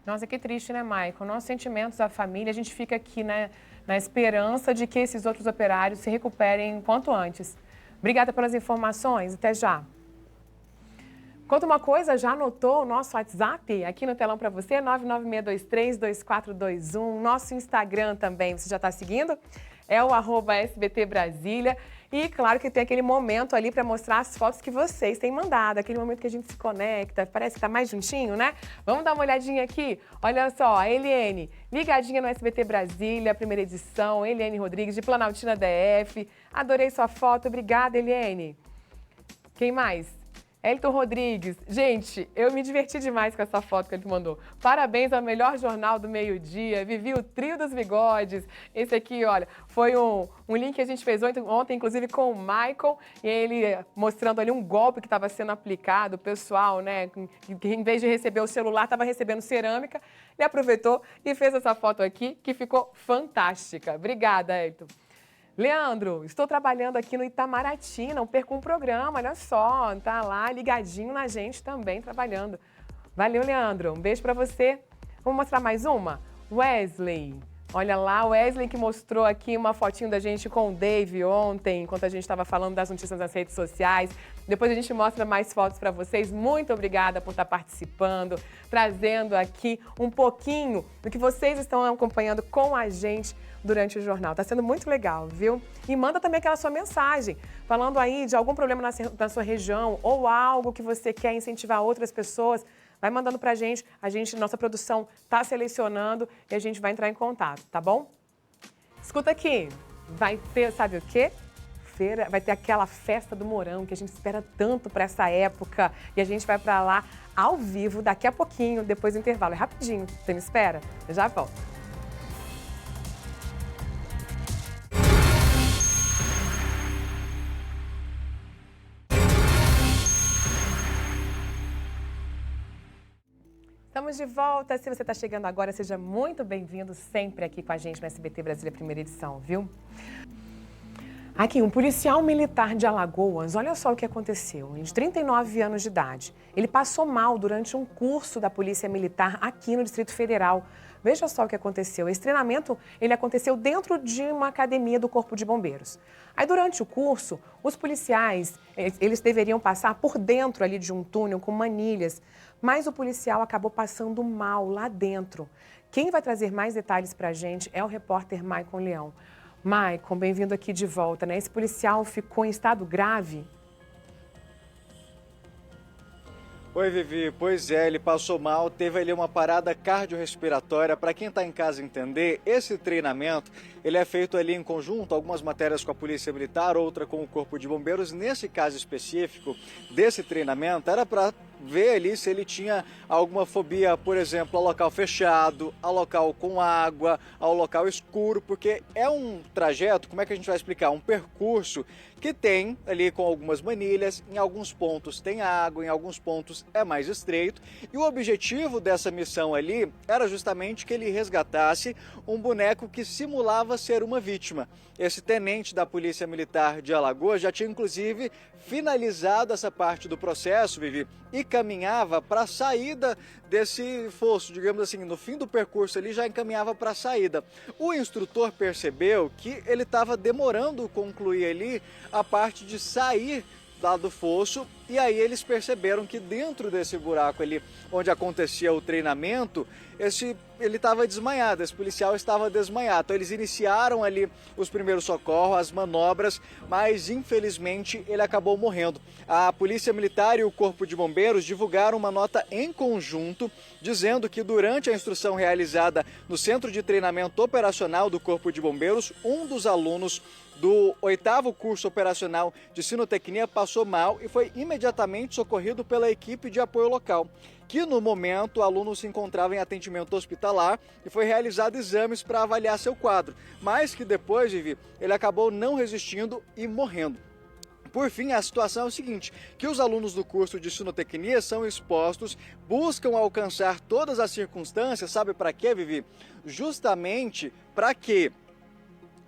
Nossa, que triste, né, Maicon? Nossos sentimentos à família, a gente fica aqui, né, na esperança de que esses outros operários se recuperem quanto antes. Obrigada pelas informações, até já. Conta uma coisa, já anotou o nosso WhatsApp aqui no telão para você, 996232421, nosso Instagram também, você já está seguindo? É o @SBT Brasília. E claro que tem aquele momento ali para mostrar as fotos que vocês têm mandado, aquele momento que a gente se conecta, parece que tá mais juntinho, né? Vamos dar uma olhadinha aqui? Olha só, a Eliane, ligadinha no SBT Brasília, primeira edição, Eliane Rodrigues, de Planaltina DF. Adorei sua foto, obrigada, Eliane. Quem mais? Elton Rodrigues. Gente, eu me diverti demais com essa foto que ele mandou. Parabéns ao melhor jornal do meio-dia. Vivi o trio dos bigodes. Esse aqui, olha, foi um link que a gente fez ontem, inclusive com o Michael, e ele mostrando ali um golpe que estava sendo aplicado, o pessoal, né, que em vez de receber o celular, estava recebendo cerâmica. Ele aproveitou e fez essa foto aqui, que ficou fantástica. Obrigada, Elton. Leandro, estou trabalhando aqui no Itamaraty, não perco um programa, olha só, tá lá ligadinho na gente também trabalhando. Valeu, Leandro, um beijo pra você. Vamos mostrar mais uma? Wesley, olha lá, Wesley que mostrou aqui uma fotinho da gente com o Dave ontem, enquanto a gente estava falando das notícias nas redes sociais. Depois a gente mostra mais fotos para vocês. Muito obrigada por estar participando, trazendo aqui um pouquinho do que vocês estão acompanhando com a gente durante o jornal. Tá sendo muito legal, viu? E manda também aquela sua mensagem, falando aí de algum problema na sua região ou algo que você quer incentivar outras pessoas. Vai mandando pra gente, nossa produção tá selecionando e a gente vai entrar em contato, tá bom? Escuta aqui, vai ter, sabe o quê? Vai ter aquela festa do Mourão que a gente espera tanto para essa época e a gente vai para lá ao vivo daqui a pouquinho, depois do intervalo. É rapidinho, você me espera? Eu já volto. Estamos de volta. Se você está chegando agora, seja muito bem-vindo sempre aqui com a gente no SBT Brasília, primeira edição, viu? Aqui, um policial militar de Alagoas, olha só o que aconteceu. De 39 anos de idade, ele passou mal durante um curso da Polícia Militar aqui no Distrito Federal. Veja só o que aconteceu. Esse treinamento, ele aconteceu dentro de uma academia do Corpo de Bombeiros. Aí, durante o curso, os policiais, eles deveriam passar por dentro ali de um túnel com manilhas, mas o policial acabou passando mal lá dentro. Quem vai trazer mais detalhes para a gente é o repórter Maicon Leão. Maicon, bem-vindo aqui de volta, né? Esse policial ficou em estado grave? Oi, Vivi. Pois é, ele passou mal, teve ali uma parada cardiorrespiratória. Para quem está em casa entender, esse treinamento ele é feito ali em conjunto, algumas matérias com a Polícia Militar, outra com o Corpo de Bombeiros. Nesse caso específico desse treinamento, era para ver ali se ele tinha alguma fobia, por exemplo, ao local fechado, ao local com água, ao local escuro, porque é um trajeto, como é que a gente vai explicar? Um percurso que tem ali com algumas manilhas, em alguns pontos tem água, em alguns pontos é mais estreito, e o objetivo dessa missão ali era justamente que ele resgatasse um boneco que simulava ser uma vítima. Esse tenente da Polícia Militar de Alagoas já tinha inclusive finalizado essa parte do processo, Vivi, e caminhava para a saída desse fosso, digamos assim, no fim do percurso ele já encaminhava para a saída. O instrutor percebeu que ele estava demorando concluir ali a parte de sair lá do fosso, e aí eles perceberam que dentro desse buraco ali onde acontecia o treinamento, ele estava desmaiado, esse policial estava desmaiado. Então eles iniciaram ali os primeiros socorros, as manobras, mas infelizmente ele acabou morrendo. A Polícia Militar e o Corpo de Bombeiros divulgaram uma nota em conjunto dizendo que durante a instrução realizada no Centro de Treinamento Operacional do Corpo de Bombeiros, um dos alunos do 8º curso operacional de sinotecnia passou mal e foi imediatamente socorrido pela equipe de apoio local, que no momento o aluno se encontrava em atendimento hospitalar e foi realizado exames para avaliar seu quadro, mas que depois, Vivi, ele acabou não resistindo e morrendo. Por fim, a situação é o seguinte, que os alunos do curso de sinotecnia são expostos, buscam alcançar todas as circunstâncias, sabe para quê, Vivi? Justamente para quê?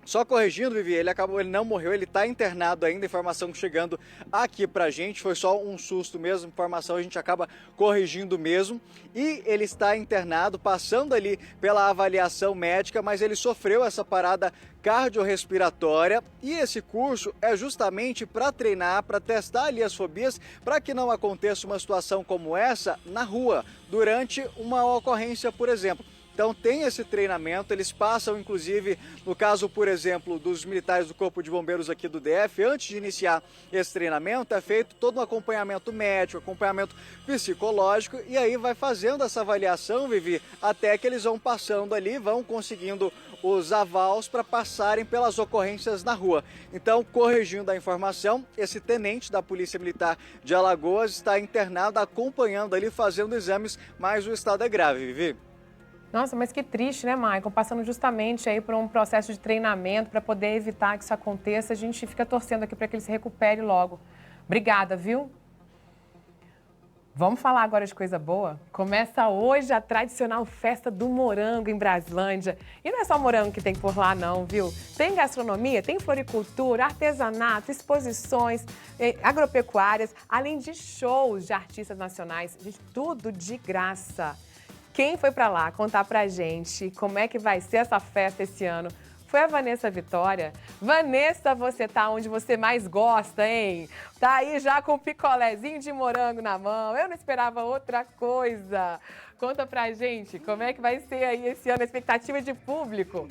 Só corrigindo, Vivi, ele não morreu, ele está internado ainda, informação chegando aqui pra gente, foi só um susto mesmo, informação a gente acaba corrigindo mesmo, e ele está internado, passando ali pela avaliação médica, mas ele sofreu essa parada cardiorrespiratória, e esse curso é justamente para treinar, para testar ali as fobias, para que não aconteça uma situação como essa na rua, durante uma ocorrência, por exemplo. Então tem esse treinamento, eles passam inclusive, no caso, por exemplo, dos militares do Corpo de Bombeiros aqui do DF, antes de iniciar esse treinamento é feito todo um acompanhamento médico, acompanhamento psicológico, e aí vai fazendo essa avaliação, Vivi, até que eles vão passando ali, vão conseguindo os avals para passarem pelas ocorrências na rua. Então, corrigindo a informação, esse tenente da Polícia Militar de Alagoas está internado, acompanhando ali, fazendo exames, mas o estado é grave, Vivi. Nossa, mas que triste, né, Maicon? Passando justamente aí por um processo de treinamento para poder evitar que isso aconteça. A gente fica torcendo aqui para que ele se recupere logo. Obrigada, viu? Vamos falar agora de coisa boa? Começa hoje a tradicional Festa do Morango em Braslândia. E não é só morango que tem por lá não, viu? Tem gastronomia, tem floricultura, artesanato, exposições, agropecuárias, além de shows de artistas nacionais. Gente, tudo de graça. Quem foi para lá contar pra gente como é que vai ser essa festa esse ano foi a Vanessa Vitória. Vanessa, você tá onde você mais gosta, hein? Tá aí já com um picolézinho de morango na mão. Eu não esperava outra coisa. Conta pra gente como é que vai ser aí esse ano, a expectativa de público.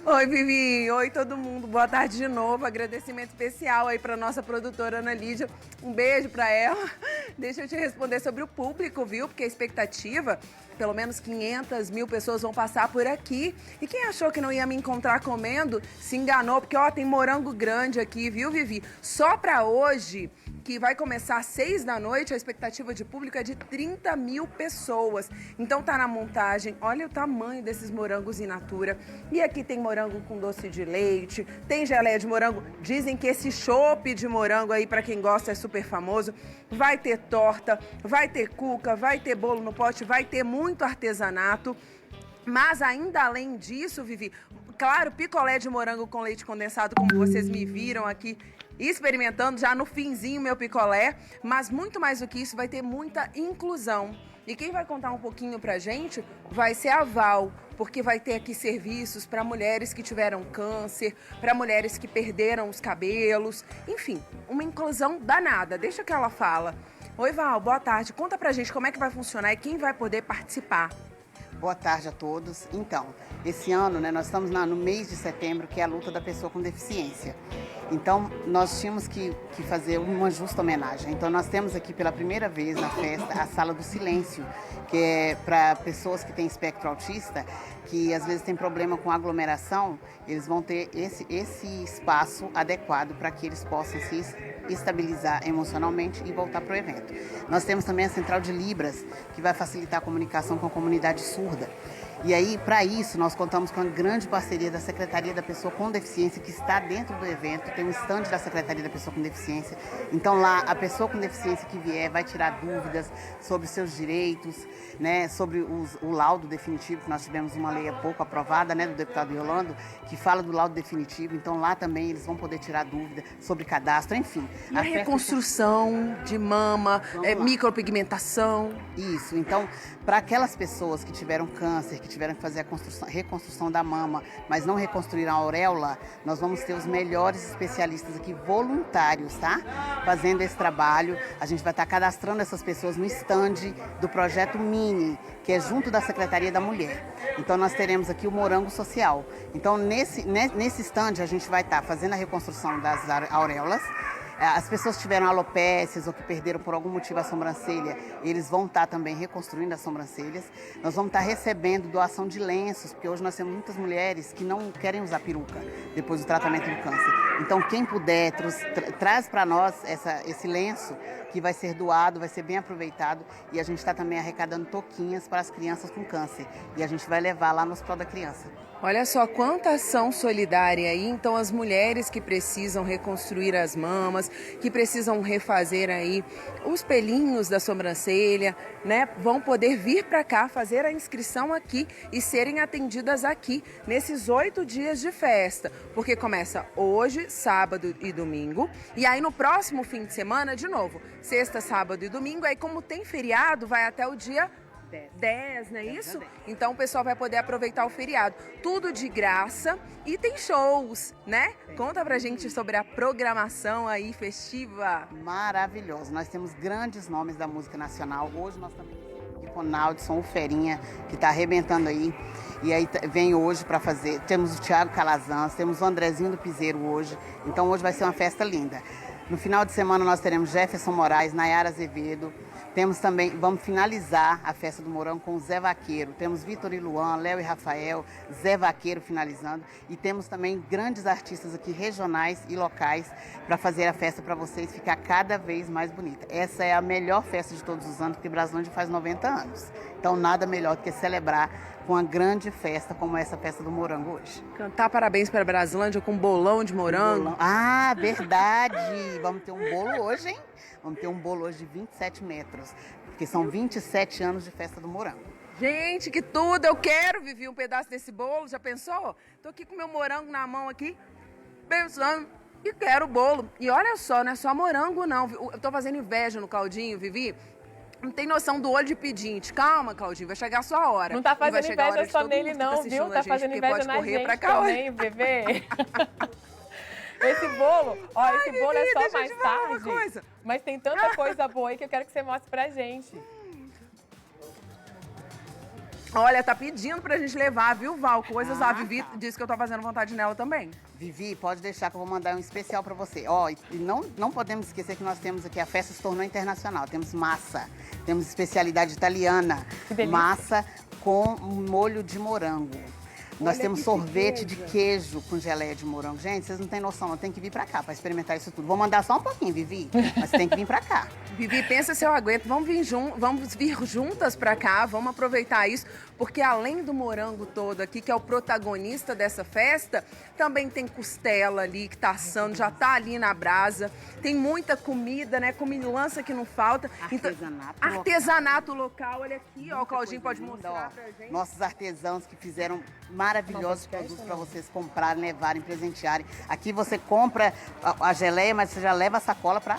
Oi, Vivi. Oi, todo mundo. Boa tarde de novo. Agradecimento especial aí para nossa produtora Ana Lídia. Um beijo para ela. Deixa eu te responder sobre o público, viu? Porque a expectativa, pelo menos 500 mil pessoas vão passar por aqui. E quem achou que não ia me encontrar comendo, se enganou, porque, ó, tem morango grande aqui, viu, Vivi? Só para hoje, que vai começar às 6 da noite, a expectativa de público é de 30 mil pessoas. Então tá na montagem, olha o tamanho desses morangos in natura. E aqui tem morango com doce de leite, tem geleia de morango. Dizem que esse chopp de morango aí, pra quem gosta, é super famoso. Vai ter torta, vai ter cuca, vai ter bolo no pote, vai ter muito artesanato. Mas ainda além disso, Vivi, claro, picolé de morango com leite condensado, como vocês me viram aqui experimentando já no finzinho meu picolé, mas muito mais do que isso, vai ter muita inclusão. E quem vai contar um pouquinho pra gente vai ser a Val, porque vai ter aqui serviços para mulheres que tiveram câncer, para mulheres que perderam os cabelos, enfim, uma inclusão danada. Deixa que ela fala. Oi, Val, boa tarde. Conta pra gente como é que vai funcionar e quem vai poder participar. Boa tarde a todos. Então, esse ano, nós estamos no mês de setembro, que é a luta da pessoa com deficiência. Então, nós tínhamos que fazer uma justa homenagem. Então, nós temos aqui pela primeira vez na festa a Sala do Silêncio, que é para pessoas que têm espectro autista, que às vezes tem problema com aglomeração, eles vão ter esse espaço adequado para que eles possam se estabilizar emocionalmente e voltar para o evento. Nós temos também a Central de Libras, que vai facilitar a comunicação com a comunidade surda. E aí, para isso, nós contamos com uma grande parceria da Secretaria da Pessoa com Deficiência, que está dentro do evento, tem um stand da Secretaria da Pessoa com Deficiência. Então lá, a pessoa com deficiência que vier vai tirar dúvidas sobre seus direitos, sobre o laudo definitivo, que nós tivemos uma lei há pouco aprovada, do deputado Yolando, que fala do laudo definitivo. Então lá também eles vão poder tirar dúvida sobre cadastro, enfim. E a reconstrução de mama, micropigmentação. Isso, então, para aquelas pessoas que tiveram câncer, que tiveram que fazer a reconstrução da mama, mas não reconstruíram a auréola, nós vamos ter os melhores especialistas aqui, voluntários, tá? Fazendo esse trabalho. A gente vai estar cadastrando essas pessoas no stand do Projeto Mini, que é junto da Secretaria da Mulher. Então, nós teremos aqui o Morango Social. Então, nesse stand, a gente vai estar fazendo a reconstrução das auréolas. As pessoas que tiveram alopécias ou que perderam por algum motivo a sobrancelha, eles vão estar também reconstruindo as sobrancelhas. Nós vamos estar recebendo doação de lenços, porque hoje nós temos muitas mulheres que não querem usar peruca depois do tratamento do câncer. Então, quem puder, traz para nós esse lenço que vai ser doado, vai ser bem aproveitado. E a gente está também arrecadando touquinhas para as crianças com câncer. E a gente vai levar lá no Hospital da Criança. Olha só quanta ação solidária aí. Então, as mulheres que precisam reconstruir as mamas, que precisam refazer aí os pelinhos da sobrancelha, vão poder vir para cá, fazer a inscrição aqui e serem atendidas aqui nesses 8 dias de festa. Porque começa hoje, sábado e domingo. E aí, no próximo fim de semana, de novo, sexta, sábado e domingo. Aí, como tem feriado, vai até o dia 10, não é isso? Então o pessoal vai poder aproveitar o feriado. Tudo de graça e tem shows, Conta pra gente sobre a programação aí festiva. Maravilhoso. Nós temos grandes nomes da música nacional. Hoje nós também temos o Naldson, o Ferinha, que tá arrebentando aí. E aí vem hoje para fazer. Temos o Thiago Calazans, temos o Andrezinho do Piseiro hoje. Então hoje vai ser uma festa linda. No final de semana nós teremos Jefferson Moraes, Nayara Azevedo. Temos também, vamos finalizar a festa do Morango com o Zé Vaqueiro. Temos Vitor e Luan, Léo e Rafael, Zé Vaqueiro finalizando. E temos também grandes artistas aqui regionais e locais para fazer a festa para vocês ficar cada vez mais bonita. Essa é a melhor festa de todos os anos, porque Brasilândia faz 90 anos. Então nada melhor do que celebrar com uma grande festa como essa festa do Morango hoje. Cantar parabéns para Brasilândia com bolão de morango. Bolão. Ah, verdade! Vamos ter um bolo hoje, hein? Vamos ter um bolo hoje de 27 metros, porque são 27 anos de festa do morango. Gente, que tudo! Eu quero viver um pedaço desse bolo, já pensou? Tô aqui com meu morango na mão aqui, pensando e quero o bolo. E olha só, não é só morango não, eu tô fazendo inveja no Claudinho, Vivi. Não tem noção do olho de pedinte. Calma, Claudinho, vai chegar a sua hora. Não tá fazendo inveja só nele não, viu? Tá fazendo inveja na gente também, bebê. Esse bolo, esse bolo é só mais tarde, mas tem tanta coisa boa aí que eu quero que você mostre pra gente. Olha, tá pedindo pra gente levar, viu, Val? Coisas, a Vivi disse que eu tô fazendo vontade nela também. Vivi, pode deixar que eu vou mandar um especial pra você. E não podemos esquecer que nós temos aqui, a festa se tornou internacional. Temos massa, temos especialidade italiana, massa com molho de morango. Nós temos sorvete de queijo com geleia de morango. Gente, vocês não têm noção, eu tenho que vir pra cá pra experimentar isso tudo. Vou mandar só um pouquinho, Vivi, mas você tem que vir pra cá. Vivi, pensa se eu aguento. Vamos vir juntas pra cá, vamos aproveitar isso, porque além do morango todo aqui, que é o protagonista dessa festa, também tem costela ali que tá assando, já tá ali na brasa. Tem muita comida, né? Comilança que não falta. Artesanato local. Olha aqui, ó, o Claudinho pode mostrar pra gente. Nossos artesãos que fizeram maravilhosos produtos para vocês comprarem, levarem, presentearem. Aqui você compra a geleia, mas você já leva a sacola para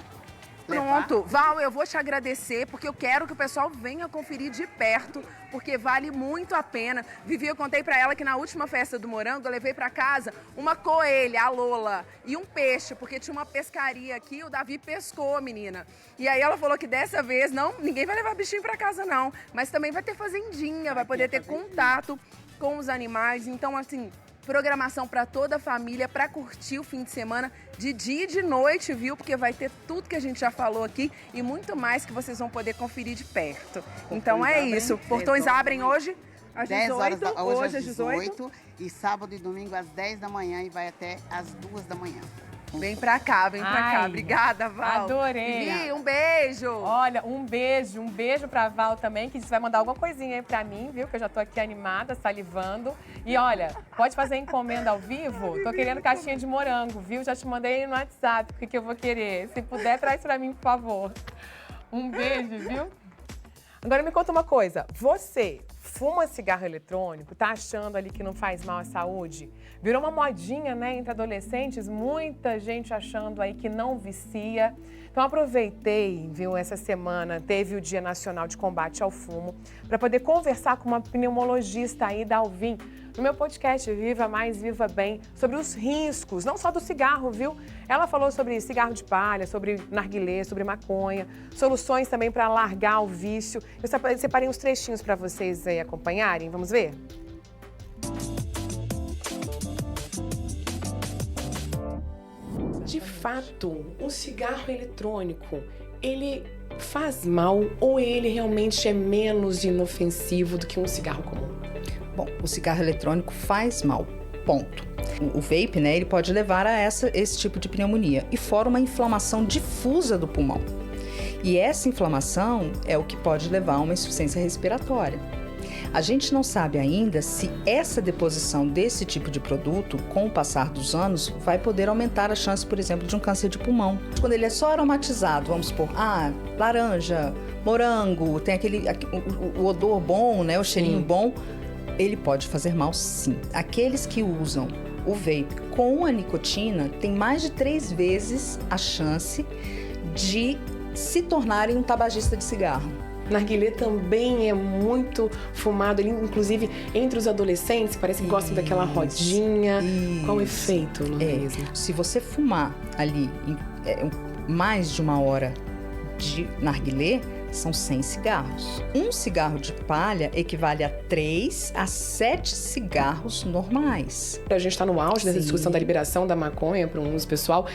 levar. Pronto. Val, eu vou te agradecer, porque eu quero que o pessoal venha conferir de perto, porque vale muito a pena. Vivi, eu contei pra ela que na última festa do morango, eu levei pra casa uma coelha, a Lola, e um peixe, porque tinha uma pescaria aqui, o Davi pescou, menina. E aí ela falou que dessa vez, ninguém vai levar bichinho pra casa, não. Mas também vai ter fazendinha, vai poder ter contato com os animais. Então, assim, programação para toda a família, para curtir o fim de semana, de dia e de noite, viu? Porque vai ter tudo que a gente já falou aqui e muito mais que vocês vão poder conferir de perto. Então é isso. Portões abrem hoje às 18, hoje às 18. E sábado e domingo às 10 da manhã e vai até às 2 da manhã. Vem pra cá, vem pra cá. Obrigada, Val. Adorei. Vivi, um beijo. Olha, um beijo pra Val também, que vai mandar alguma coisinha aí pra mim, viu? Que eu já tô aqui animada, salivando. E olha, pode fazer encomenda ao vivo? Tô querendo caixinha de morango, viu? Já te mandei no WhatsApp o que eu vou querer. Se puder, traz pra mim, por favor. Um beijo, viu? Agora me conta uma coisa, você fuma cigarro eletrônico, tá achando ali que não faz mal à saúde? Virou uma modinha, né, entre adolescentes, muita gente achando aí que não vicia. Então aproveitei, viu, essa semana teve o Dia Nacional de Combate ao Fumo, para poder conversar com uma pneumologista aí da Alvin, no meu podcast Viva Mais, Viva Bem, sobre os riscos, não só do cigarro, viu? Ela falou sobre cigarro de palha, sobre narguilé, sobre maconha, soluções também para largar o vício. Eu separei uns trechinhos para vocês aí acompanharem, vamos ver? De fato, o cigarro eletrônico, ele faz mal ou ele realmente é menos inofensivo do que um cigarro comum? Bom, o cigarro eletrônico faz mal, ponto. O vape, né, ele pode levar a esse tipo de pneumonia e fora uma inflamação difusa do pulmão. E essa inflamação é o que pode levar a uma insuficiência respiratória. A gente não sabe ainda se essa deposição desse tipo de produto, com o passar dos anos, vai poder aumentar a chance, por exemplo, de um câncer de pulmão. Quando ele é só aromatizado, vamos supor, laranja, morango, tem o odor bom, né, o cheirinho bom, ele pode fazer mal sim. Aqueles que usam o vape com a nicotina têm mais de 3 vezes a chance de se tornarem um tabagista de cigarro. Narguilé também é muito fumado, inclusive entre os adolescentes, parece que gostam daquela rodinha. Qual o efeito no organismo? Se você fumar ali mais de 1 hora de narguilé, são 100 cigarros. Um cigarro de palha equivale a 3 a 7 cigarros normais. A gente está no auge dessa discussão da liberação da maconha para um uso pessoal.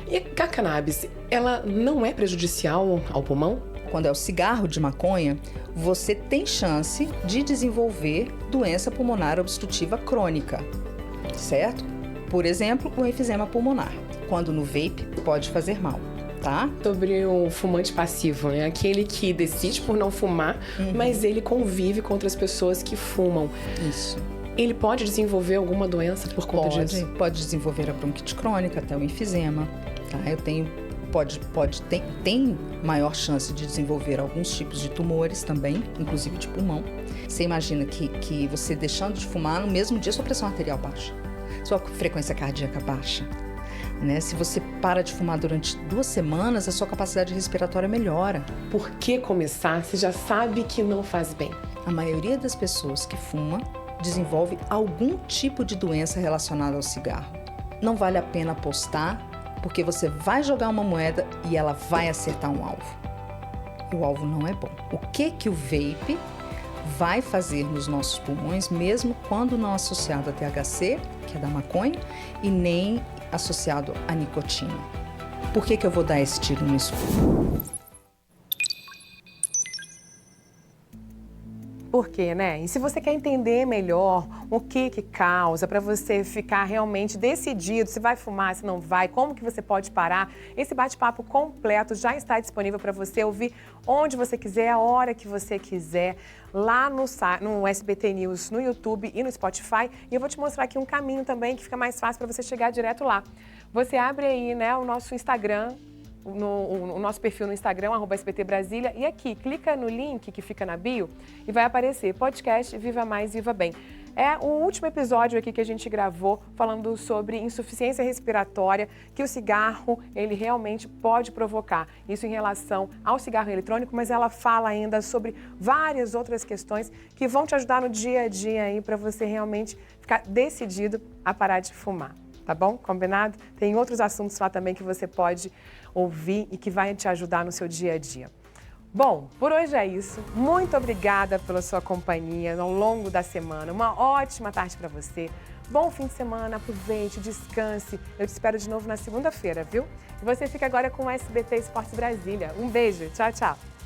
E a cannabis, ela não é prejudicial ao pulmão? Quando é o cigarro de maconha, você tem chance de desenvolver doença pulmonar obstrutiva crônica, certo? Por exemplo, o enfisema pulmonar. Quando no vape, pode fazer mal. Tá? Sobre o fumante passivo, né? Aquele que decide por não fumar, mas ele convive com outras pessoas que fumam. Isso. Ele pode desenvolver alguma doença por conta disso? Pode desenvolver a bronquite crônica, até o enfisema. Tá? Tem maior chance de desenvolver alguns tipos de tumores também, inclusive de pulmão. Você imagina que você deixando de fumar, no mesmo dia sua pressão arterial baixa, sua frequência cardíaca baixa. Né? Se você para de fumar durante 2 semanas, a sua capacidade respiratória melhora. Por que começar se já sabe que não faz bem? A maioria das pessoas que fuma desenvolve algum tipo de doença relacionada ao cigarro. Não vale a pena apostar, porque você vai jogar uma moeda e ela vai acertar um alvo. E o alvo não é bom. O que o vape vai fazer nos nossos pulmões, mesmo quando não associado a THC, que é da maconha, e nem associado à nicotina. Por que eu vou dar esse tiro no escuro? Por quê, né? E se você quer entender melhor o que causa, para você ficar realmente decidido se vai fumar, se não vai, como que você pode parar, esse bate-papo completo já está disponível para você ouvir onde você quiser, a hora que você quiser, lá no SBT News, no YouTube e no Spotify. E eu vou te mostrar aqui um caminho também que fica mais fácil para você chegar direto lá. Você abre aí, né, o nosso Instagram, o nosso perfil no Instagram, @SBT Brasília, e aqui, clica no link que fica na bio e vai aparecer podcast Viva Mais, Viva Bem. É o último episódio aqui que a gente gravou falando sobre insuficiência respiratória que o cigarro, ele realmente pode provocar. Isso em relação ao cigarro eletrônico, mas ela fala ainda sobre várias outras questões que vão te ajudar no dia a dia aí para você realmente ficar decidido a parar de fumar. Tá bom? Combinado? Tem outros assuntos lá também que você pode ouvir e que vai te ajudar no seu dia a dia. Bom, por hoje é isso. Muito obrigada pela sua companhia ao longo da semana. Uma ótima tarde para você. Bom fim de semana, aproveite, descanse. Eu te espero de novo na segunda-feira, viu? E você fica agora com o SBT Esporte Brasília. Um beijo, tchau, tchau.